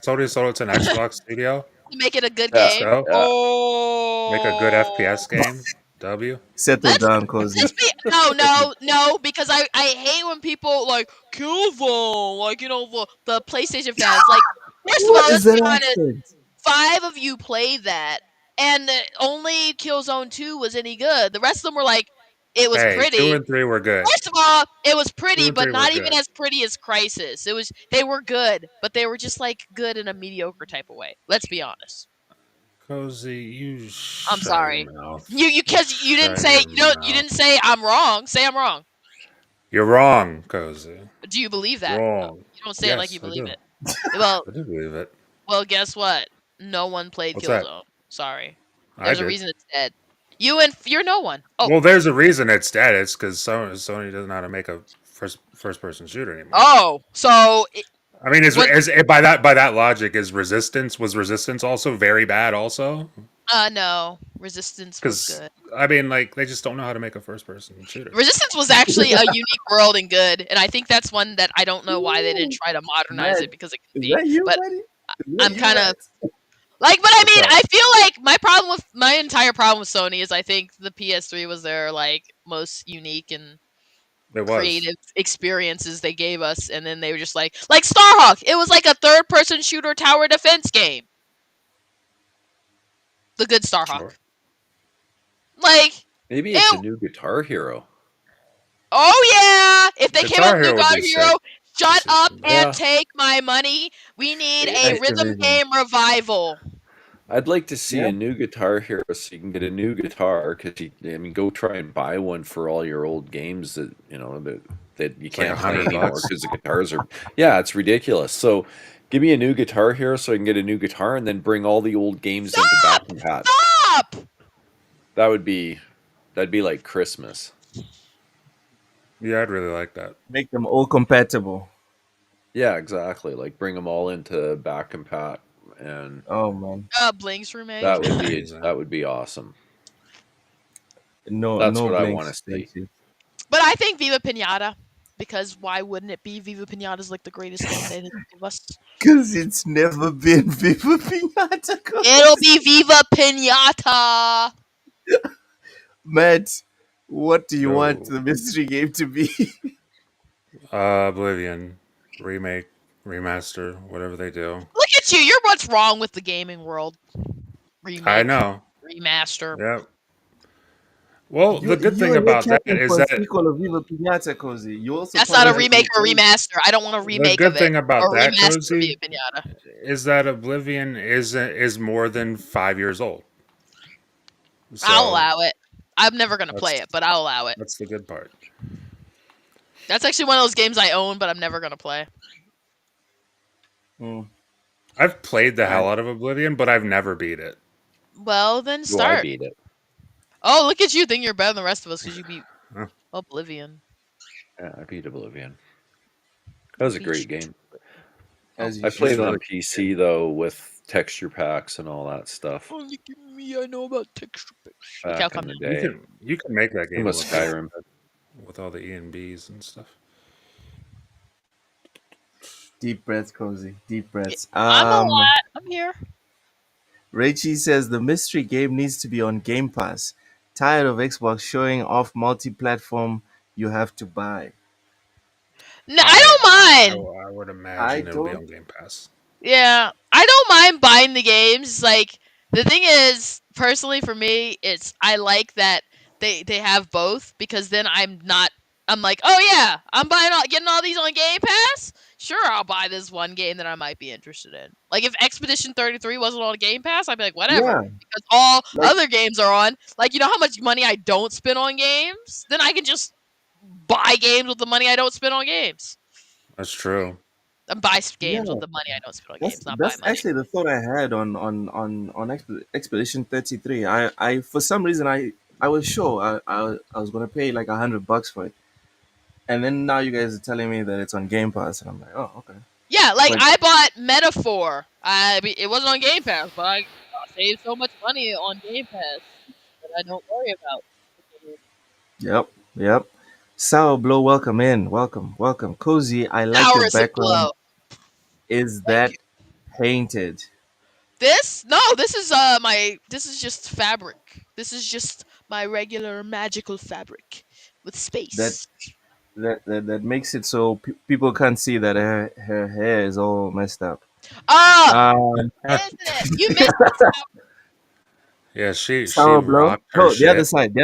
Sony sold it to an Xbox studio. To make it a good yeah, Let's game. go. yeah. Make a good Oh. FPS game. W. Settle Let's down, Cozy. let's be no, because I hate when people like Killzone, like the PlayStation fans. Like, first of What all, is let's be that honest. accent? 5 of you played that, and only Killzone 2 was any good. The rest of them were like, it was Hey, two pretty. and three were good. First of all, it was Two pretty, and but three were not even good. as pretty as Crisis. They were good, but they were just like good in a mediocre type of way. Let's be honest. Cozy, you I'm shut your sorry. mouth. You because you didn't Shut say your you mouth. didn't say I'm wrong. Say I'm wrong. You're wrong, Cozy. Do you believe that? Wrong. You don't say it like you Yes, I believe do. it. Well, I do believe it. guess what? No one played What's that? Killzone. Sorry. I There's a did. reason it's dead. You're no one. Oh, Well, there's a reason it's dead. It's because Sony doesn't know how to make a first person shooter anymore. oh. So I mean, what? by that logic, was Resistance also very bad also? No. Resistance was Because good. I mean, like they just don't know how to make a first person shooter. Resistance was actually a unique world and good, and I think that's one that I don't know why they didn't Ooh, try to modernize Matt, it because it could is be. that you, But buddy? Is that I'm you, kind of Matt? like, but I What's mean, up? I feel like my entire problem with Sony is I think the PS3 was their like most unique and It was. creative experiences they gave us, and then they were just like Starhawk. It was like a third person shooter tower defense game. The good Starhawk. Sure. Like Maybe it's a it. new Guitar Hero. Oh yeah! If they came out Guitar with New Hero would God be sick. Hero, shut up and Yeah, take my money. We need a I, rhythm Activision. game revival. I'd like to see Yeah. a new Guitar Hero so you can get a new guitar because I mean, go try and buy one for all your old games that that you It's like can't play anymore $100. because the guitars are. Yeah, it's ridiculous. So, give me a new Guitar Hero so I can get a new guitar and then bring all the old games into back Stop! and pat. Stop! That would be that'd be like Christmas. Yeah, I'd really like that. Make them all compatible. Yeah, exactly. Like bring them all into back and pat, and Oh man, Blink's remake. that That'd be would be amazing. that would be awesome. no, That's no what I want to blinks. see. Thank you. But I think Viva Pinata, because why wouldn't it be? Viva Pinata is like the greatest game they can give us. Cause it's never been Viva Pinata. It'll be Viva Pinata. Matt, what do you want So, the mystery game to be? Oblivion remake, remaster, whatever they do. Look at you. You're what's wrong with the gaming world. I Remake, know. remaster. Yeah. Well, you, the good you thing and your about that champion is for a that sequel of Viva Pinata, Cozy. You also That's not a promised the, us remake an or a eight. remaster. I don't want a the remake of good it thing about or that, remaster of Viva Cozy, Pinata. is that Oblivion is more than 5 years old. I'll So allow it. I'm never gonna play that's it, but I'll allow it. that's the good part. That's actually one of those games I own, but I'm never gonna play. Hmm. I've played the hell I, out of Oblivion, but I've never beat it. Well, then Do I start. beat it? Oh, look at you! Think you're better than the rest of us because you beat Huh. Oblivion. Yeah, I beat Oblivion. That was a great game. as I you played should. it on PC though with texture packs and all that stuff Oh, look at me! I know about texture picks. Look how back in come the now. day. You can make that Same game with with Skyrim. all the E and Bs and stuff. Deep breaths, Cozy. Deep breaths. I'm a lot. I'm here. Rachie says the mystery game needs to be on Game Pass. Tired of Xbox showing off multi-platform you have to buy. No, I don't mind. I would I imagine it'll be don't. on Game Pass. Yeah, I don't mind buying the games. Like the thing is, personally for me, it's I like that they have both because then I'm not. I'm like, oh yeah, I'm getting all these on Game Pass. sure, I'll buy this one game that I might be interested in. Like if Expedition 33 wasn't on Game Pass, I'd be like, whatever, Yeah, because all like other games are on. Like, you know how much money I don't spend on games? Then I can just buy games with the money I don't spend on games. That's true. And buy yeah. games with the money I don't spend on That's games, not buy that's money. actually the thought I had on Expedition 33. I for some reason I was sure I was gonna pay like $100 for it, and then now you guys are telling me that it's on Game Pass, and I'm like, oh, okay. Yeah, like But I bought Metaphor. It wasn't on Game Pass, but I saved so much money on Game Pass that I don't worry about. yep, yep. Sour Blow, welcome in, welcome. Cozy, I like your Sour is a background. blow. Is Thank you. that painted? This? No, this is this is just fabric. This is just my regular magical fabric with That space. that makes it so people can't see that her hair is all messed up. Oh, Um, isn't it? You missed it. Yeah, she Sour Blow. rocked her Oh, shit. the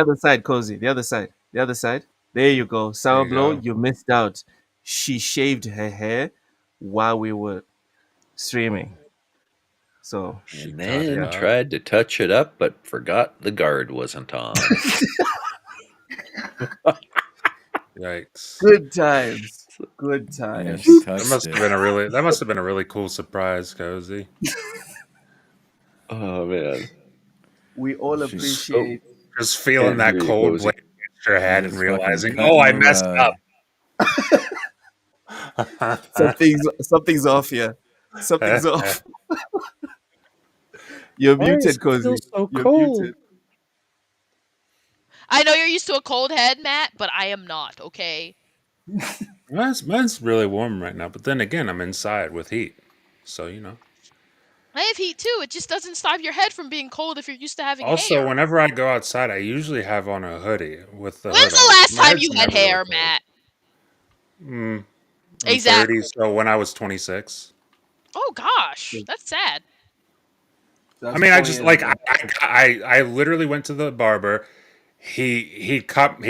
other side, Cozy, the other side. There you go. There Sour you Blow, go. you missed out. She shaved her hair while we were streaming. So, She And cut it then up. tried to touch it up, but forgot the guard wasn't on. Yikes. good times. Good Yeah, times. she That touched must it. have been a really cool surprise, Cozy. Oh man. We all She- appreciate Just feeling Can't that hear you, cold Cozy. blade against your head and Just fucking realizing, cutting oh, I the messed rug. up. something's off here. Something's off. You're Why does muted, it feel Cozy. so You're cold? muted. I know you're used to a cold head, Matt, but I am not. Okay. Mine's really warm right now, but then again, I'm inside with heat. So, I have heat too. It just doesn't stop your head from being cold if you're used to having Also, hair. whenever I go outside, I usually have on a hoodie with the When's hood the on. last So my time head's you had never really hair, cold. Matt? I'm 30, Exactly. so when I was 26. Oh gosh, that's sad. That's I mean, I 4 just years like ago. I literally went to the barber. He cut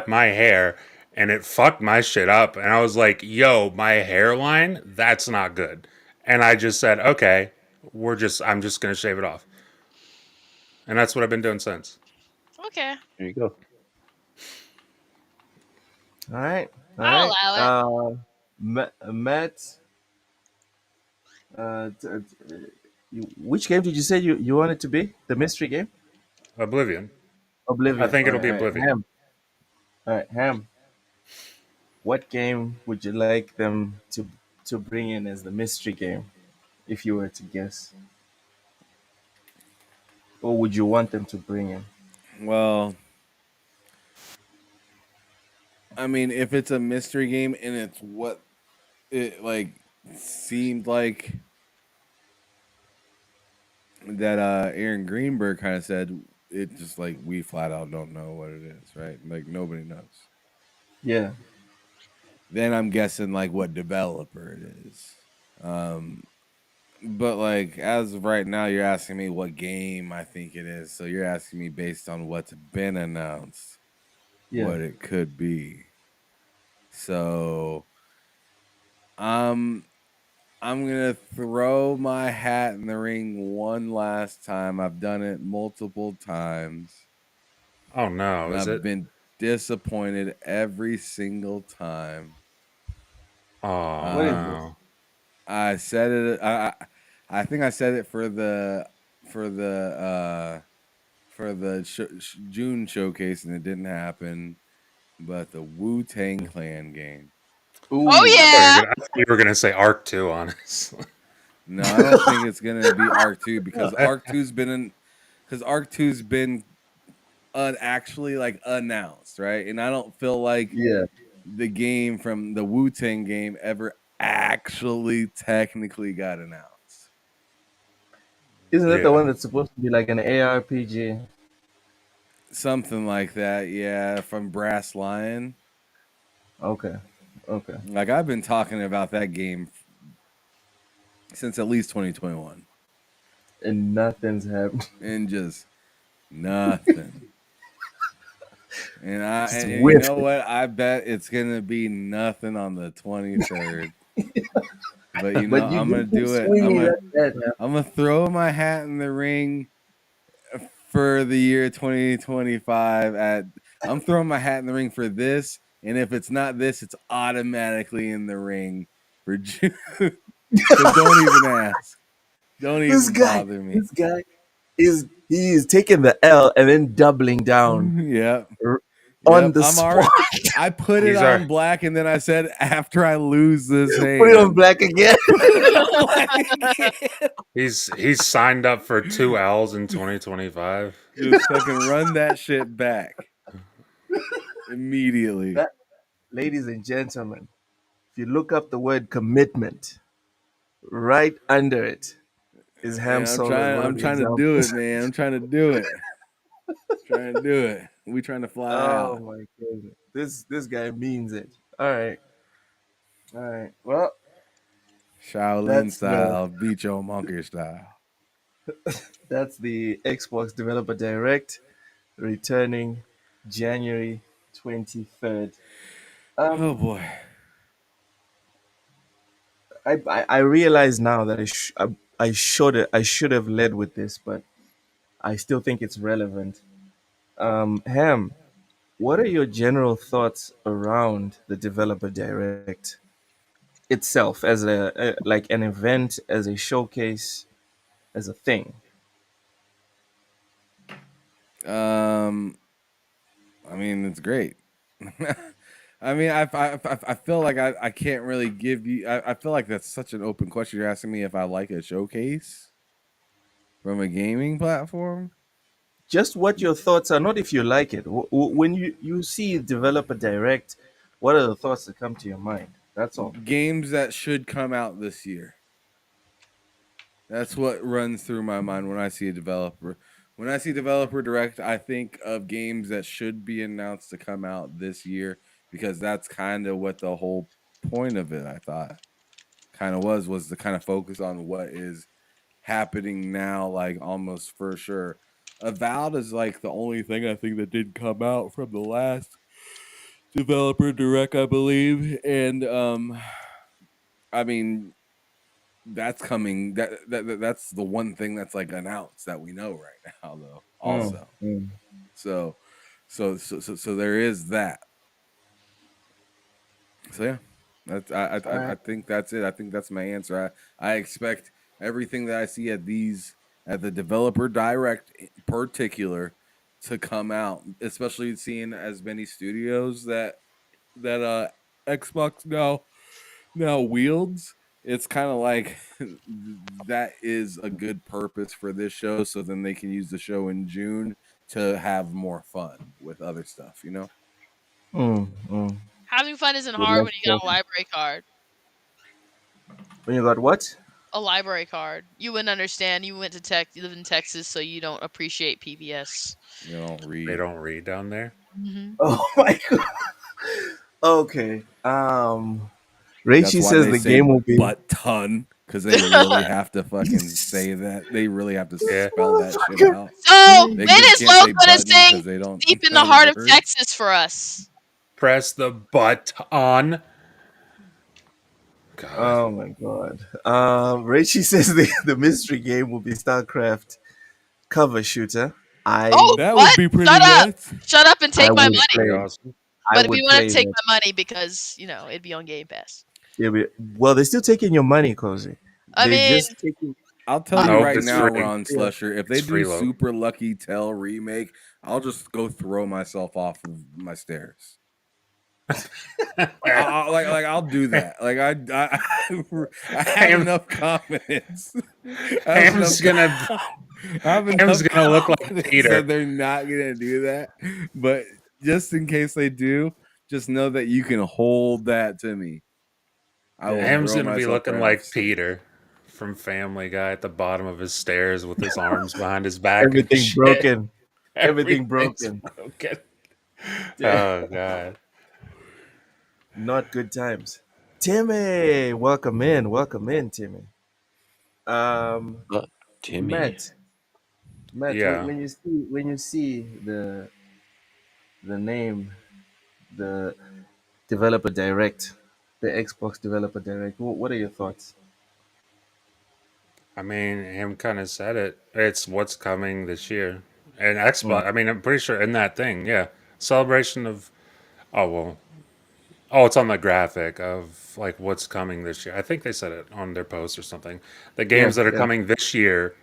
my hair and it fucked my shit up. And I was like, "Yo, my hairline, that's not good." And I just said, "Okay, I'm just gonna shave it off." And that's what I've been doing since. Okay, There you go. All right. All I'll right. allow it. Matt, which game did you say you want it to be? The mystery game? Oblivion. I Oblivion. think it'll be All right. Oblivion. Ham. All right. Ham. What game would you like them to bring in as the mystery game, if you were to guess? Or would you want them to bring in? Well, I mean, if it's a mystery game and it's what it like seemed like that Aaron Greenberg kind of said, it just like we flat out don't know what it is, right? Like nobody knows. Yeah. Then I'm guessing like what developer it is. But like as of right now, you're asking me what game I think it is. So you're asking me based on what's been announced, Yeah. what it could be. So I'm gonna throw my hat in the ring one last time. I've done it multiple times. Oh no, And is I've it? been disappointed every single time. Oh What is this? no. I said it. I think I said it for the for the June showcase, and it didn't happen. But the Wu-Tang Clan game. Oh Ooh. yeah. I thought you were gonna say Arc 2, honestly. No, I don't think it's gonna be Arc 2 because Arc 2's been actually like announced, right? And I don't feel like Yeah. the game from the Wu-Tang game ever actually technically got announced. Isn't that the Yeah. one that's supposed to be like an ARPG? Something like that, yeah, from Brass Lion. Okay. Okay. Like I've been talking about that game since at least 2021. And nothing's happened. And just nothing. And Just you whiffed know it. what? I bet it's gonna be nothing on the 23rd. But you know, But you I'm gonna just keep do it. I'm swinging gonna at that, man. I'm gonna throw my hat in the ring for the year 2025. I'm throwing my hat in the ring for this, and if it's not this, it's automatically in the ring for June. So don't even ask. Don't This even guy, bother me. this guy is taking the L and then doubling down Yep. r- on Yep. the I'm already. spot. I put it He's on our black, and then I said after I lose this Put it on hand, black again. put it on black again. he's signed up for 2 L's in 2025. Just fucking run that shit back immediately. That, ladies and gentlemen, if you look up the word commitment, right under it is Ham Yeah, Solo, one of I'm the trying to do it, examples. man. I'm trying to do it. Trying to do it. We trying to fly Oh out. my goodness. This guy means it. All right. All right. Well, Shaolin that's the style, beat your monkey style. that's the Xbox Developer Direct returning January 23rd. Oh Um boy. I realize now that I should have led with this, but I still think it's relevant. Ham, what are your general thoughts around the Developer Direct itself as a like an event, as a showcase, as a thing? Um, I mean, it's great. I mean, I feel like I can't really give you. I feel like that's such an open question. You're asking me if I like a showcase from a gaming platform. Just what your thoughts are, not if you like it. When you see Developer Direct, what are the thoughts that come to your mind? That's all. Games that should come out this year. That's what runs through my mind when I see a developer. When I see developer direct, I think of games that should be announced to come out this year because that's kind of what the whole point of it, I thought, kind of was to kind of focus on what is happening now, like almost for sure. Avowed is like the only thing I think that did come out from the last developer direct, I believe. And I mean, that's coming. That's the one thing that's like announced that we know right now, though. Mm, Also, mm. so so there is that. So yeah, that's All I right. think that's it. I think that's my answer. I expect everything that I see at the developer direct in particular to come out, especially seeing as many studios that Xbox now wields. It's kind of like that is a good purpose for this show, so then they can use the show in June to have more fun with other stuff, you know. Mm, mm. Having fun isn't Good hard luck, when you got a Chelsea. library card. When you got what? A library card. You wouldn't understand. You went to tech. You live in Texas, so you don't appreciate PBS. You don't They read. don't read down there. Hmm. Oh my god. Okay. That's Raichi why says they the say game will be. butt ton because they really have to fucking say that. They really have to Yeah. spell that shit out. So They when just is can't Lo say gonna button sing because they don't "Deep in the know the Heart of words. Texas" for us? Press the button. God. Oh my god. Raichi says the mystery game will be StarCraft cover shooter. Oh, I That would what? be pretty Shut up! nuts. Shut up and I take my would Be money. pretty play. awesome. I But if you would want play to take that. my money, because it'd be on Game Pass. Yeah, well, they're still taking your money, Cozy. I They're mean, just taking. I'll tell uh, you Nope, right it's now, free. Ron Yeah. Slusher, if they It's do free, Lo. Super Lucky Tell remake, I'll just go throw myself off of my stairs. Like I'll do that. Like I have Ham, enough confidence. I have Ham's enough. gonna I have Ham's enough gonna look like confidence Peter. that they're not gonna do that. But just in case they do, just know that you can hold that to me. I will Yeah. Ham's throw gonna be myself looking right off like stairs. Peter from Family Guy at the bottom of his stairs with his arms behind his back and Everything shit. broken. Everything Everything's broken. broken. Yeah. Oh god. Not good times. Timmy, welcome in. Welcome in, Timmy. Um, Timmy. Matt. Matt, Yeah. when you see the name, the developer direct. the Xbox Developer Direct. What are your thoughts? I mean, him kind of said it. It's what's coming this year. And Mm, Xbox, I mean, I'm pretty sure in that thing, yeah. Celebration of, oh, well, oh, it's on the graphic of like what's coming this year. I think they said it on their post or something. The yeah, games that are yeah. coming this year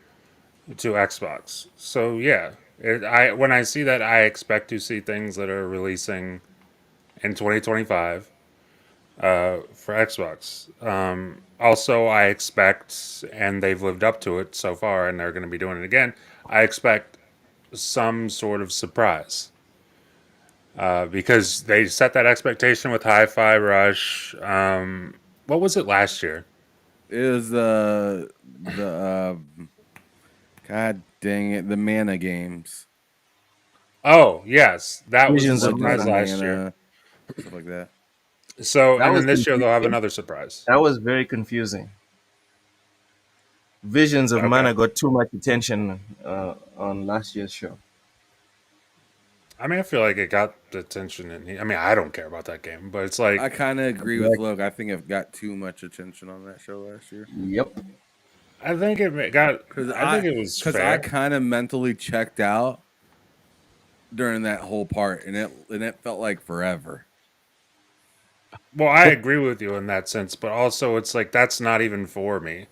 to Xbox. So yeah, I when I see that, I expect to see things that are releasing in 2025 for Xbox. Also, I expect, and they've lived up to it so far, and they're going to be doing it again. I expect some sort of surprise because they set that expectation with Hi-Fi Rush. What was it last year? It was the God dang it, the mana games, Oh yes, that was a Visions of Legends surprise of Mana. last year. Mana, stuff like that. So, That and was then this year they'll have confusing. another surprise. That was very confusing. Visions of Okay. Mana got too much attention on last year's show. I mean, I feel like it got the attention, and I mean, I don't care about that game, but it's I like kind of agree with Exactly. Look. I think it got too much attention on that show last year Yep. I think got. because I think it was I fair. kind of mentally checked out during that whole part, and it felt like forever. Well, I agree with you in that sense, but also it's like that's not even for me.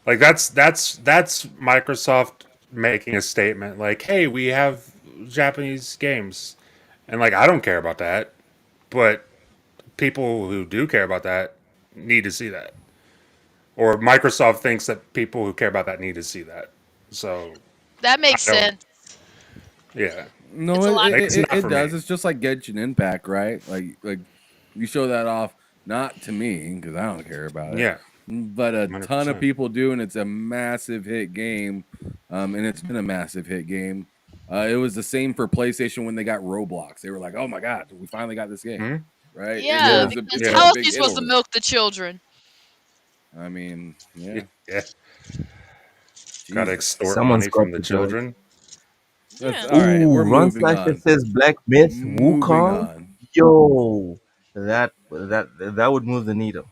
Like that's Microsoft making a statement like, "Hey, we have Japanese games," and like I don't care about that, but people who do care about that need to see that, or Microsoft thinks that people who care about that need to see that. So That I makes don't. sense. Yeah, No, It's a lot. like it's not it for me. does. It's just like Genshin Impact, right? Like you show that off not to me because I don't care about it, Yeah, but a hundred ton of percent. people do, and it's a massive hit game, and it's been a massive hit game. It was the same for PlayStation when they got Roblox. They were like, "Oh my god, we finally got this game!" Hmm. Right? Yeah, Yeah. It's because been Yeah, a how else are big you hit supposed to over there. milk the children? I mean, yeah. yeah, Got to Jesus. extort Someone's money from got the to do it. children. That's Yeah. all right. Ooh, We're Run moving Slasher on. says Black Myth Moving Wukong. on. Yo, that would move the needle.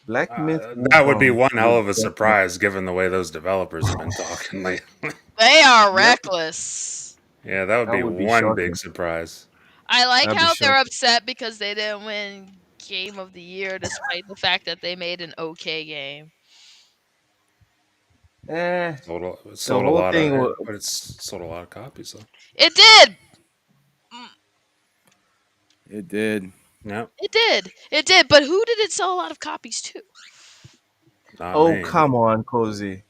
Black Myth That would be Wukong one hell would of a definitely. surprise given the way those developers have been talking lately. They are Yep, reckless. Yeah, that would that be would be one big shocking. surprise. I like That'd be how they're shocking. upset because they didn't win Game of the Year despite the fact that they made an okay game. Eh, the Sold a whole lot thing. of, but it's sold a lot of copies though. It did. Mm, It did. No, It did. It did. But who did it sell a lot of copies to? not Oh, me. come on, Cozy.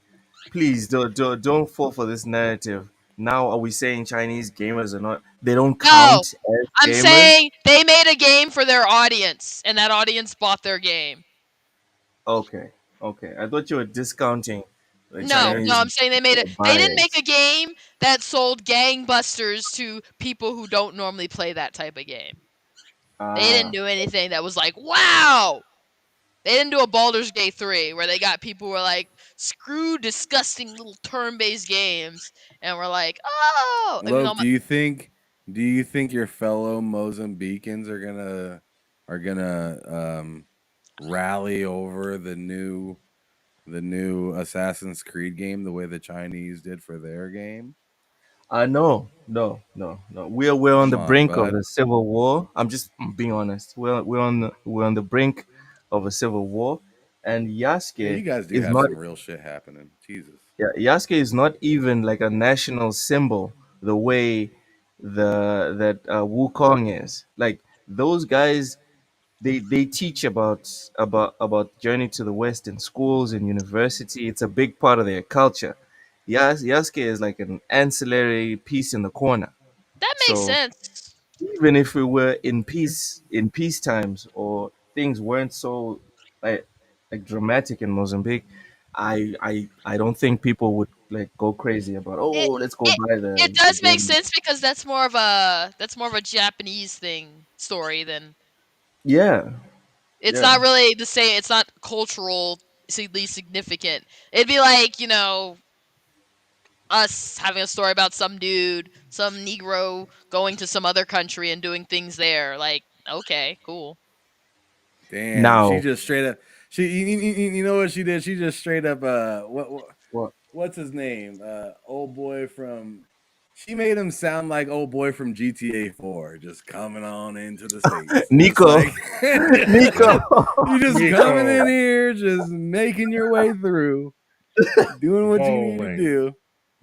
Please don't fall for this narrative. Now, are we saying Chinese gamers are not? They don't No. count as I'm gamers? saying they made a game for their audience, and that audience bought their game. Okay, okay. I thought you were discounting the No, no, Chinese I'm saying they made it. They didn't make buyers. a game that sold gangbusters to people who don't normally play that type of game. They didn't Ah, do anything that was like, wow. They didn't do a Baldur's Gate 3 where they got people who were like, screw disgusting little turn-based games, and we're like, oh, even though Loke, do you think your fellow Mozambicans are gonna rally over the new Assassin's Creed game the way the Chinese did for their game? no, no, no, no. We're on Come the on, brink of bud. a civil war. I'm just being honest. We're on the brink of a civil war, and Yeah, you Yasuke guys do is have not. some real shit happening. Jesus. Yeah, Yasuke is not even like a national symbol the way that Wukong is. Like those guys, they teach about journey to the West in schools and university. It's a big part of their culture. Yasuke is like an ancillary piece in the corner. that makes So sense. even if we were in peace times or things weren't so like dramatic in Mozambique, I don't think people would like go crazy about, It oh, let's go it buy it the does make game. sense because that's more of a Japanese thing story than Yeah, it's yeah. not really the same. It's not cultural significant. It'd be like us having a story about some dude, some Negro going to some other country and doing things there. Like, okay, cool. Damn, she Now, just straight up. You know what she did? She just straight up. what? What's his name? Old boy from. She made him sound like old boy from GTA 4, just coming on into the states, just Nico, like Nico, you just coming in Nico here, just making your way through, doing what you need to bowling. do.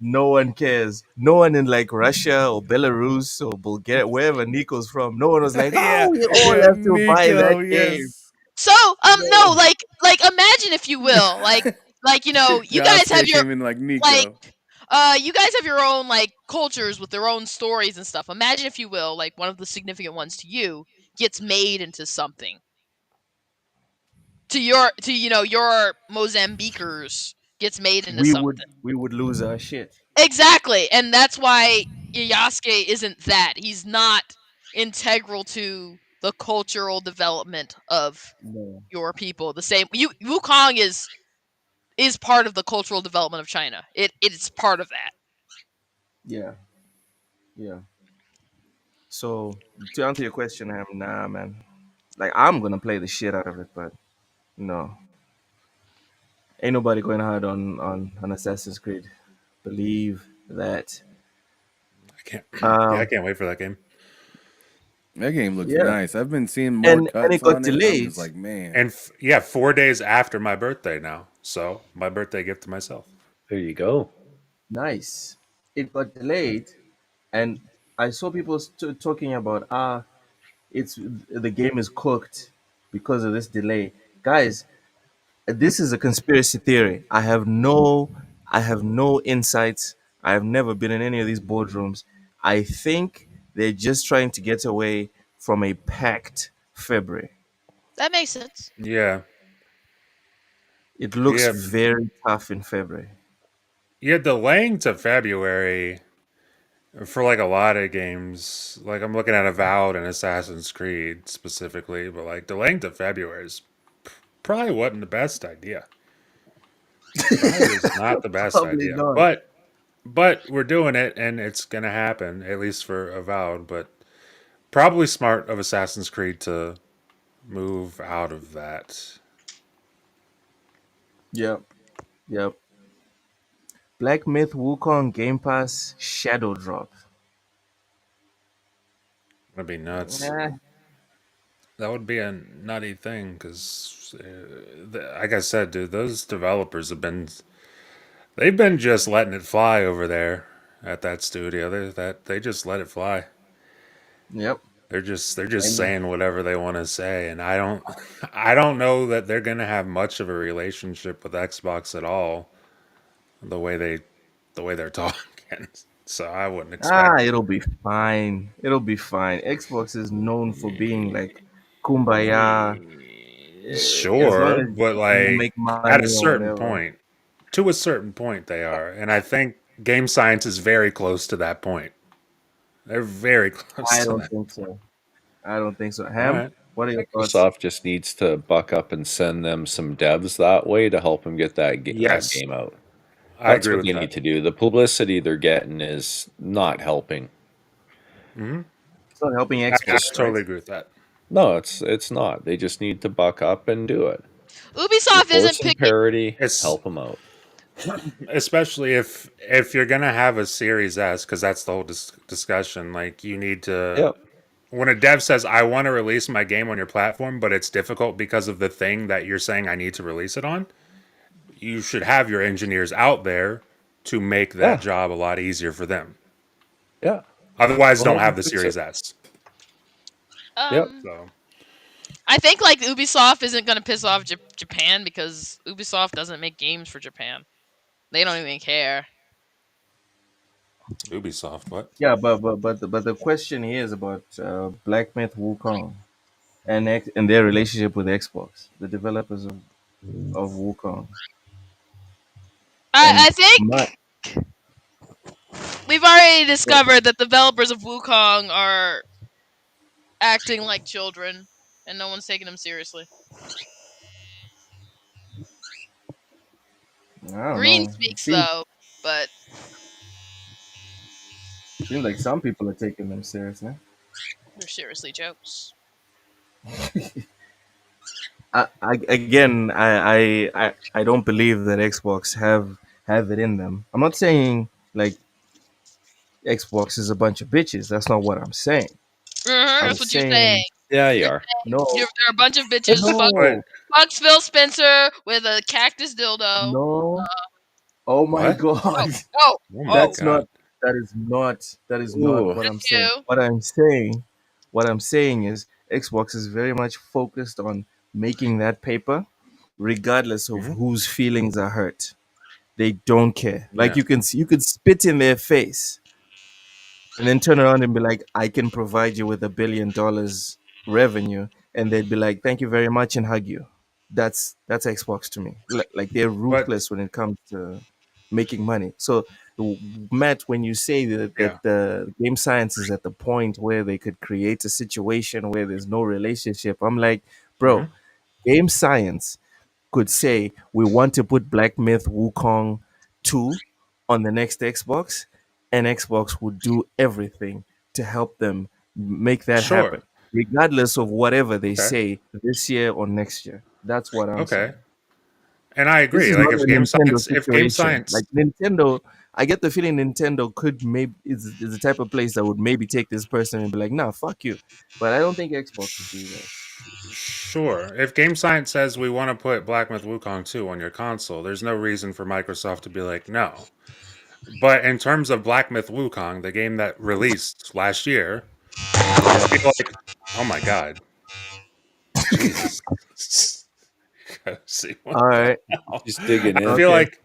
no one cares. No one in like Russia or Belarus or Bulgaria, wherever Nico's from, no one was like, Yeah, "Oh, we all yeah, have to buy that Nico. game." Yes, So, no, No. like imagine if you will, you guys have Yasuke your came in like like Nico. you guys have your own like cultures with their own stories and stuff. Imagine if you will, like one of the significant ones to you gets made into something. Your Mozambiquers gets made into something. We would lose our shit. Exactly. And that's why Yasuke isn't that. He's not integral to the cultural development of No. your people. The same Wukong is part of the cultural development of China. It's part of that. Yeah, yeah. So to answer your question, nah, man. Like I'm gonna play the shit out of it, but no, ain't nobody going hard on Assassin's Creed. Believe that. I can't. Yeah, I Um, can't wait for that game. That game looks yeah, nice. I've been seeing more and it cuts got on it. I'm delayed. just like, man. And yeah, 4 days after my birthday now. So my birthday gift to myself. There you go. Nice. It got delayed, and I saw people talking about it's the game is cooked because of this delay. Guys, this is a conspiracy theory. I have no insights. I have never been in any of these boardrooms. I think they're just trying to get away from a packed February. That makes sense. Yeah, It looks yeah, very tough in February. yeah. Delaying to February for like a lot of games. Like I'm looking at Avowed and Assassin's Creed specifically, but like delaying to February is probably wasn't the best idea. Probably was not the best Probably idea, not. but we're doing it and it's gonna happen at least for Avowed. But probably smart of Assassin's Creed to move out of that. Yep. Yep. Black Myth Wukong Game Pass Shadow Drop. That'd be nuts. Eh, That would be a nutty thing because, like I said, dude, those developers they've been just letting it fly over there at that studio. They just let it fly. yep. They're just And saying whatever they want to say, and I don't I don't know that they're gonna have much of a relationship with Xbox at all. The way they're talking, so I wouldn't expect. it'll be fine. It'll be fine. Xbox is known for being like kumbaya, as long Sure, as but you like make money at a or certain whatever. point, to a certain point, they are, and I think game science is very close to that point. They're very close I to don't that. think so. I don't think so. All Ham, right. what are your thoughts? Microsoft just needs to buck up and send them some devs that way to help them get that Yes, game out. I That's agree what with they that. need to do. The publicity they're getting is not helping. Hmm. It's not helping I Xbox, right? totally agree with that. No, it's not. They just need to buck up and do it. You're Ubisoft isn't forcing picking. parity. It's Help them out. especially if you're gonna have a Series S, because that's the whole discussion. Like you need to Yep. when a dev says I want to release my game on your platform, but it's difficult because of the thing that you're saying I need to release it on, you should have your engineers out there to make that Yeah. job a lot easier for them. Yeah. Otherwise, We'll don't help them have the fix it. Series S. Yep. So I think like Ubisoft isn't gonna piss off Japan because Ubisoft doesn't make games for Japan. They don't even care. Ubisoft, what? Yeah, but the question here is about Black Myth Wukong and their relationship with Xbox, the developers of Wukong. And I my think we've already discovered that developers of Wukong are acting like children, and no one's taking them seriously. I don't Green know. speaks though, but Seems like some people are taking them seriously. they're seriously jokes. I don't believe that Xbox have it in them. I'm not saying like Xbox is a bunch of bitches. That's not what I'm saying. I'm That's what you're saying. saying Yeah, you You're are. no, they're a bunch of bitches. But no, Fucks Phil Spencer with a cactus dildo. no. Oh my what? God. Oh, oh, Oh my oh. That's not god. that is not Ooh. what I'm Just saying. you. What I'm saying is Xbox is very much focused on making that paper regardless of Hmm. whose feelings are hurt. They don't care. Like Yeah. you could spit in their face and then turn around and be like, I can provide you with $1 billion revenue, and they'd be like, thank you very much, and hug you. That's Xbox to me. Like they're But ruthless when it comes to making money. So, Matt, when you say that yeah. the game science is at the point where they could create a situation where there's no relationship, I'm like, bro, Hmm. game science could say we want to put Black Myth Wukong 2 on the next Xbox, and Xbox would do everything to help them make that Sure. happen, regardless of whatever they Okay. say this year or next year. That's what I'm Okay. saying. And I This agree. is Like not a Nintendo if game situation. science, Like Nintendo, I get the feeling Nintendo could maybe is the type of place that would maybe take this person and be like, nah, fuck you. But I don't think Xbox would do that. sure. If game science says we want to put Black Myth Wukong 2 on your console, there's no reason for Microsoft to be like, no. But in terms of Black Myth Wukong, the game that released last year, I Yep. feel like, oh my god, Jesus. See what All the right. hell? She's digging I in. feel Okay. like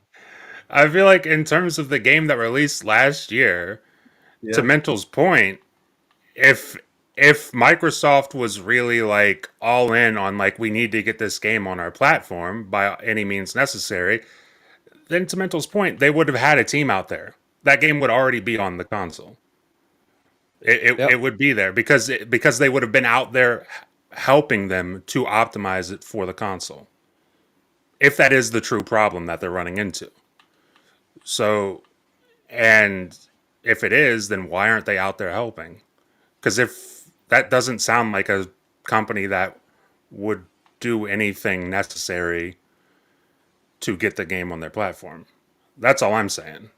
I feel like in terms of the game that released last year, to Yeah. Mental's point, if if Microsoft was really like all in on like we need to get this game on our platform by any means necessary, then to Mental's point, they would have had a team out there. That game would already be on the console. It Yep. would be there because they would have been out there helping them to optimize it for the console. If that is the true problem that they're running into. So, and if it is, then why aren't they out there helping? Because if that doesn't sound like a company that would do anything necessary to get the game on their platform. That's all I'm saying.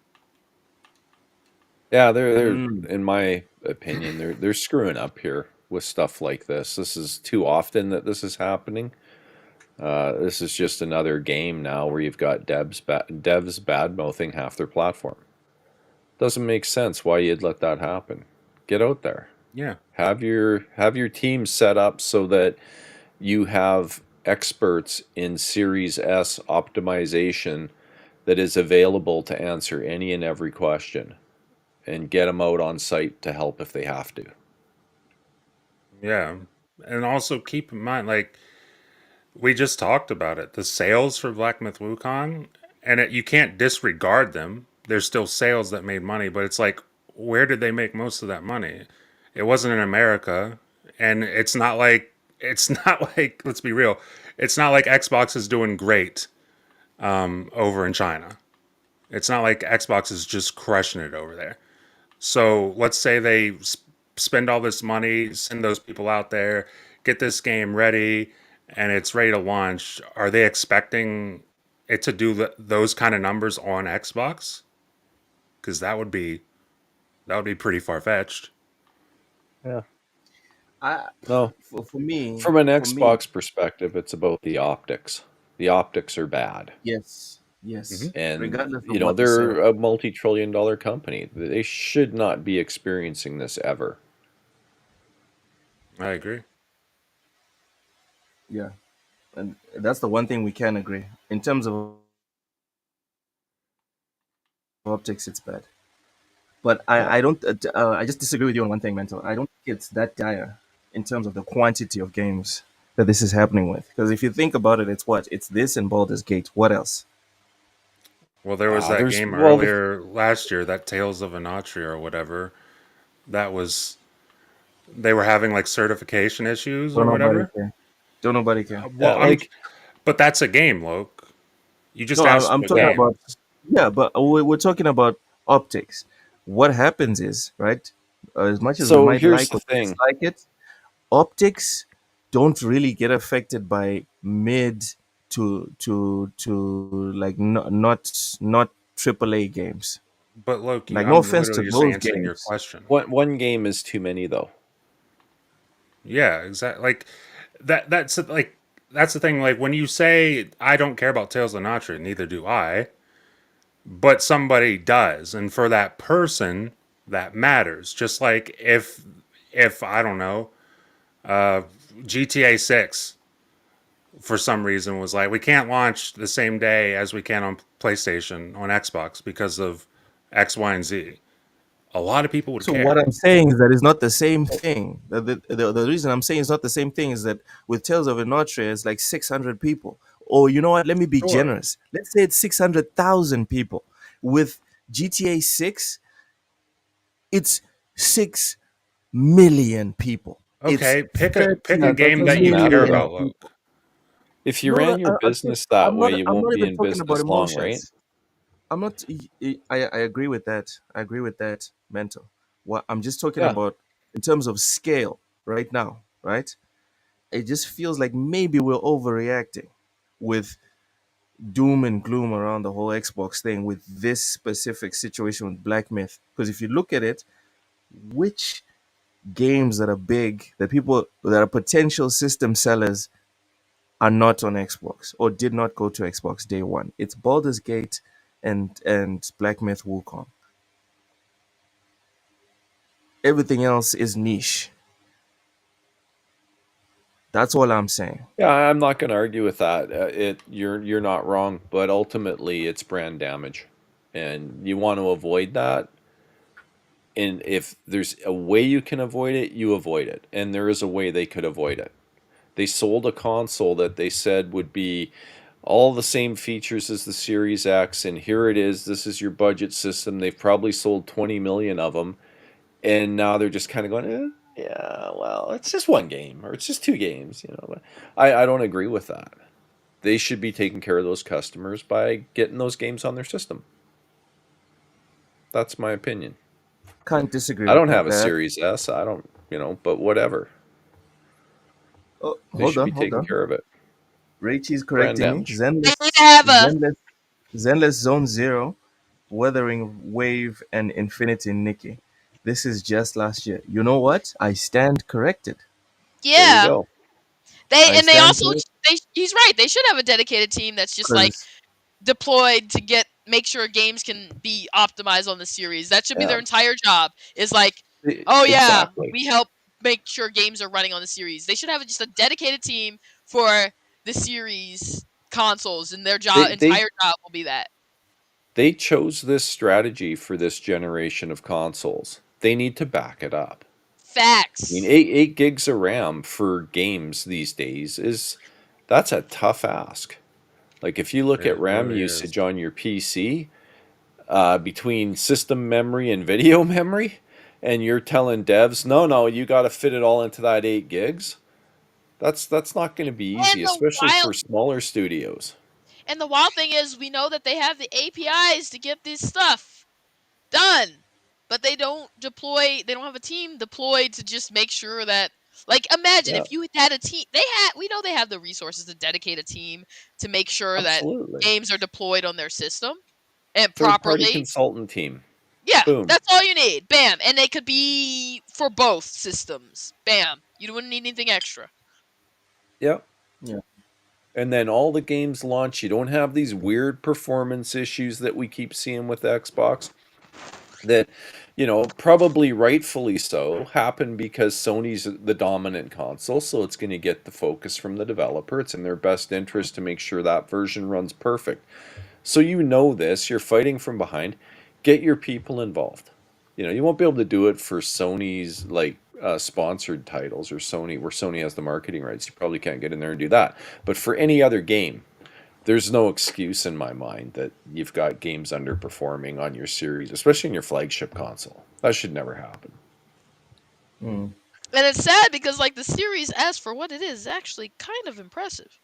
Yeah, they're Mm. in my opinion, they're screwing up here with stuff like this. This is too often that this is happening. This is just another game now where you've got devs bad mouthing half their platform. Doesn't make sense why you'd let that happen. Get out there. Yeah. Have your team set up so that you have experts in Series S optimization that is available to answer any and every question and get them out on site to help if they have to. Yeah. And also keep in mind, like, we just talked about it. The sales for Black Myth Wukong, and you can't disregard them. There's still sales that made money, but it's like, where did they make most of that money? It wasn't in America, and it's not like let's be real, it's not like Xbox is doing great over in China. It's not like Xbox is just crushing it over there. So let's say they spend all this money, send those people out there, get this game ready, and it's ready to launch. Are they expecting it to do those kind of numbers on Xbox? Because that would be pretty far fetched. Yeah. I No, for me, from an for me, Xbox perspective, it's about the optics. The optics are bad. yes, Hmm. yes. And, Regardless of what the they're sale. a multi-trillion dollar company. They should not be experiencing this ever. I agree. Yeah, and that's the one thing we can agree. In terms of optics, it's bad. But Yeah. I don't. I just disagree with you on one thing, Mental. I don't think it's that dire in terms of the quantity of games that this is happening with. Because if you think about it, it's what? It's this and Baldur's Gate. What else? Well, there was that There's game well, earlier last year, that Tales of Anatria or whatever. That was they were having like certification issues Don't or nobody whatever. care. Don't nobody care. Well, like but that's a game, Loke. You just No, I'm, asked I'm what talking yeah, about. games. Yeah, but we're talking about optics. What happens is, right? As much as we so might here's like the or thing. dislike it, optics don't really get affected by mid to like not AAA games. But Loki, Like no I'm offense to literally just those answering your games. question. One game is too many, though. Yeah, exactly. Like that's the thing. Like when you say I don't care about Tales of Notria, neither do I. But somebody does, and for that person, that matters. Just like if I don't know, GTA 6 for some reason was like we can't launch the same day as we can on PlayStation on Xbox because of X, Y, and Z. A lot of people would So what care. I'm saying is that it's not the same thing. The reason I'm saying it's not the same thing is that with Tales of Inotria, it's like 600 people. Or you know what? Let me be Sure. generous. Let's say it's 600,000 people. With GTA 6, it's 6 million people. It's Okay, pick a 30 That game that doesn't you care matter, million though. about, Luke. people. If you No, ran your business that way, you I'm won't not be even in talking about business long, right? emotions. I'm not. I agree with that. I agree with that. Mental. What I'm just talking Yeah. about in terms of scale right now. Right. It just feels like maybe we're overreacting with doom and gloom around the whole Xbox thing with this specific situation with Black Myth. Because if you look at it, which games that are big that people that are potential system sellers are not on Xbox or did not go to Xbox day one? It's Baldur's Gate and Black Myth Wukong. Everything else is niche. That's all I'm saying. Yeah, I'm not going to argue with that. You're not wrong, but ultimately it's brand damage, and you want to avoid that. And if there's a way you can avoid it, you avoid it. And there is a way they could avoid it. They sold a console that they said would be all the same features as the Series X, and here it is. This is your budget system. They've probably sold 20 million of them, and now they're just kind of going, yeah, well, it's just one game, or it's just two games. I don't agree with that. They should be taking care of those customers by getting those games on their system. That's my opinion. Can't disagree I with don't have a that. Series S. I don't, but whatever. Oh, They should be hold taking on. care of it. Rachel's Brand correcting me. damage. They need to have a Zenless Zone Zero, Weathering Wave, and Infinity Nikki. This is just last year. You know what? I stand corrected. There you yeah. go. I They stand also corrected he's right. They should have a dedicated team that's just like because deployed to make sure games can be optimized on the series. That should be Yeah, their entire job. Is like, oh yeah, exactly. we help make sure games are running on the series. They should have just a dedicated team for the series consoles, and their They they entire job will be that. they chose this strategy for this generation of consoles. They need to back it up. I mean, Facts. eight gigs of RAM for games these days is that's a tough ask. Like if you look at It RAM really is. usage on your PC, between system memory and video memory, and you're telling devs, no, you got to fit it all into that 8 gigs. That's not going to be And easy, the especially wild for smaller studios. and the wild thing is, we know that they have the APIs to get this stuff done, but they don't deploy. They don't have a team deployed to just make sure that. Like, imagine Yeah, if you had a team. They had. We know they have the resources to dedicate a team to make sure that absolutely. games are deployed on their system and Third party properly. consultant team. Yeah, Boom. that's all you need. Bam, and they could be for both systems. Bam, you wouldn't need anything extra. Yep. yeah, And then all the games launch. You don't have these weird performance issues that we keep seeing with Xbox that, probably rightfully so, happen because Sony's the dominant console, so it's going to get the focus from the developer. It's in their best interest to make sure that version runs perfect. So this, you're fighting from behind. Get your people involved. You won't be able to do it for Sony's like sponsored titles or Sony where Sony has the marketing rights. You probably can't get in there and do that. But for any other game, there's no excuse in my mind that you've got games underperforming on your series, especially in your flagship console. That should never happen. mm. And it's sad because like the Series S for what it is actually kind of impressive.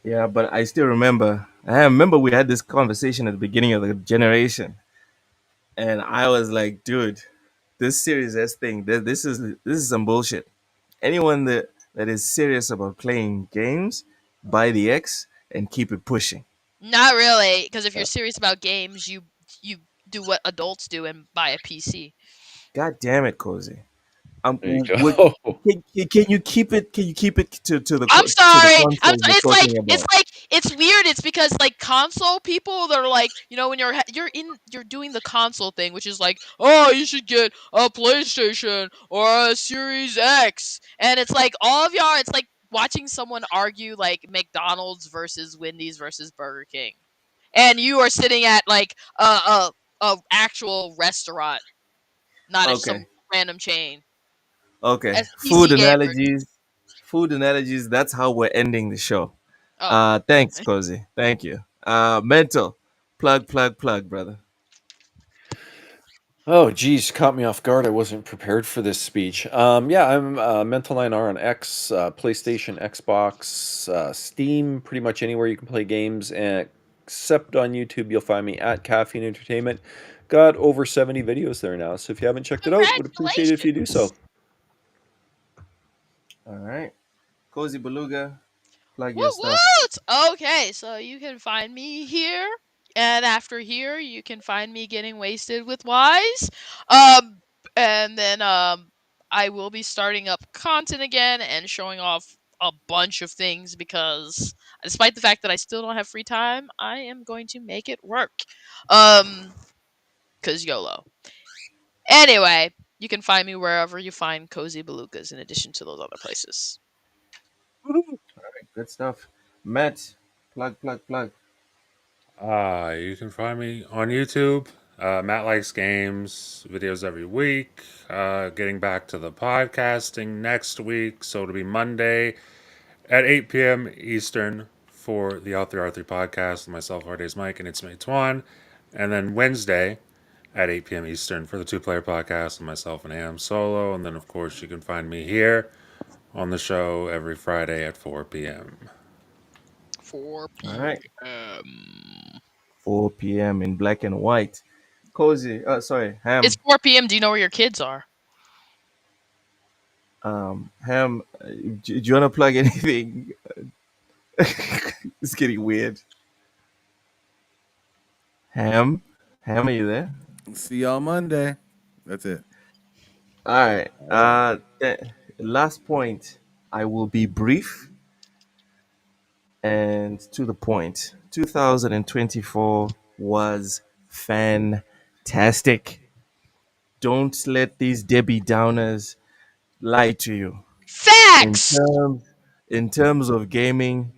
Yeah. But I still remember. I remember we had this conversation at the beginning of the generation, and I was like, dude, this Series S thing, this is some bullshit. Anyone that is serious about playing games, buy the X and keep it pushing. Not really, because if you're Uh, serious about games, you do what adults do and buy a PC. God damn it, Cozy. There you What, go. can you keep it? Can you keep it I'm to the sorry. consoles we're talking It's about? like it's weird. It's because like console people, they're like, when you're doing the console thing, which is like, oh, you should get a PlayStation or a Series X, and it's like all of y'all. It's like watching someone argue like McDonald's versus Wendy's versus Burger King, and you are sitting at like a actual restaurant, not at Okay, some random chain. okay. As PC gamers. Food analogies. That's how we're ending the show. Oh. Thanks, Cozy. Thank you. Mental, plug, brother. Oh, geez, caught me off guard. I wasn't prepared for this speech. Yeah, I'm Mental 9R on X, PlayStation, Xbox, Steam, pretty much anywhere you can play games, and except on YouTube, you'll find me at Caffeine Entertainment. Got over 70 videos there now, so if you haven't checked it out, would appreciate it if you do so. Congratulations. All right, Cozy Beluga, plug your Woot stuff. woot! Okay, so you can find me here, and after here, you can find me getting wasted with Wise. Um, and then I will be starting up content again and showing off a bunch of things because, despite the fact that I still don't have free time, I am going to make it work. Um, cause YOLO. Anyway, you can find me wherever you find cozy belugas, in addition to those other places. Good stuff. Matt, plug. You can find me on YouTube. Matt Likes Games videos every week. Getting back to the podcasting next week. So it'll be Monday at 8 p.m. Eastern for the L3R3 podcast with myself, Harday's Mike, and it's Mate Twan. And then Wednesday at 8 p.m. Eastern for the Two Player podcast with myself and Am Solo. And then, of course, you can find me here on the show every Friday at 4 p.m. All right, 4 p.m. 4 p.m. in black and white. Cozy, sorry, It's Ham. 4 p.m. Do you know where your kids are? Ham, do you want to plug anything? It's getting weird. Ham, are you there? See y'all Monday. That's it. All right. Last point. I will be brief and to the point. 2024 was fantastic. Don't let these Debbie Downers lie to you. In Facts. terms in terms of gaming,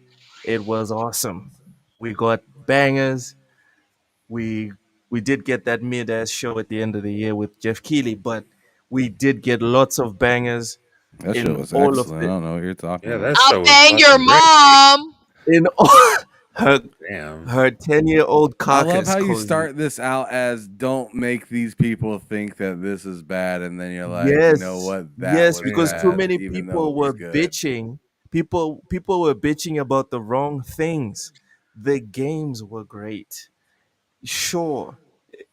it was awesome. We got bangers. We we did get that mid-ass show at the end of the year with Jeff Keighley, but we did get lots of bangers That show in was all of excellent. I the don't know what you're talking Yeah, about. that I'll show was bang your fucking great. mom. in all her Damn. her 10-year-old I love carcass, how you Cozy. start this out as don't make these people think that this is bad, and then you're like, you know Yes, what, that yes, was because too bad, many even though people it was were good. bitching. People were bitching about the wrong things. The games were great. Sure,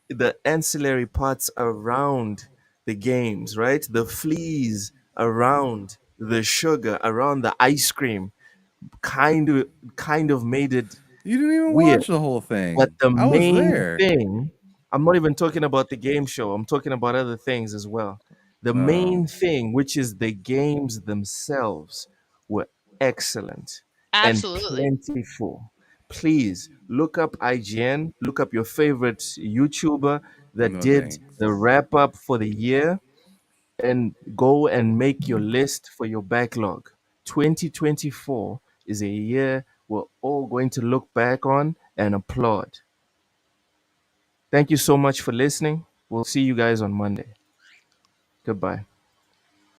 the ancillary parts around the games, right? The fleas around the sugar, around the ice cream, kind of kind of made it You didn't even weird. watch the whole But thing. the I was main there. thing, I'm not even talking about the game show, I'm talking about other things as well. The Oh, main thing, which is the games themselves, were excellent and Absolutely. plentiful. Please look up IGN, look up your favorite YouTuber that no did thanks. the wrap up for the year and go and make your list for your backlog. 2024 is a year we're all going to look back on and applaud. Thank you so much for listening. We'll see you guys on Monday. Goodbye.